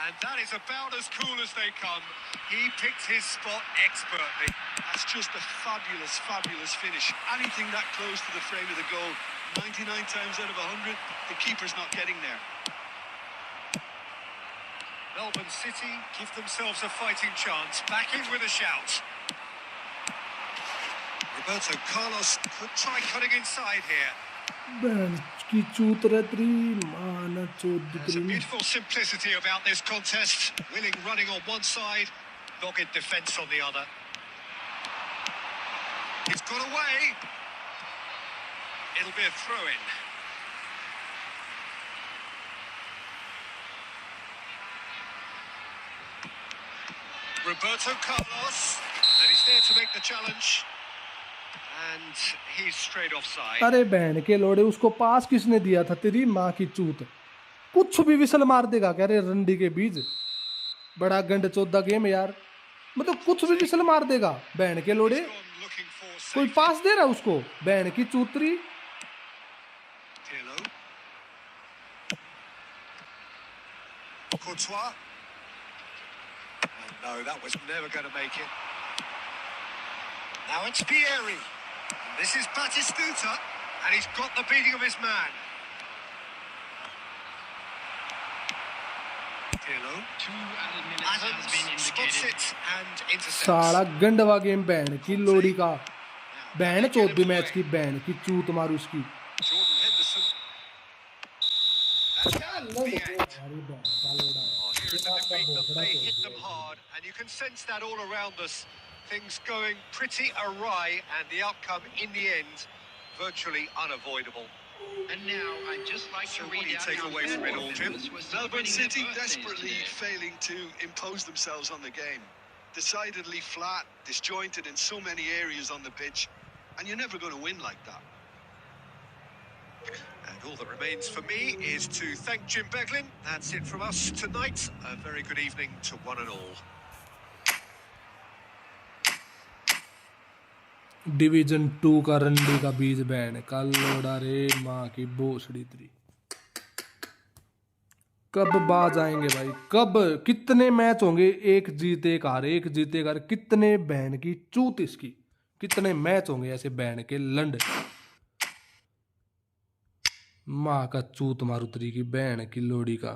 And that is about as cool as they come. He picked his spot expertly. That's just a fabulous, fabulous finish. Anything that close to the frame of the goal, 99 times out of 100, the keeper's not getting there. Melbourne City give themselves a fighting chance. Back in with a shout. Roberto Carlos could try cutting inside here. बहन की चूत रहती माना चोद There's a दिकरी beautiful simplicity about this contest. Willing running on one side, dogged defence on the other. It's got away. It'll be a throw-in. Roberto Carlos, and he's there to make the challenge. And he's straight offside. अरे बहन के लोड़े उसको पास किसने दिया था तेरी माँ की चूत कुछ भी विसल मार देगा क्या रे रंडी के बीज बड़ा गंड चौदा गेम यार मतलब कुछ भी विसल मार देगा बहन के लोड़े Gone looking for कोई safety. पास दे रहा है उसको बहन की चूतरी Pirlo. Courtois. Oh, no, that was never going to make it. Now it's Pieri. This is Batistuta, and he's got the beating of his man. Pirlo. 2 added minutes has Adams been spots indicated. it and intercepts. साला गंडवा game बहन की लोड़ी का बहन चौथ भी match की बहन की चूत मारू उसकी Jordan Henderson. And the end. Oh, here is a defeat that they hit them hard, and you can sense that all around us. Things going pretty awry, and the outcome in the end virtually unavoidable. And now I'd just like So to what do read you out take how away from it all, Jim? members were Melbourne celebrating City their birthdays desperately today. failing to impose themselves on the game. Decidedly flat, disjointed in so many areas on the pitch, and you're never going to win like that. And all that remains for me is to thank Jim Beglin. That's it from us tonight. A very good evening to one and all. Division 2 का रंडी का बीज बहन का लोड़ा रे माँ की बोसड़ी तरी कब बाज आएंगे भाई कब कितने मैच होंगे एक जीते एक हारे एक जीते एक हारे कितने बहन की चूत इसकी कितने मैच होंगे ऐसे बहन के लंड माँ का चूत मारुतरी की बहन की लोड़ी का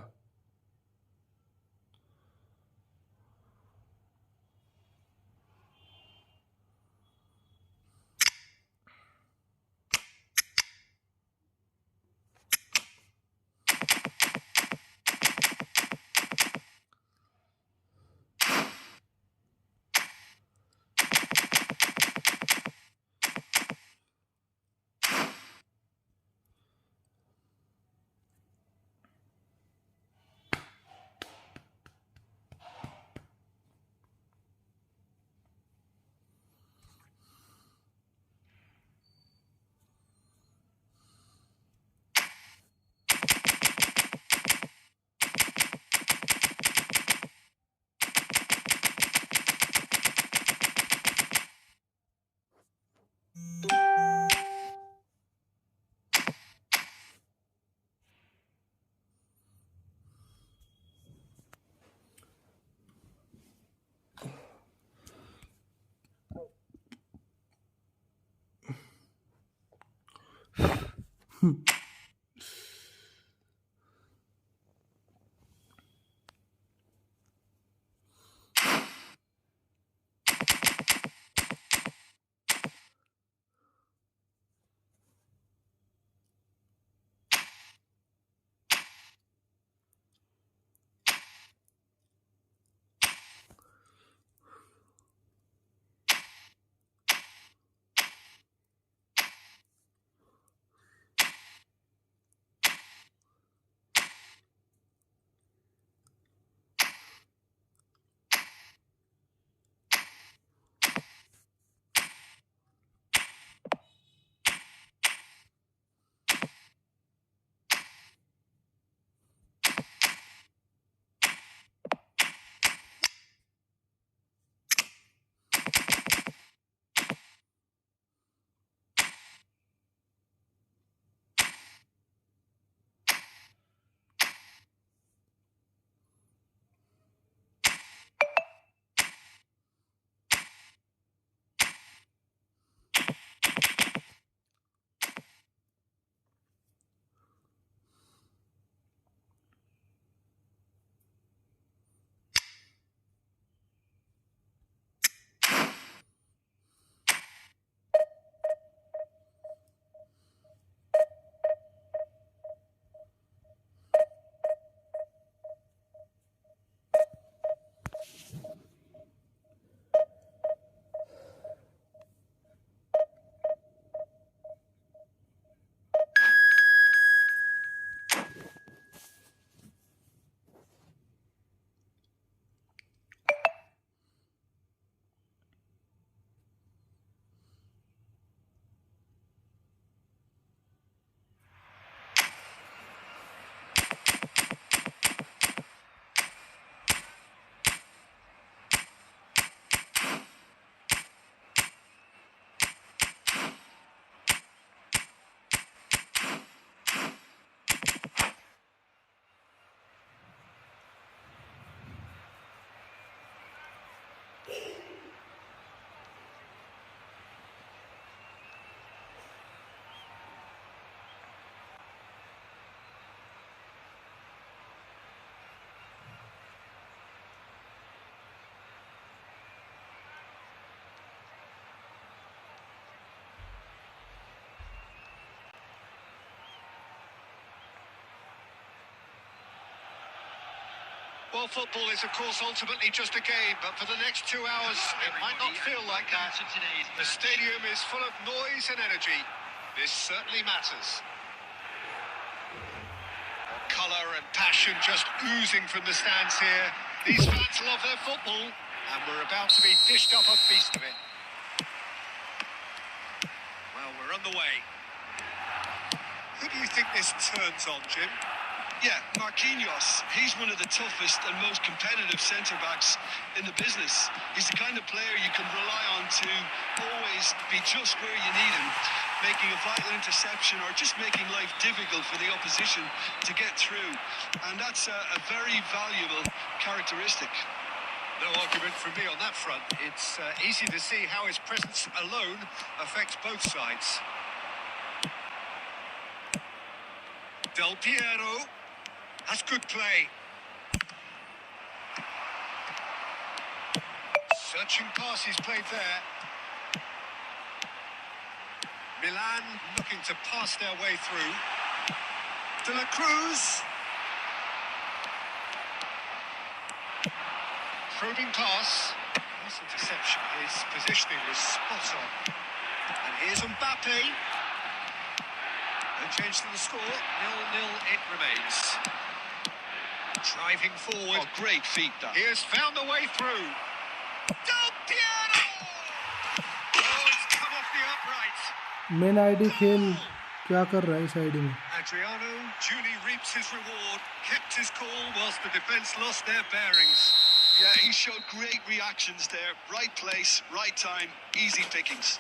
Well, football is, of course, ultimately just a game, but for the next 2 hours, it might not feel like that. The stadium is full of noise and energy. This certainly matters. Colour and passion just oozing from the stands here. These fans love their football, and we're about to be dished up a feast of it. Well, we're on the way. Who do you think this turns on, Jim? Yeah, Marquinhos. He's one of the toughest and most competitive centre-backs in the business. He's the kind of player you can rely on to always be just where you need him, making a vital interception or just making life difficult for the opposition to get through. And that's a very valuable characteristic. No argument from me on that front. It's easy to see how his presence alone affects both sides. Del Piero. That's good play. Searching pass he's played there. Milan looking to pass their way through. De la Cruz. Probing pass. Nice interception. His positioning was spot on. And here's Mbappe. No change to the score. 0-0 it remains. Driving forward. Oh, great feet, that. He has found the way through. Del Piero! Oh, it's come off the upright. Main ID खेल क्या कर रहा है इस ID में? Adriano duly reaps his reward, kept his cool whilst the defence lost their bearings. Yeah, he showed great reactions there. Right place, right time, easy pickings.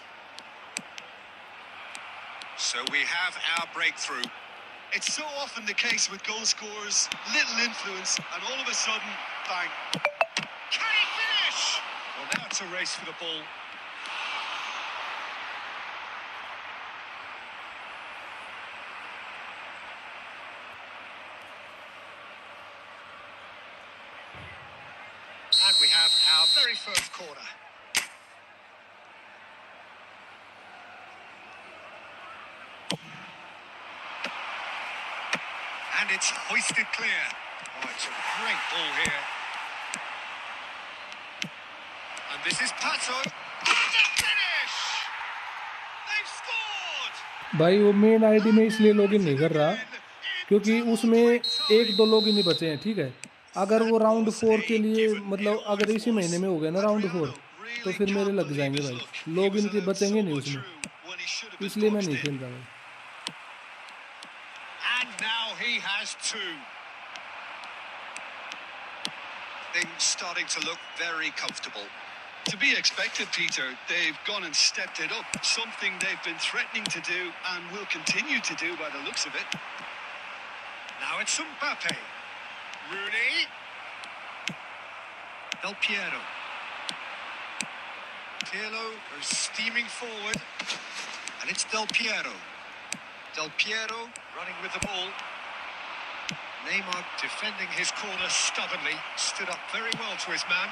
So we have our breakthrough. It's so often the case with goal scorers, little influence, and all of a sudden, bang. Can he finish? Well, now it's a race for the ball. And we have our very first corner. And it's hoisted clear. Oh, it's a great ball here. And this is Pato. The finish! They've scored! भाई वो main ID में इसलिए login नहीं कर रहा क्योंकि उसमें 1-2 login ही बचे हैं, ठीक है। अगर वो राउंड 4 के लिए मतलब अगर इसी महीने में हो गया ना राउंड 4 तो फिर मेरे लग जाएंगे भाई, लॉगिन के बचेंगे नहीं उसमें, इसलिए मैं नहीं खेल रहा भाई। And now he has two. Things starting to look very comfortable. To be expected, Peter. They've gone and stepped it up. Something they've been threatening to do and will continue to do by the looks of it. Now it's Mbappe. Rooney. Del Piero. Pirlo goes steaming forward. And it's Del Piero. Del Piero running with the ball. Neymar defending his corner stubbornly. Stood up very well to his man.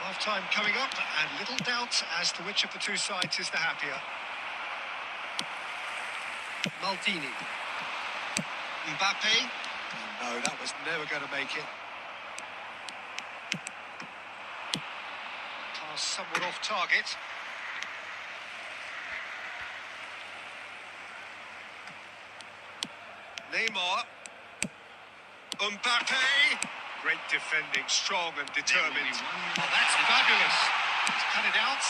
Half-time coming up, and little doubt as to which of the two sides is the happier. Maldini. Mbappe. Oh, no, that was never going to make it. Pass somewhat off target. Neymar. Mbappe. Great defending, strong and determined. Oh, that's fabulous. He's cut it out.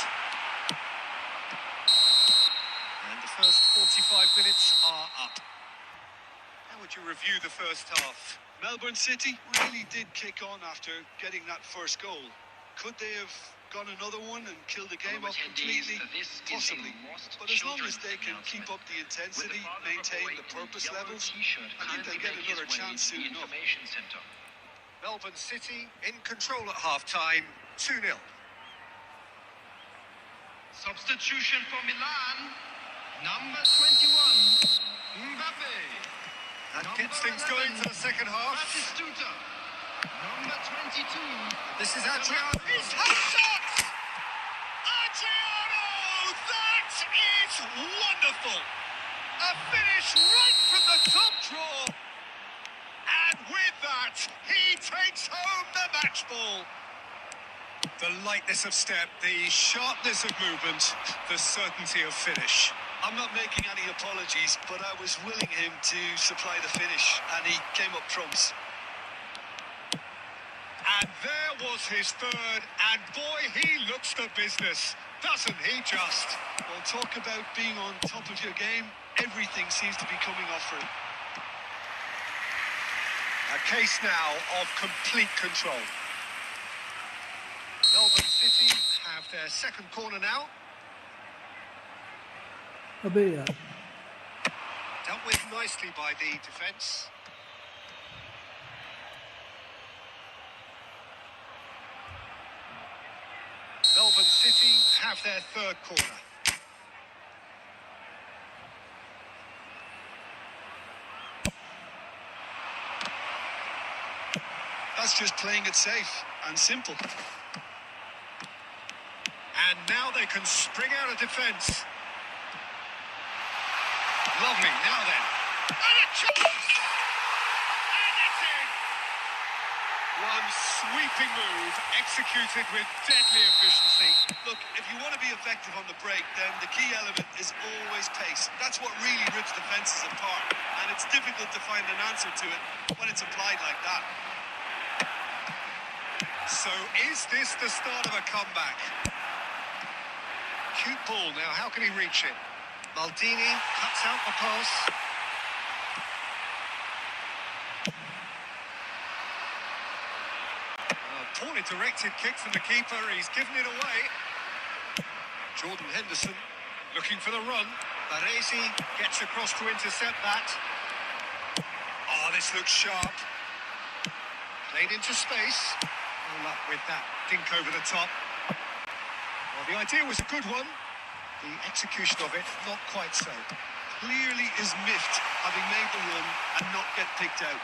And the first 45 minutes are up. How would you review the first half? Melbourne City really did kick on after getting that first goal. Could they have gone another one and killed the game off completely? Possibly. But as long as they can keep up the intensity, maintain the purpose levels, I think they'll get another chance soon enough. Melbourne City in control at half-time, 2-0. Substitution for Milan, number 21, Mbappe. That gets things going for the second half. Batistuta, number 22. This is Adriano. His hot shot! Adriano! That is wonderful! A finish right from the top draw. that! He takes home the match ball. The lightness of step, the sharpness of movement, the certainty of finish. I'm not making any apologies, but I was willing him to supply the finish, and he came up trumps. And there was his third, and boy, he looks the business, doesn't he just? Well, talk about being on top of your game. Everything seems to be coming off for him. A case now of complete control. Melbourne City have their second corner now. अबे यार Dealt with nicely by the defence. Melbourne City have their third corner. That's just playing it safe and simple. And now they can spring out of defence. Lovely, now then. And a chance! And it's in! One sweeping move, executed with deadly efficiency. Look, if you want to be effective on the break, then the key element is always pace. That's what really rips defences apart. And it's difficult to find an answer to it when it's applied like that. So is this the start of a comeback? Cute ball now, how can he reach it? Maldini cuts out the pass. Poorly directed kick from the keeper, he's given it away. Jordan Henderson looking for the run. Baresi gets across to intercept that. Oh, this looks sharp. Played into space. No luck with that dink over the top. Well, the idea was a good one. The execution of it, not quite so. Clearly is miffed having made the run and not get picked out.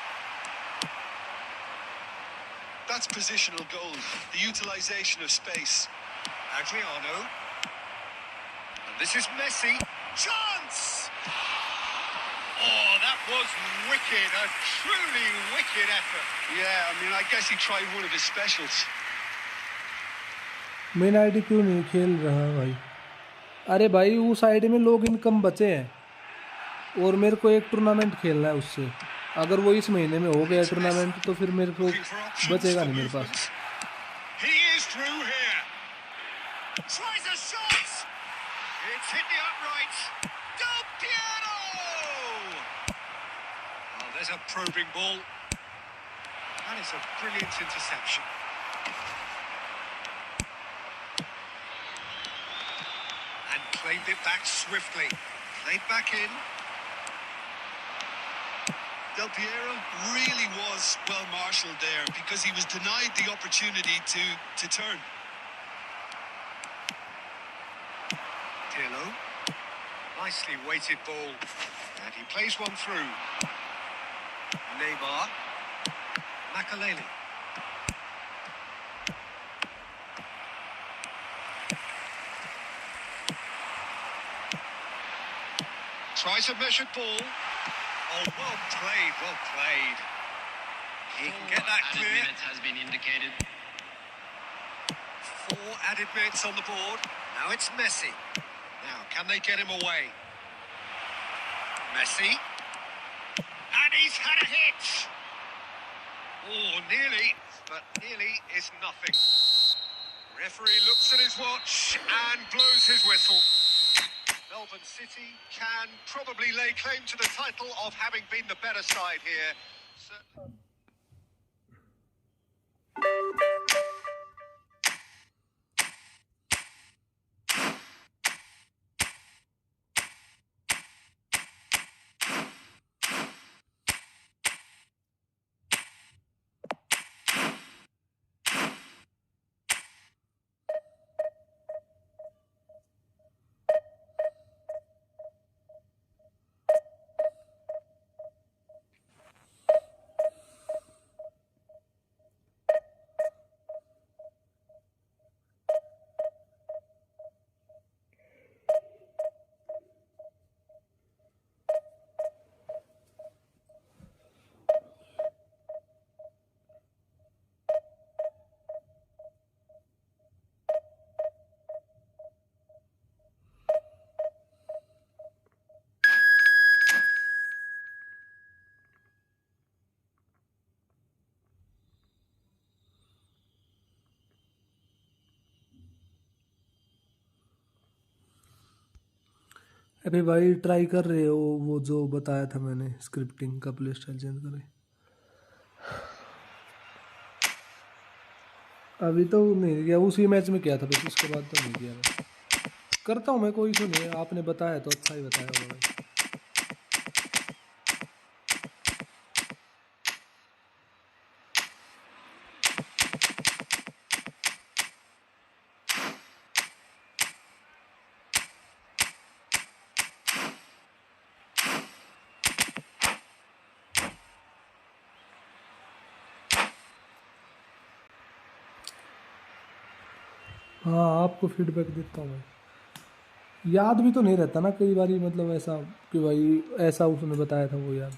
That's positional goal, the utilisation of space. Adriano. And this is Messi. Chance! Oh, that was wicked. A truly wicked effort. Yeah, I mean, I guess he tried one of his specials. Main ID क्यों नहीं खेल रहा भाई? अरे भाई उस ID में लोग इनकम बचे हैं और मेरे को एक टूर्नामेंट खेलना है उससे. अगर वो इस महीने में हो गया टूर्नामेंट तो फिर मेरे को बचेगा नहीं मेरे पास. He is through here. Tries a shot. It's hit the upright. Del Piero. Oh, there's a probing ball. That is a brilliant interception. And played it back swiftly. Played back in. Del Piero really was well marshalled there because he was denied the opportunity to turn. Pirlo. Nicely weighted ball. And he plays one through. Neymar. Makaleli. Tries a measured ball. Oh, well played, well played. He can get that Added clear. minutes has been indicated. 4 added minutes on the board. Now it's Messi. Now, can they get him away? Messi. And he's had a hit. Oh, nearly, but nearly is nothing. Referee looks at his watch and blows his whistle. Melbourne City can probably lay claim to the title of having been the better side here. Certainly. अभी भाई try कर रहे हो वो जो बताया था मैंने, स्क्रिप्टिंग का प्ले स्टाइल चेंज करें। अभी तो नहीं किया, उसी मैच में किया था बस, उसके बाद तो नहीं किया मैं। करता हूँ मैं, कोई इशू नहीं है, आपने बताया तो अच्छा ही बताया होगा भाई। हाँ आपको फीडबैक देता हूँ मैं। याद भी तो नहीं रहता ना कई बारी, मतलब ऐसा कि भाई ऐसा उसने बताया था वो याद।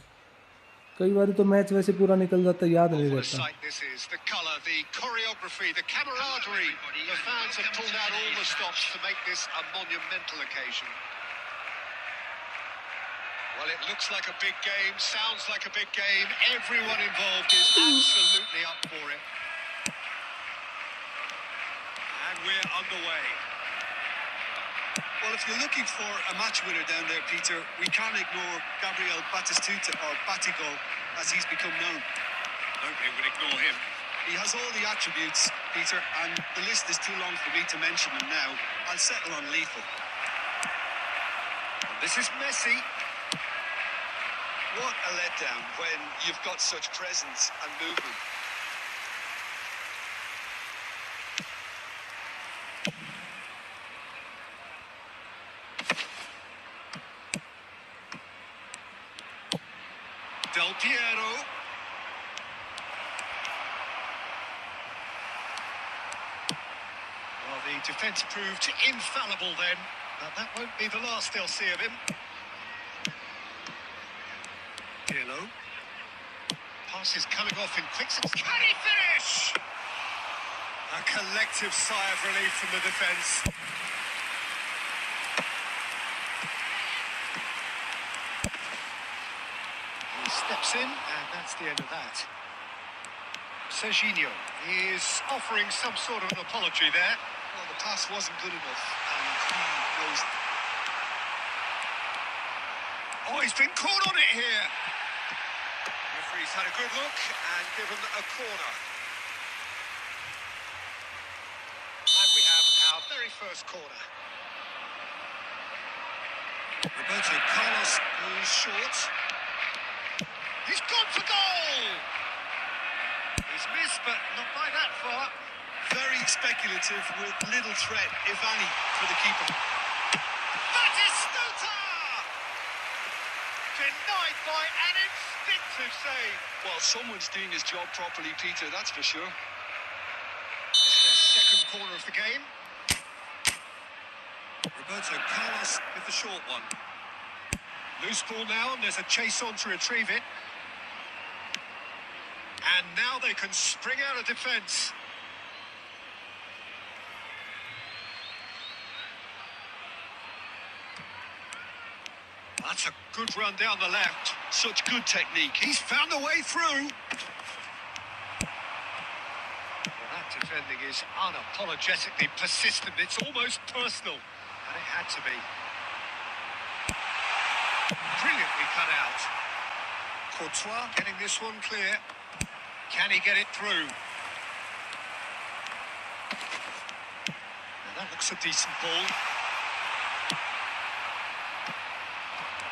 कई बारी तो मैच वैसे पूरा निकल जाता, याद Oh, नहीं what a रहता। sight this is. The colour, the choreography, the camaraderie. The fans have pulled out all the stops to make this a monumental occasion. Well, it looks like a big game, sounds like a big game. Everyone involved is absolutely up for it. And we're underway. Well, if you're looking for a match winner down there, Peter, we can't ignore Gabriel Batistuta, or Batigo, as he's become known. Nobody would ignore him. He has all the attributes, Peter, and the list is too long for me to mention them now. I'll settle on lethal. And this is Messi. What a letdown when you've got such presence and movement. Del Piero. Well, the defence proved infallible then, but that won't be the last they'll see of him. Pirlo. Pass is coming off in quick succession. Can he finish? A collective sigh of relief from the defence. He steps in, and that's the end of that. Serginho is offering some sort of an apology there. Well, the pass wasn't good enough, and he knows. Oh, he's been caught on it here. Referee's had a good look and given a corner. And we have our very first corner. Roberto Carlos is short. He's gone for goal! He's missed, but not by that far. Very speculative with little threat, if any, for the keeper. Batistuta! Denied by an instinctive save. Well, someone's doing his job properly, Peter, that's for sure. It's their second corner of the game. Roberto Carlos with the short one. Loose ball now, and there's a chase on to retrieve it. And now they can spring out of defence. That's a good run down the left. Such good technique. He's found a way through. Well, that defending is unapologetically persistent. It's almost personal. And it had to be. Brilliantly cut out. Courtois getting this one clear. Can he get it through? Now that looks a decent ball.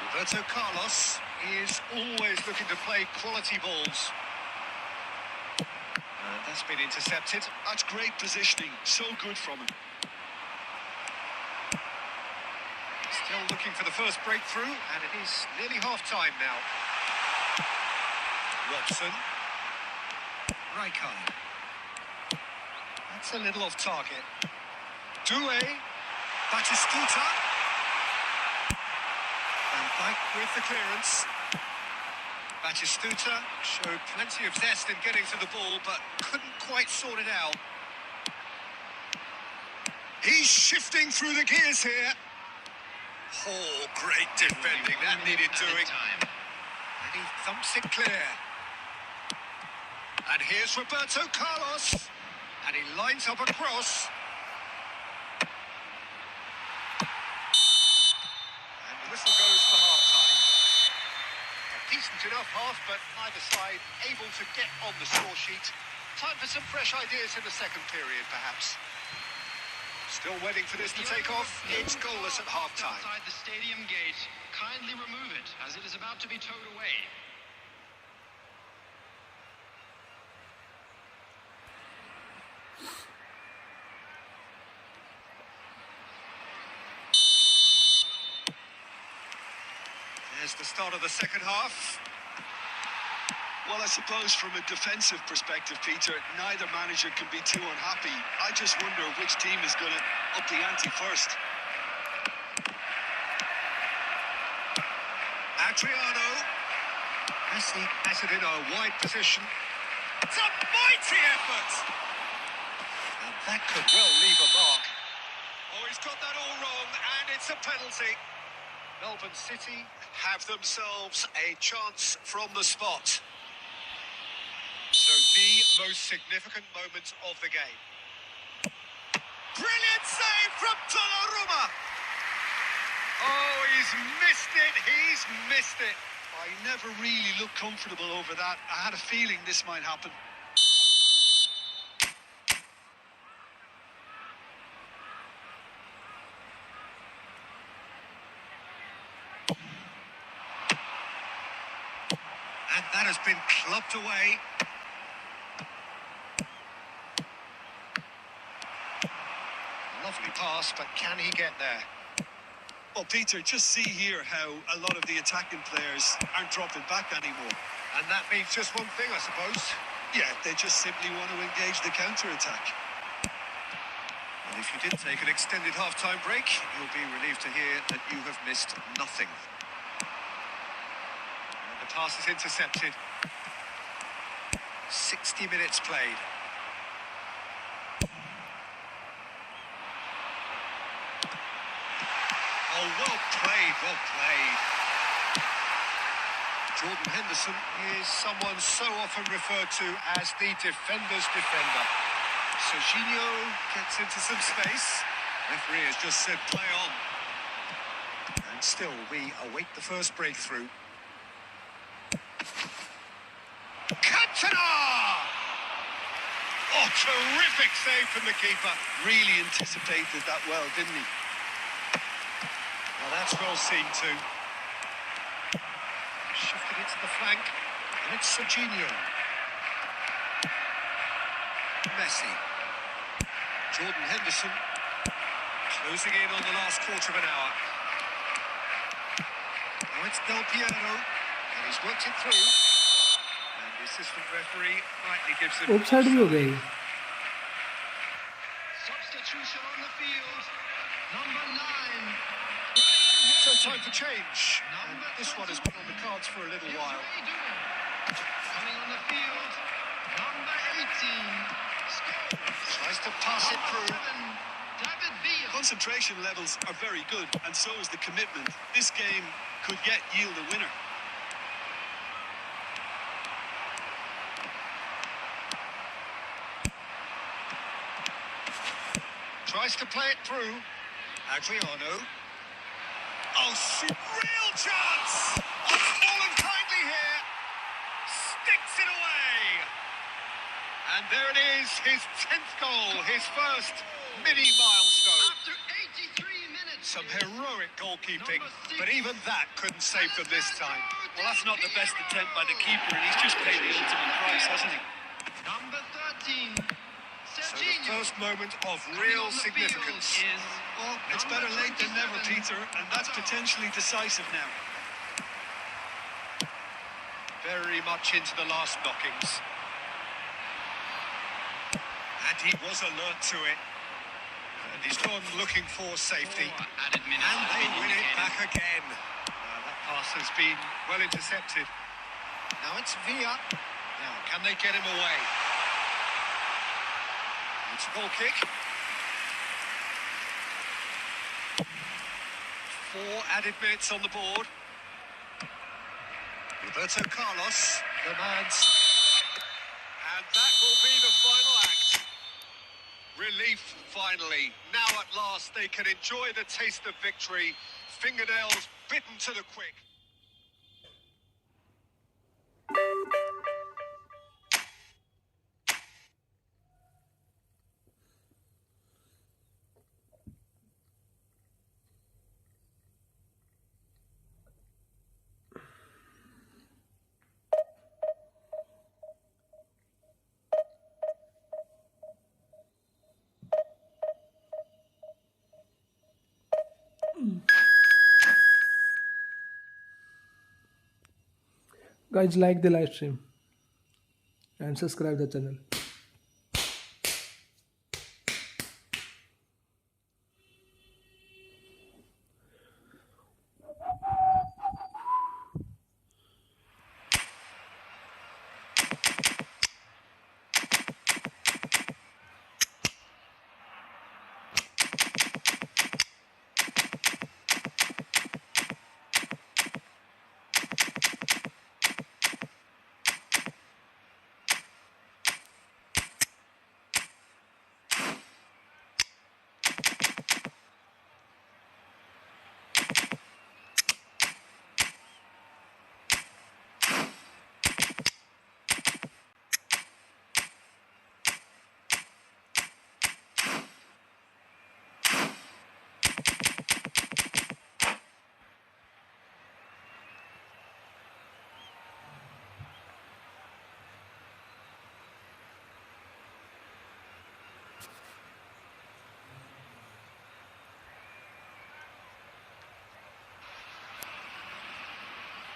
Roberto Carlos is always looking to play quality balls. And that's been intercepted. That's great positioning. So good from him. Still looking for the first breakthrough, and it is nearly half-time now. Robson. Rijkaard. That's a little off target. Doué. Batistuta. Van Dijk with the clearance. Batistuta showed plenty of zest in getting to the ball, but couldn't quite sort it out. He's shifting through the gears here. Oh, great defending. That needed doing. And he thumps it clear. And here's Roberto Carlos. And he lines up a cross. And the decent enough half, but neither side able to get on the score sheet. Time for some fresh ideas in the second period, perhaps. Still waiting for this to take off. It's goalless at half-time. Outside the stadium gate. Kindly remove it, as it is about to be towed away. There's the start of the second half. Well, I suppose from a defensive perspective, Peter, neither manager can be too unhappy. I just wonder which team is going to up the ante first. Adriano. Messi has it in a wide position. It's a mighty effort! And that could well leave a mark. Oh, he's got that all wrong, and it's a penalty. Melbourne City have themselves a chance from the spot. So the most significant moment of the game. Brilliant save from Donnarumma! Oh, he's missed it, he's missed it. I never really looked comfortable over that. I had a feeling this might happen. And that has been clubbed away. Lovely pass, but can he get there? Well, Peter, just see here how a lot of the attacking players aren't dropping back anymore. And that means just one thing, I suppose. Yeah, they just simply want to engage the counter-attack. Well, if you did take an extended half-time break, you'll be relieved to hear that you have missed nothing. And the pass is intercepted. 60 minutes played. Oh, well played, well played. Jordan Henderson is someone so often referred to as the defender's defender. Serginho gets into some space. Referee has just said play on. And still we await the first breakthrough. Cantona! Oh, terrific save from the keeper. Really anticipated that well, didn't he? Well, that's well seen too. Shifted it to the flank, and it's Serginho. Messi. Jordan Henderson closing in on the last quarter of an hour. Now it's Del Piero, and he's worked it through. And the assistant referee rightly gives him... offside भी हो गई. Substitution on the field. Number 9. So time for change. And this one has been on the cards for a little while. Coming on the field. Number 18. Tries to pass it through. David Villa. Concentration levels are very good, and so is the commitment. This game could yet yield a winner. Tries to play it through. Adriano. Oh, real chance! Oh, fallen kindly here. Sticks it away. And there it is, his 10th goal, his first mini milestone. After 83 minutes. Some heroic goalkeeping, but even that couldn't save them this time. Well, that's not the best attempt by the keeper, and he's just paid the ultimate price, hasn't he? Number 13. So the first moment of real significance. Well, it's better late than never, Peter, and that's potentially decisive now. Very much into the last knockings. And he was alert to it. And he's gone looking for safety. Added minutes. And they win it back again. That pass has been well intercepted. Now it's Villa. Now, can they get him away? It's a goal kick. 4 added minutes on the board. Roberto Carlos, the man's. And that will be the final act. Relief, finally. Now at last they can enjoy the taste of victory. Fingernails bitten to the quick. Guys, like the live stream and subscribe the channel.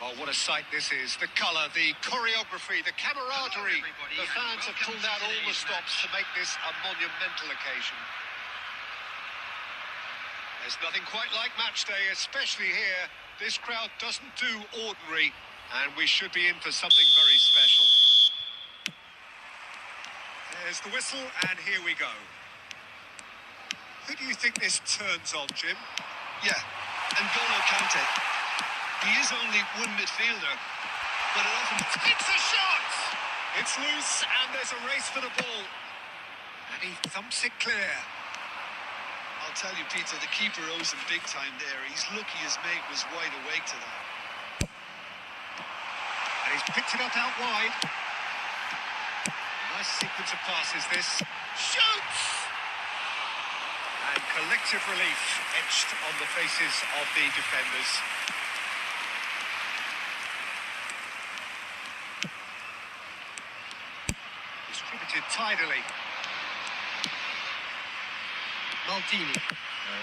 Oh, what a sight this is. The colour, the choreography, the camaraderie. The fans have pulled out all the stops to make this a monumental occasion. There's nothing quite like match day, especially here. This crowd doesn't do ordinary, and we should be in for something very special. There's the whistle, and here we go. Who do you think this turns on, Jim? Yeah, N'Golo Kante. He is only one midfielder, but it often... It's a shot! It's loose, and there's a race for the ball. And he thumps it clear. I'll tell you, Peter, the keeper owes him big time there. He's lucky his mate was wide awake to that. And he's picked it up out wide. Nice sequence of passes, this. Shoots! And collective relief etched on the faces of the defenders. Distributed tidily. Maldini.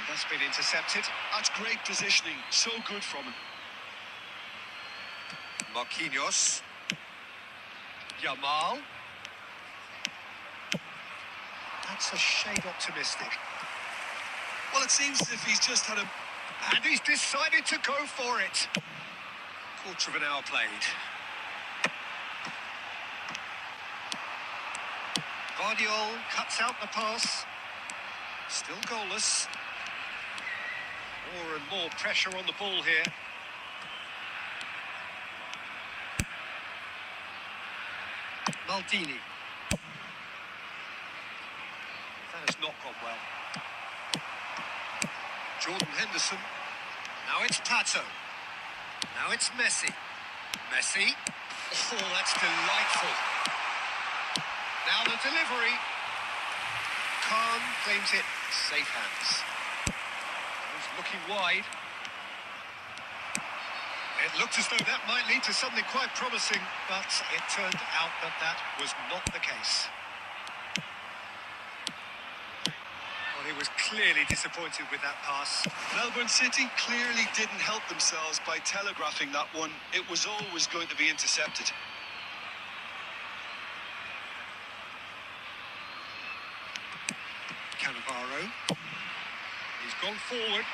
That's been intercepted. That's great positioning. So good from him. Marquinhos. Yamal. That's a shade optimistic. Well, it seems as if he's just had a... And he's decided to go for it. Quarter of an hour played. Guardiol cuts out the pass. Still goalless. More and more pressure on the ball here. Maldini. That has not gone well. Jordan Henderson. Now it's Pato. Now it's Messi. Messi. Oh, that's delightful. Now the delivery. Khan claims it. Safe hands. He's looking wide. It looked as though that might lead to something quite promising, but it turned out that that was not the case. Well, he was clearly disappointed with that pass. Melbourne City clearly didn't help themselves by telegraphing that one. It was always going to be intercepted. Cannavaro. He's gone forward.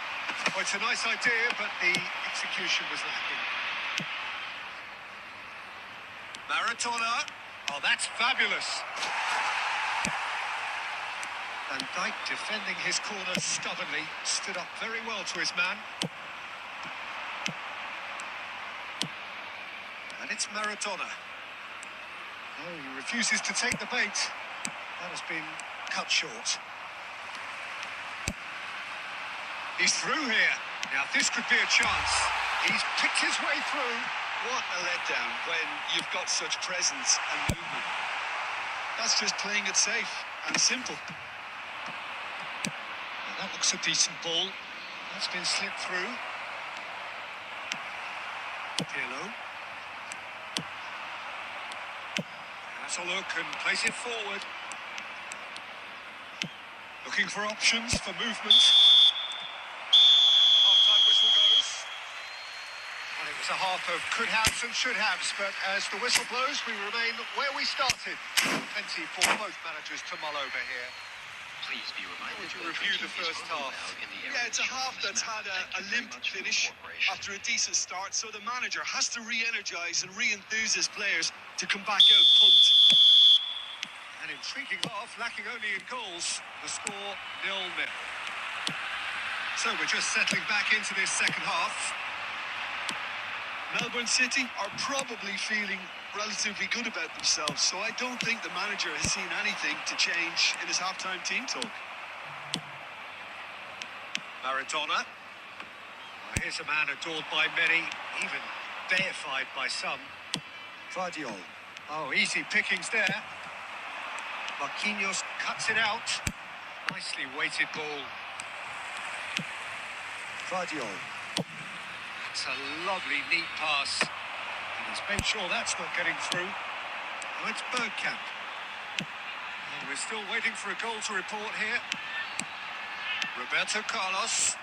Oh, it's a nice idea, but the execution was lacking. Maradona. Oh, that's fabulous. Van Dijk defending his corner stubbornly. Stood up very well to his man. And it's Maradona. Oh, he refuses to take the bait. That has been cut short. He's through here. Now, this could be a chance. He's picked his way through. What a letdown when you've got such presence and movement. That's just playing it safe and simple. Now, that looks a decent ball. That's been slipped through. Pirlo. Has a look and place it forward. Looking for options for movement. was a half of could-haves and should-haves, but as the whistle blows, we remain where we started. Plenty for both managers to mull over here. Please be reminded Would you that review the drinking is first only half? allowed in the Yeah, areas it's a shown half on this that's map. had Thank a you very limp much for your finish cooperation. after a decent start, so the manager has to re-energise and re-enthuse his players to come back out pumped. An intriguing half, lacking only in goals. The score 0-0. So we're just settling back into this second half. Melbourne City are probably feeling relatively good about themselves, so I don't think the manager has seen anything to change in his half-time team talk. Maradona. Well, here's a man adored by many, even deified by some. Vardiol. Oh, easy pickings there. Marquinhos cuts it out. Nicely weighted ball. Vardiol. That's a lovely, neat pass. And he's made sure that's not getting through. Oh, it's Bergkamp. Oh, we're still waiting for a goal to report here. Roberto Carlos.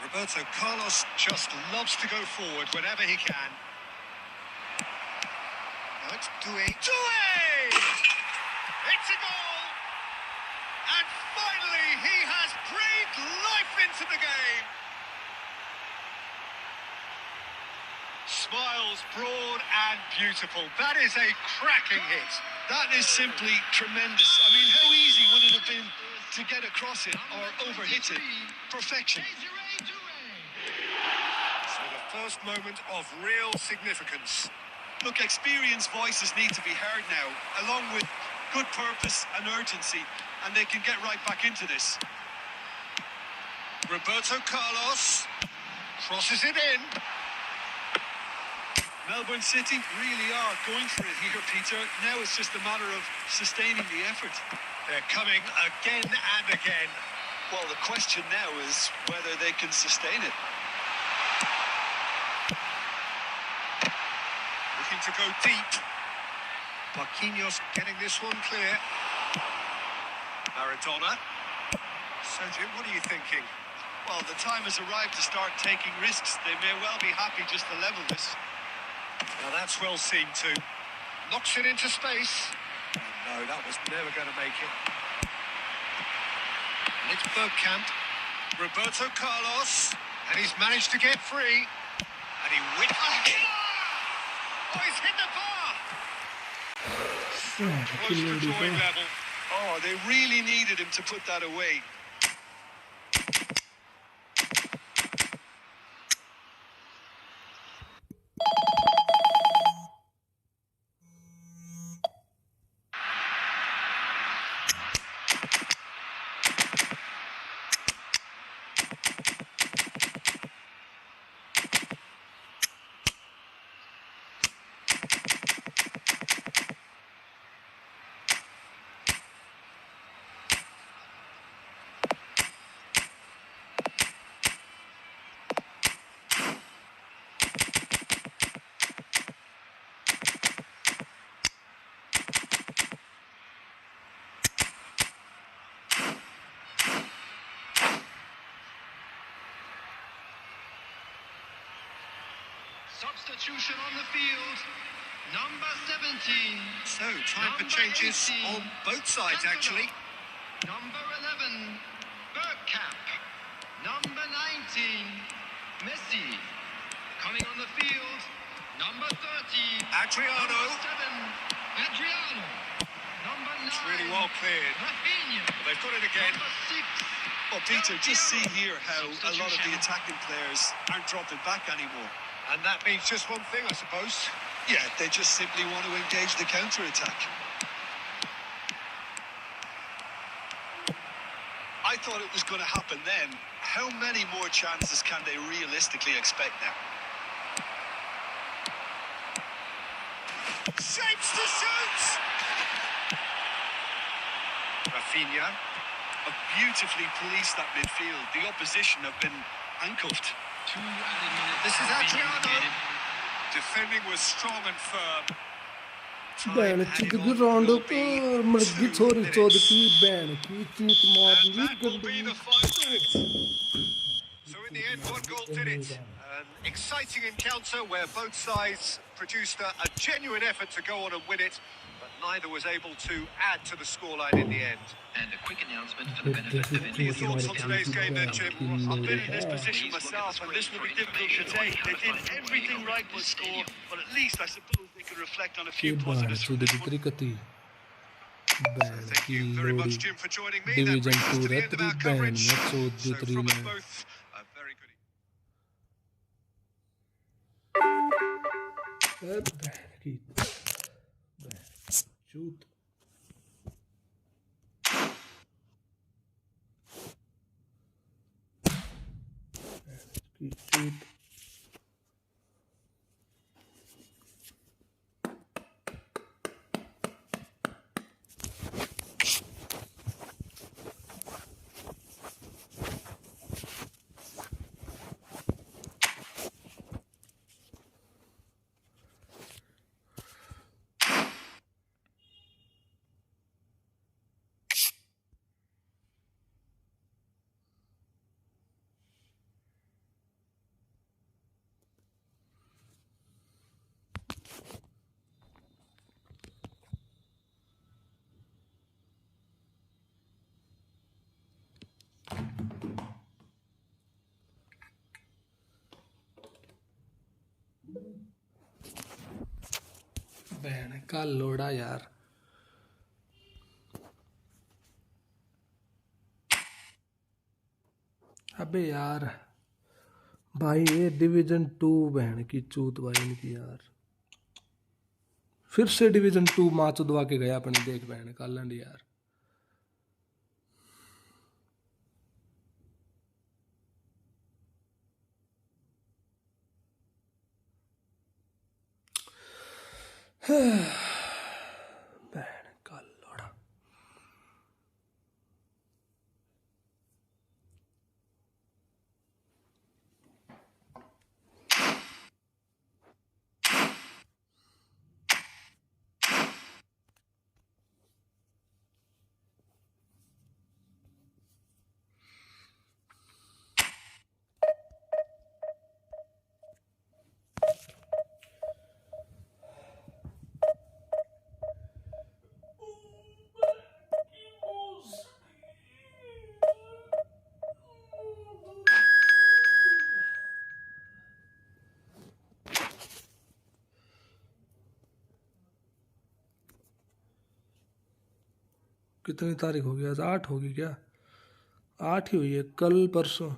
Roberto Carlos just loves to go forward whenever he can. Now it's Doué. Doué! It's a goal! And finally he has breathed life into the game. Smiles broad and beautiful. That is a cracking hit. That is simply tremendous. I mean, how easy would it have been to get across it or overhit it? Perfection. So the first moment of real significance. Look, experienced voices need to be heard now, along with good purpose and urgency, and they can get right back into this. Roberto Carlos crosses it in. Melbourne City really are going for it here, Peter. Now it's just a matter of sustaining the effort. They're coming again and again. Well, the question now is whether they can sustain it. Looking to go deep. Marquinhos getting this one clear. Maradona. Sergio, what are you thinking? Well, the time has arrived to start taking risks. They may well be happy just to level this. Now that's well seen too. Knocks it into space. No, that was never going to make it. And it's Bergkamp. Roberto Carlos. And he's managed to get free. And he wins. Oh, he's hit the bar! Close to drawing level. Oh, they really needed him to put that away. Substitution on the field, number 17. So, time for changes on both sides, actually. Number 11, Bergkamp. Number 19, Messi. Coming on the field, number 30. Adriano. Number 7, Adriano. Number 9, It's really well cleared. Rafinha. But they've got it again. Number 6. Well, Peter, just see here how a lot of the attacking players aren't dropping back anymore. And that means just one thing, I suppose. Yeah, they just simply want to engage the counter-attack. I thought it was going to happen then. How many more chances can they realistically expect now? Shapes to shoot! Rafinha. Beautifully policed that midfield. The opposition have been handcuffed. 2 added minutes. This is have been Adriano. indicated. Defending was strong and firm. भैन की round पर मर्गी छोरी चौध की बहन की चूत मारनी And that will be the final. So in the end, what goal did it? An exciting encounter where both sides produced a genuine effort to go on and win it, but neither was able to add to the scoreline in the end. And a quick announcement for the benefit of Any any thoughts on today's game then, Jim? I've been in this position myself, and this will be difficult to take. They did everything right to score, but at least I suppose they could reflect on a few positives from this one. crickety. Thank you very much, Jim, for joining me. That Division brings us 2 to the end of our coverage. So from us ban. both, a very good Shoot. Shoot. बहन का लोड़ा यार अबे यार भाई ये division 2 बहन की चूत भाई इनकी यार फिर से डिवीजन 2 माँ चुदवा के गया अपने देख बहन का लंड यार बहन का लोड़ा कितनी तारीख हो गई आज 8 होगी क्या 8 ही हुई है कल परसों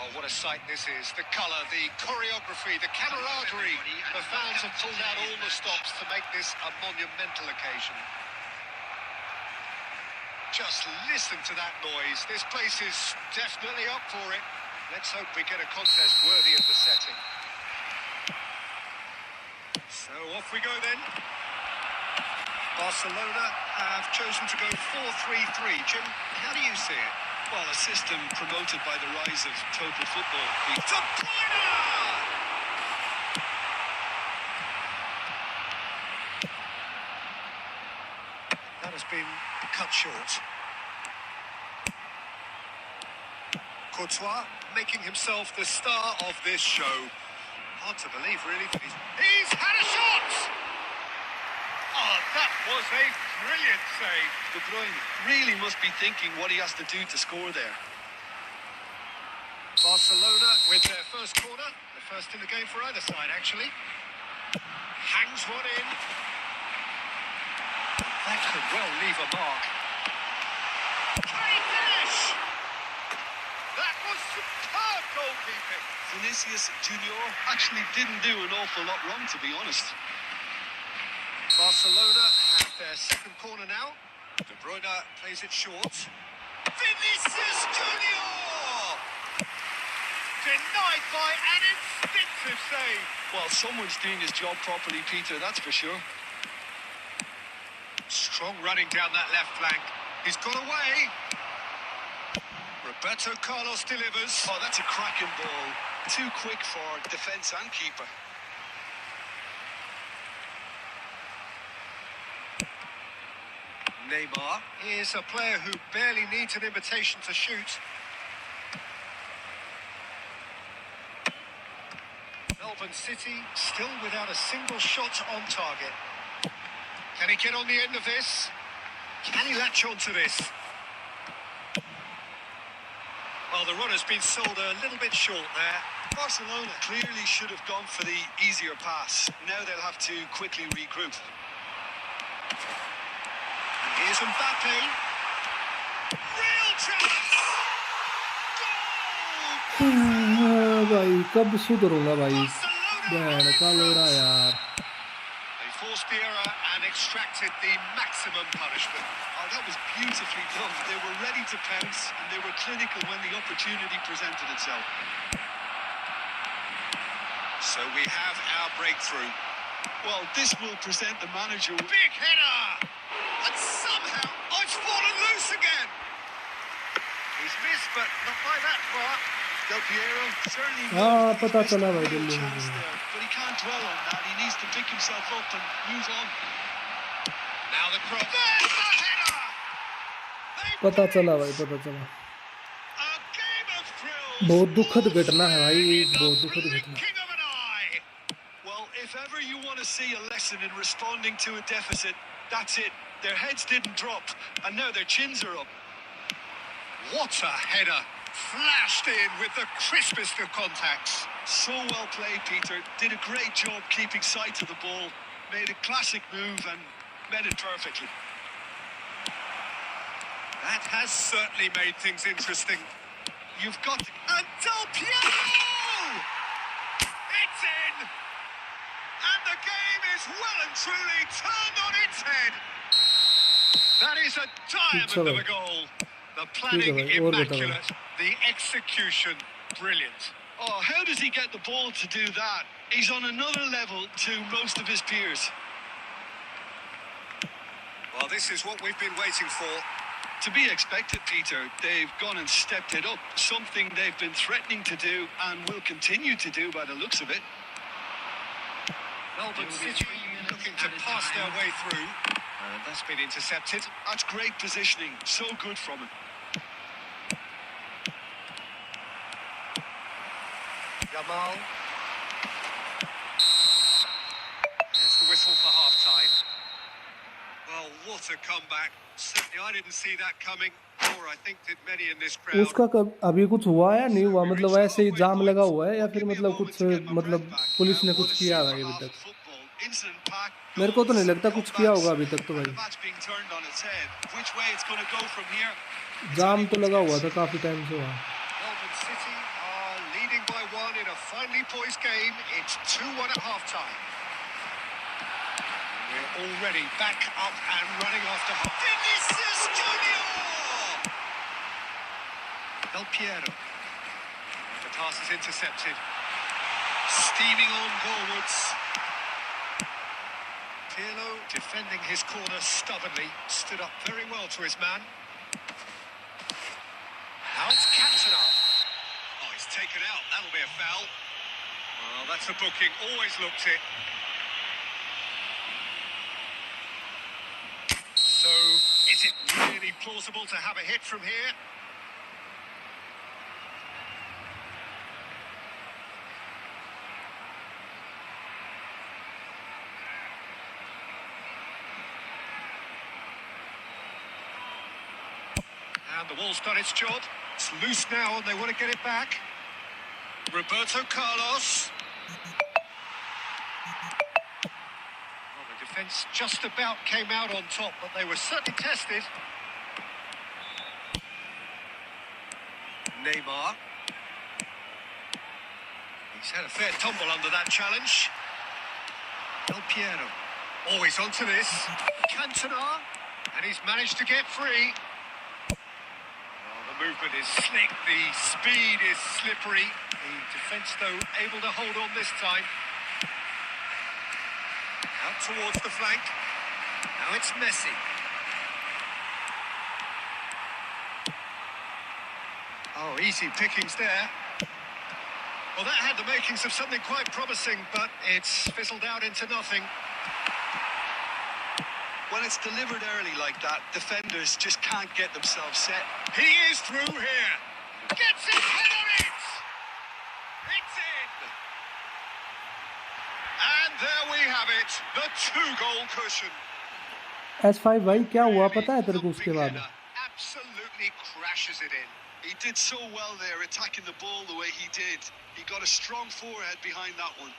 Oh, what a sight this is. The colour, the choreography, the camaraderie. The fans have pulled out all the stops to make this a monumental occasion. Just listen to that noise. This place is definitely up for it. Let's hope we get a contest worthy of the setting. So off we go then. Barcelona have chosen to go 4-3-3. Jim, how do you see it? Well, a system promoted by the rise of total football. De Bruyne! That has been cut short. Courtois making himself the star of this show. Hard to believe, really, that he's had a shot! Oh, that was a brilliant save. De Bruyne really must be thinking what he has to do to score there. Barcelona with their first corner, the first in the game for either side, actually. Hangs one in. That could well leave a mark. Great finish! That was superb goalkeeping. Vinicius Junior actually didn't do an awful lot wrong, to be honest. Barcelona have their second corner now. De Bruyne plays it short. Vinicius Junior! Denied by an instinctive save. Well, someone's doing his job properly, Peter, that's for sure. Strong running down that left flank. He's got away. Roberto Carlos delivers. Oh, that's a cracking ball. Too quick for defence and keeper. Neymar is a player who barely needs an invitation to shoot. Melbourne City still without a single shot on target. Can he get on the end of this? Can he latch on to this? Well, the run has been sold a little bit short there. Barcelona clearly should have gone for the easier pass. Now they'll have to quickly regroup. Here's Mbappe. Real chance! Goal! भाई कब सुधरूंगा भाई Barcelona बहन का लोड़ा यार They forced the error and extracted the maximum punishment. Oh, that was beautifully done. They were ready to pounce and they were clinical when the opportunity presented itself. So we have our breakthrough. Well, this will present the manager with... Big header! And somehow, oh, it's fallen loose again! He's missed, but not by that far. Del Piero certainly पता missed चला a भाई real Delhi chance में there, but he can't dwell on that. He needs to pick himself up and move on. Now the cross. There's the header! They've पता done चला it! भाई पता चला A game of thrills. बहुत दुखद घटना है भाई In the बहुत दुखद घटना blinking of an eye. Well, if ever you want to see a lesson in responding to a deficit, that's it. Their heads didn't drop, and now their chins are up. What a header! Flashed in with the crispest of contacts. So well played, Peter. Did a great job keeping sight of the ball. Made a classic move and met it perfectly. That has certainly made things interesting. You've got to... And Del Piero! It's in! And the game is well and truly turned on its head. That is a diamond of a goal. The planning भाई, और बताओ। immaculate, the execution brilliant. Oh, how does he get the ball to do that? He's on another level to most of his peers. Well, this is what we've been waiting for. To be expected, Peter. They've gone and stepped it up. Something they've been threatening to do and will continue to do by the looks of it. Melbourne City looking to pass their way through. And that's been intercepted. That's great positioning. So good from him. Yamal. There's the whistle for half-time. Well, what a comeback. Certainly I didn't see that coming, or I think did many in this crowd. उसका अभी कुछ हुआ या नहीं हुआ मतलब ऐसे ही जाम लगा हुआ है या फिर मतलब कुछ मतलब पुलिस ने कुछ किया है अभी तक मेरे को तो नहीं लगता कुछ किया होगा अभी तक तो भाई जाम तो लगा हुआ था काफी टाइम से वहाँ Melbourne City are leading by one in a finely poised game. It's 2-1 at half-time. We're already back up and running after half. Vinicius Junior! Del Piero. The pass is intercepted. Steaming on goalwards. Pirlo defending his corner stubbornly. Stood up very well to his man. Now it's Cantona. Oh, he's taken out. That'll be a foul. Well, that's a booking. Always looked it. So, is it really plausible to have a hit from here? And the ball's done its job. It's loose now and they want to get it back. Roberto Carlos. Well, the defence just about came out on top, but they were certainly tested. Neymar. He's had a fair tumble under that challenge. Del Piero. Always onto this. Cantona. And he's managed to get free. Oh, the movement is slick, the speed is slippery. The defence, though, able to hold on this time. Out towards the flank. Now it's Messi. Oh, easy pickings there. Well, that had the makings of something quite promising, but it's fizzled out into nothing. When it's delivered early like that, defenders just can't get themselves set. He is through here. Gets his head on it. It's in. And there we have it, the 2-goal cushion. S5 भाई क्या हुआ पता है तेरे को उसके बाद? Absolutely crashes it in. He did so well there, attacking the ball the way he did. He got a strong forehead behind that one.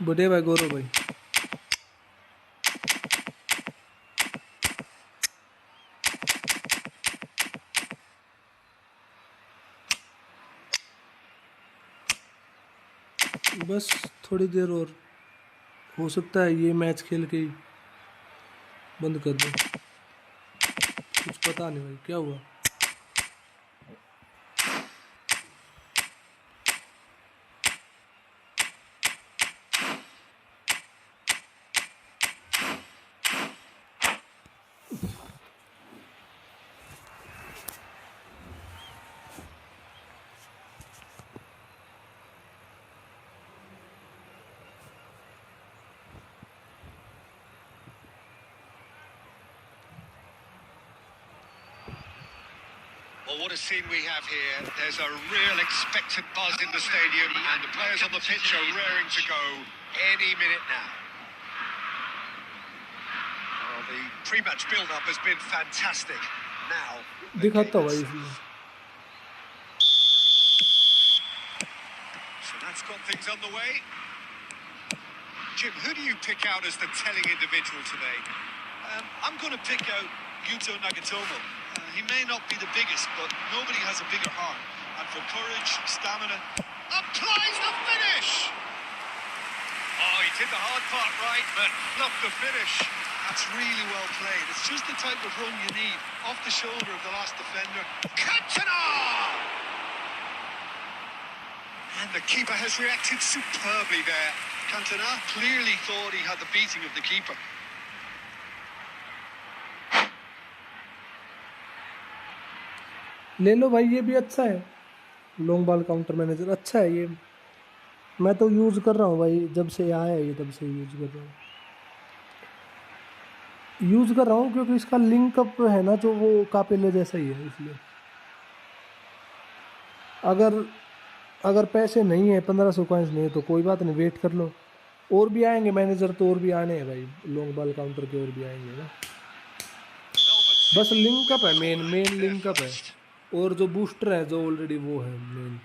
बुढ़े भाई गौरव भाई बस थोड़ी देर और हो सकता है ये मैच खेल के ही बंद कर दूं। कुछ पता नहीं भाई क्या हुआ। Well, what a scene we have here. There's a real expectant buzz in the stadium, and the players on the pitch are raring to go any minute now. Well, the pre-match build-up has been fantastic. Now, दिखाता हुआ इसलिए so that's got things underway. Jim, who do you pick out as the telling individual today? I'm going to pick out Yuto Nagatomo. He may not be the biggest, but nobody has a bigger heart. And for courage, stamina... Applies the finish! Oh, he did the hard part right, but not the finish. That's really well played. It's just the type of run you need, off the shoulder of the last defender. Cantona! And the keeper has reacted superbly there. Cantona clearly thought he had the beating of the keeper. ले लो भाई, ये भी अच्छा है। Long ball counter manager अच्छा है ये, मैं तो यूज़ कर रहा हूँ भाई, जब से आया है ये तब से यूज़ कर रहा हूँ क्योंकि इसका लिंकअप है ना जो वो कापिले जैसा ही है, इसलिए। अगर पैसे नहीं है 1500 कॉइन्स नहीं है तो कोई बात नहीं, वेट कर लो। और भी आएंगे मैनेजर, तो और भी आने हैं भाई, लॉन्ग बॉल काउंटर के और भी आएंगे ना। बस लिंकअप है, मेन They're लिंकअप है, first. और जो बूस्टर है जो ऑलरेडी वो है main.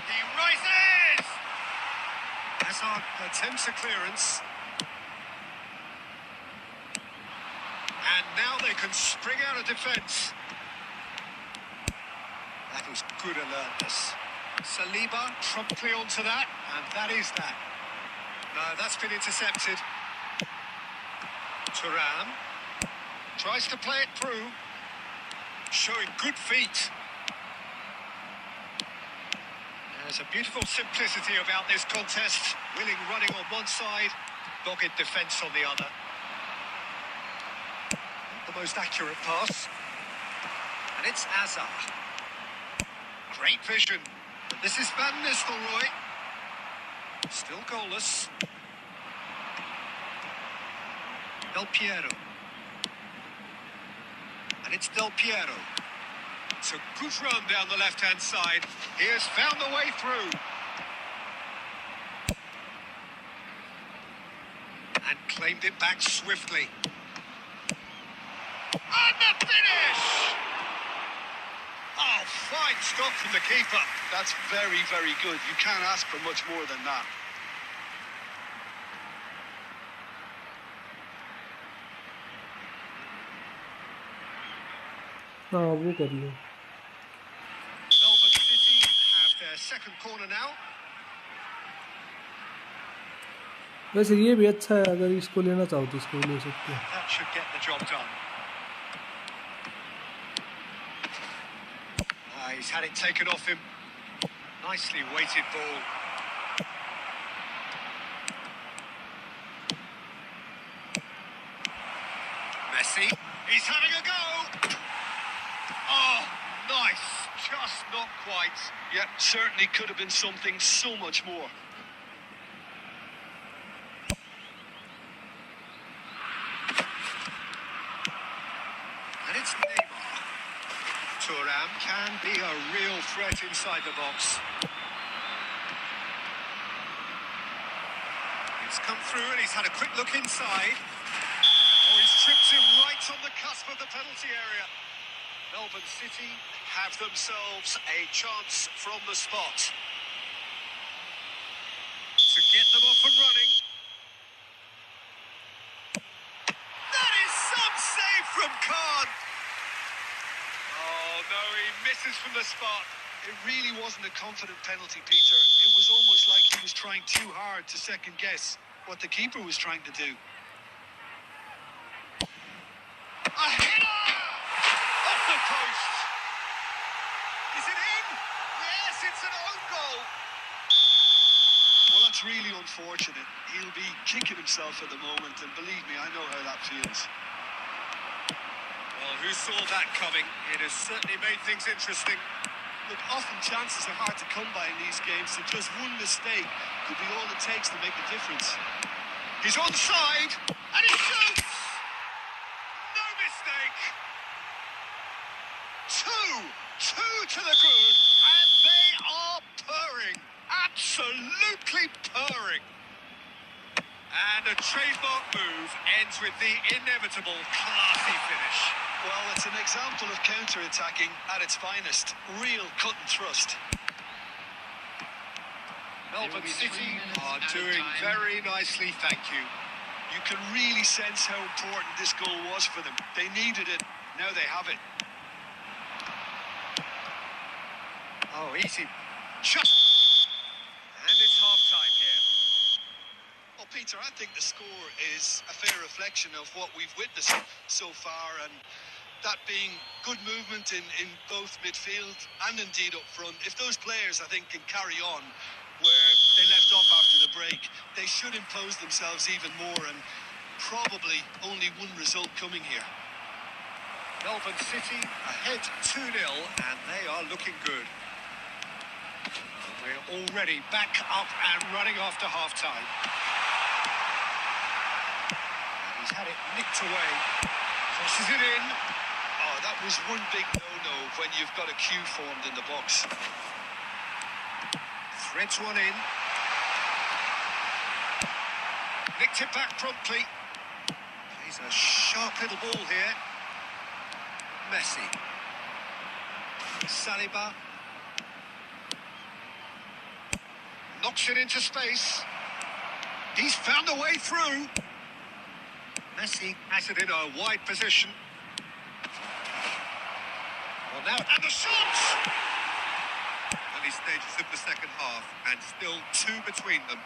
He rises! Hazard attempts a clearance. And now they can spring out of defence. That was good alertness. Saliba promptly onto that, and that is that. No, that's been intercepted. Thuram tries to play it through, showing good feet. There's a beautiful simplicity about this contest. Willing running on one side, dogged defence on the other. Not the most accurate pass. And it's Hazard. Great vision. But this is Van Nistelrooy. Still goalless. Del Piero. And it's Del Piero. It's a good run down the left-hand side. He has found the way through. And claimed it back swiftly. And the finish! Oh, fine stop from the keeper. That's very, very good. You can't ask for much more than that. हाँ वो कर लो। Melbourne City have their second corner now. वैसे ये भी अच्छा है, अगर इसको लेना चाहो तो इसको ले सकते हो। That should get the job done. He's had it taken off him. Nicely weighted ball. Messi. He's having a go. Oh, nice. Just not quite. Yeah, certainly could have been something so much more. And it's Neymar. Thuram can be a real threat inside the box. It's come through and he's had a quick look inside. Oh, he's tripped him right on the cusp of the penalty area. Melbourne City have themselves a chance from the spot to get them off and running. That is some save from Khan. Oh no, he misses from the spot. It really wasn't a confident penalty, Peter. It was almost like he was trying too hard to second guess what the keeper was trying to do. A header! Off the post! Is it in? Yes, it's an own goal. Well, that's really unfortunate. He'll be kicking himself at the moment, and believe me, I know how that feels. Well, who saw that coming? It has certainly made things interesting. Look, often chances are hard to come by in these games, and just one mistake could be all it takes to make a difference. He's onside, and he shoots! No mistake! Two to the good, and they are purring. Absolutely purring. And a trademark move ends with the inevitable classy finish. Well, it's an example of counter-attacking at its finest. Real cut and thrust. Melbourne City are doing very nicely, thank you. You can really sense how important this goal was for them. They needed it, now they have it. Oh, easy. Just. And it's half-time here. Well, Peter, I think the score is a fair reflection of what we've witnessed so far, and that being good movement in both midfield and indeed up front. If those players, I think, can carry on where they left off after the break, they should impose themselves even more, and probably only one result coming here. Melbourne City ahead 2-0, and they are looking good. We're already back up and running after half-time. He's had it nicked away. Crosses it in. Oh, that was one big no-no when you've got a queue formed in the box. Threads one in. nicked it back promptly. Plays a sharp little ball here. Messi. Saliba. Knocks it into space. He's found a way through. Messi has it in a wide position. Well, now, and the shots! Early stages of the second half, and still two between them.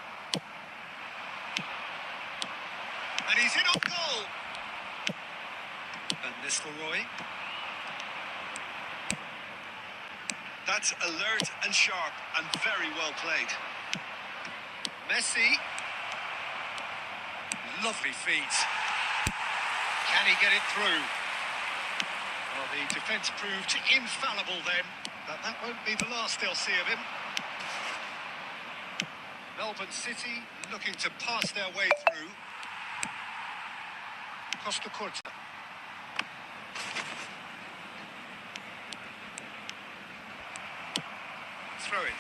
And he's in on goal. And Nistelrooy. That's alert and sharp and very well played. Messi. Lovely feet. Can he get it through? Well, the defence proved infallible then, but that won't be the last they'll see of him. Melbourne City looking to pass their way through. Costa Curta. Throw in.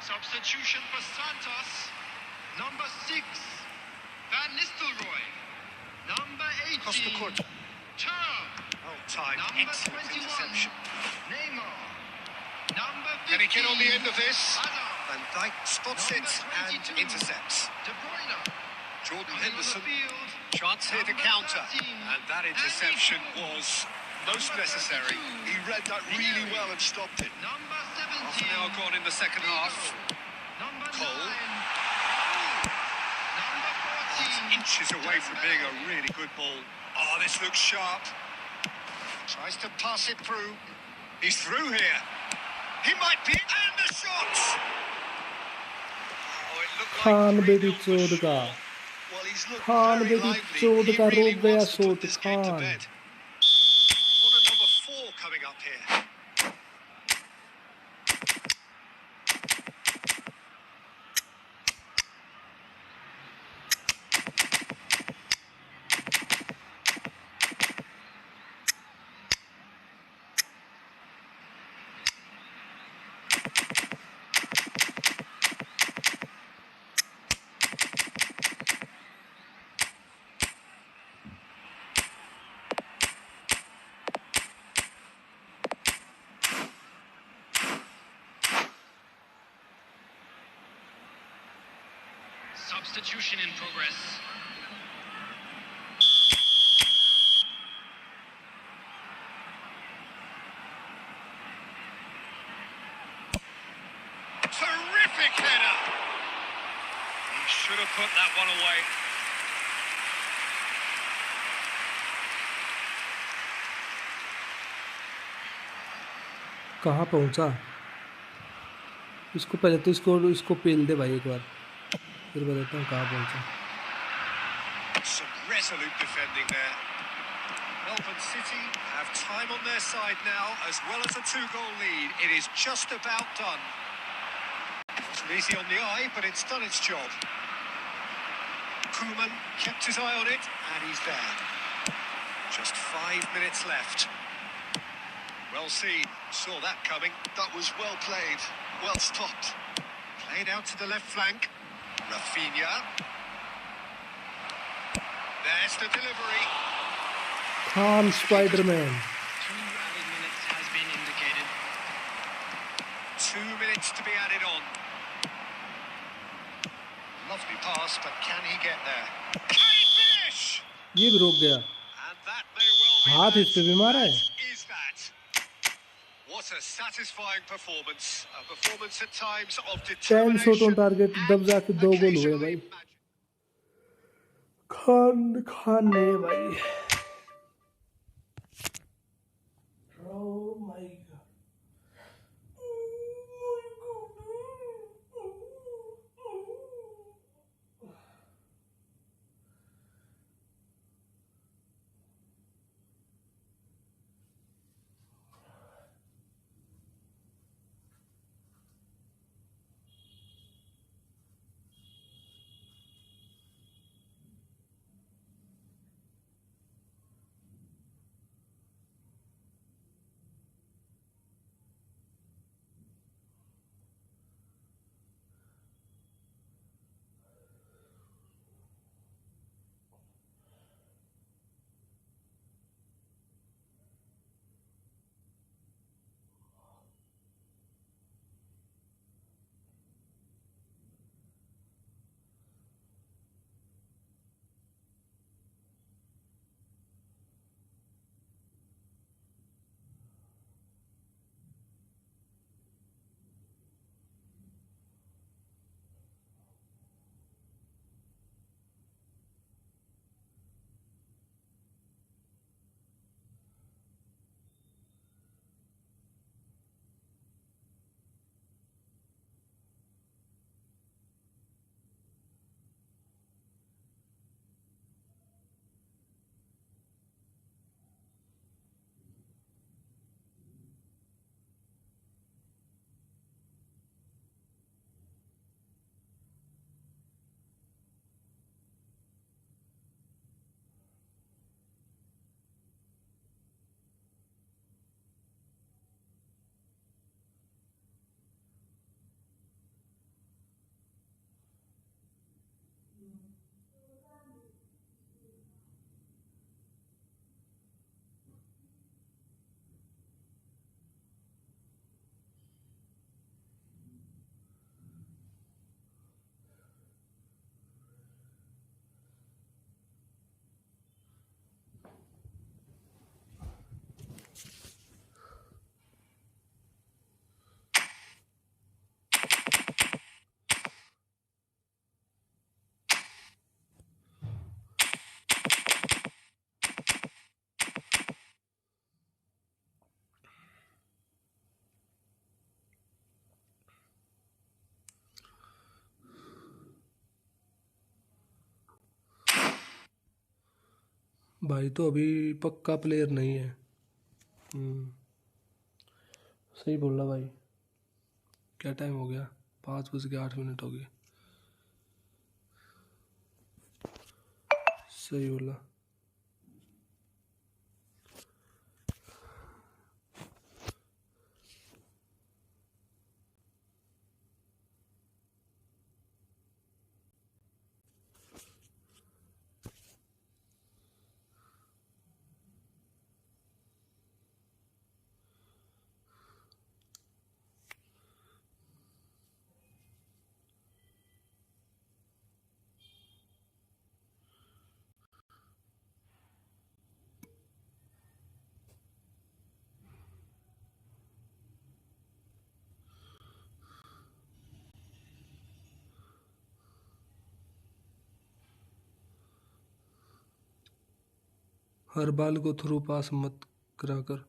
Substitution for Santos. Number 6, Van Nistelrooy. Number 18, Costa Curta. Turm. Oh, time. Number Excellent 21, interception. Neymar. Number 15, Can he get on the end of this? Hazard. Van Dijk spots Number it and 22, intercepts. De Bruyne. Jordan Coming on the Henderson. field, Chance here to number counter. 13, And that interception was most Number necessary. 32, He read that really well and stopped it. Number Half 17, an hour gone in the second half. Number Cole. 9, Number 14, Inches away from being a really good ball. Oh, this looks sharp. Tries to pass it through. He's through here. He might be. And the shot! Oh, it looked Khan like बेटी 3-0 for चोद का sure. Well, he's looked Khan very बेटी lively. चोद He का really रोक गया wants to put शोट this game to खान bed. Corner number 4 coming up here. substitution in progress. Terrific header. He should have put that one away. कहाँ पहुँचा इसको पहले तो इसको पेल दे भाई एक बार फिर बताता हूँ कहाँ पहुँचा Some resolute defending there. Melbourne City have time on their side now, as well as a 2-goal lead. It is just about done. Wasn't easy on the eye, but it's done its job. Koeman kept his eye on it, and he's there. Just 5 minutes left. Well seen, saw that coming. That was well played, well stopped. Played out to the left flank. Rafinha. There's the delivery. Khan Spiderman. 2 added minutes has been indicated. 2 minutes to be added on. Lovely pass, but can he get there? Can he finish? ये भी रोक गया, And that may well be हाथ इस पे भी मारा है। that is that. What a satisfying performance. A performance at times of 10 shot on determination target, तब जाके 2 गोल हुए occasionally भाई। magic. खान ने भाई। Oh my God. भाई तो अभी पक्का प्लेयर नहीं है। सही बोल रहा भाई। क्या टाइम हो गया? 5:08 हो गए। सही बोला। हर बाल को थ्रू पास मत करा कर।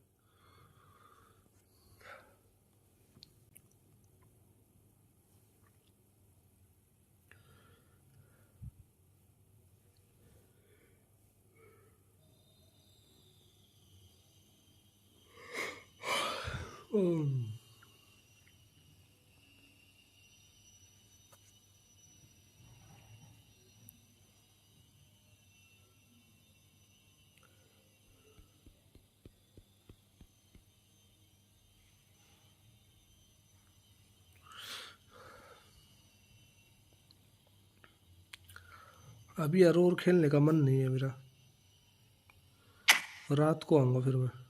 अभी यार और खेलने का मन नहीं है मेरा। रात को आऊँगा फिर मैं।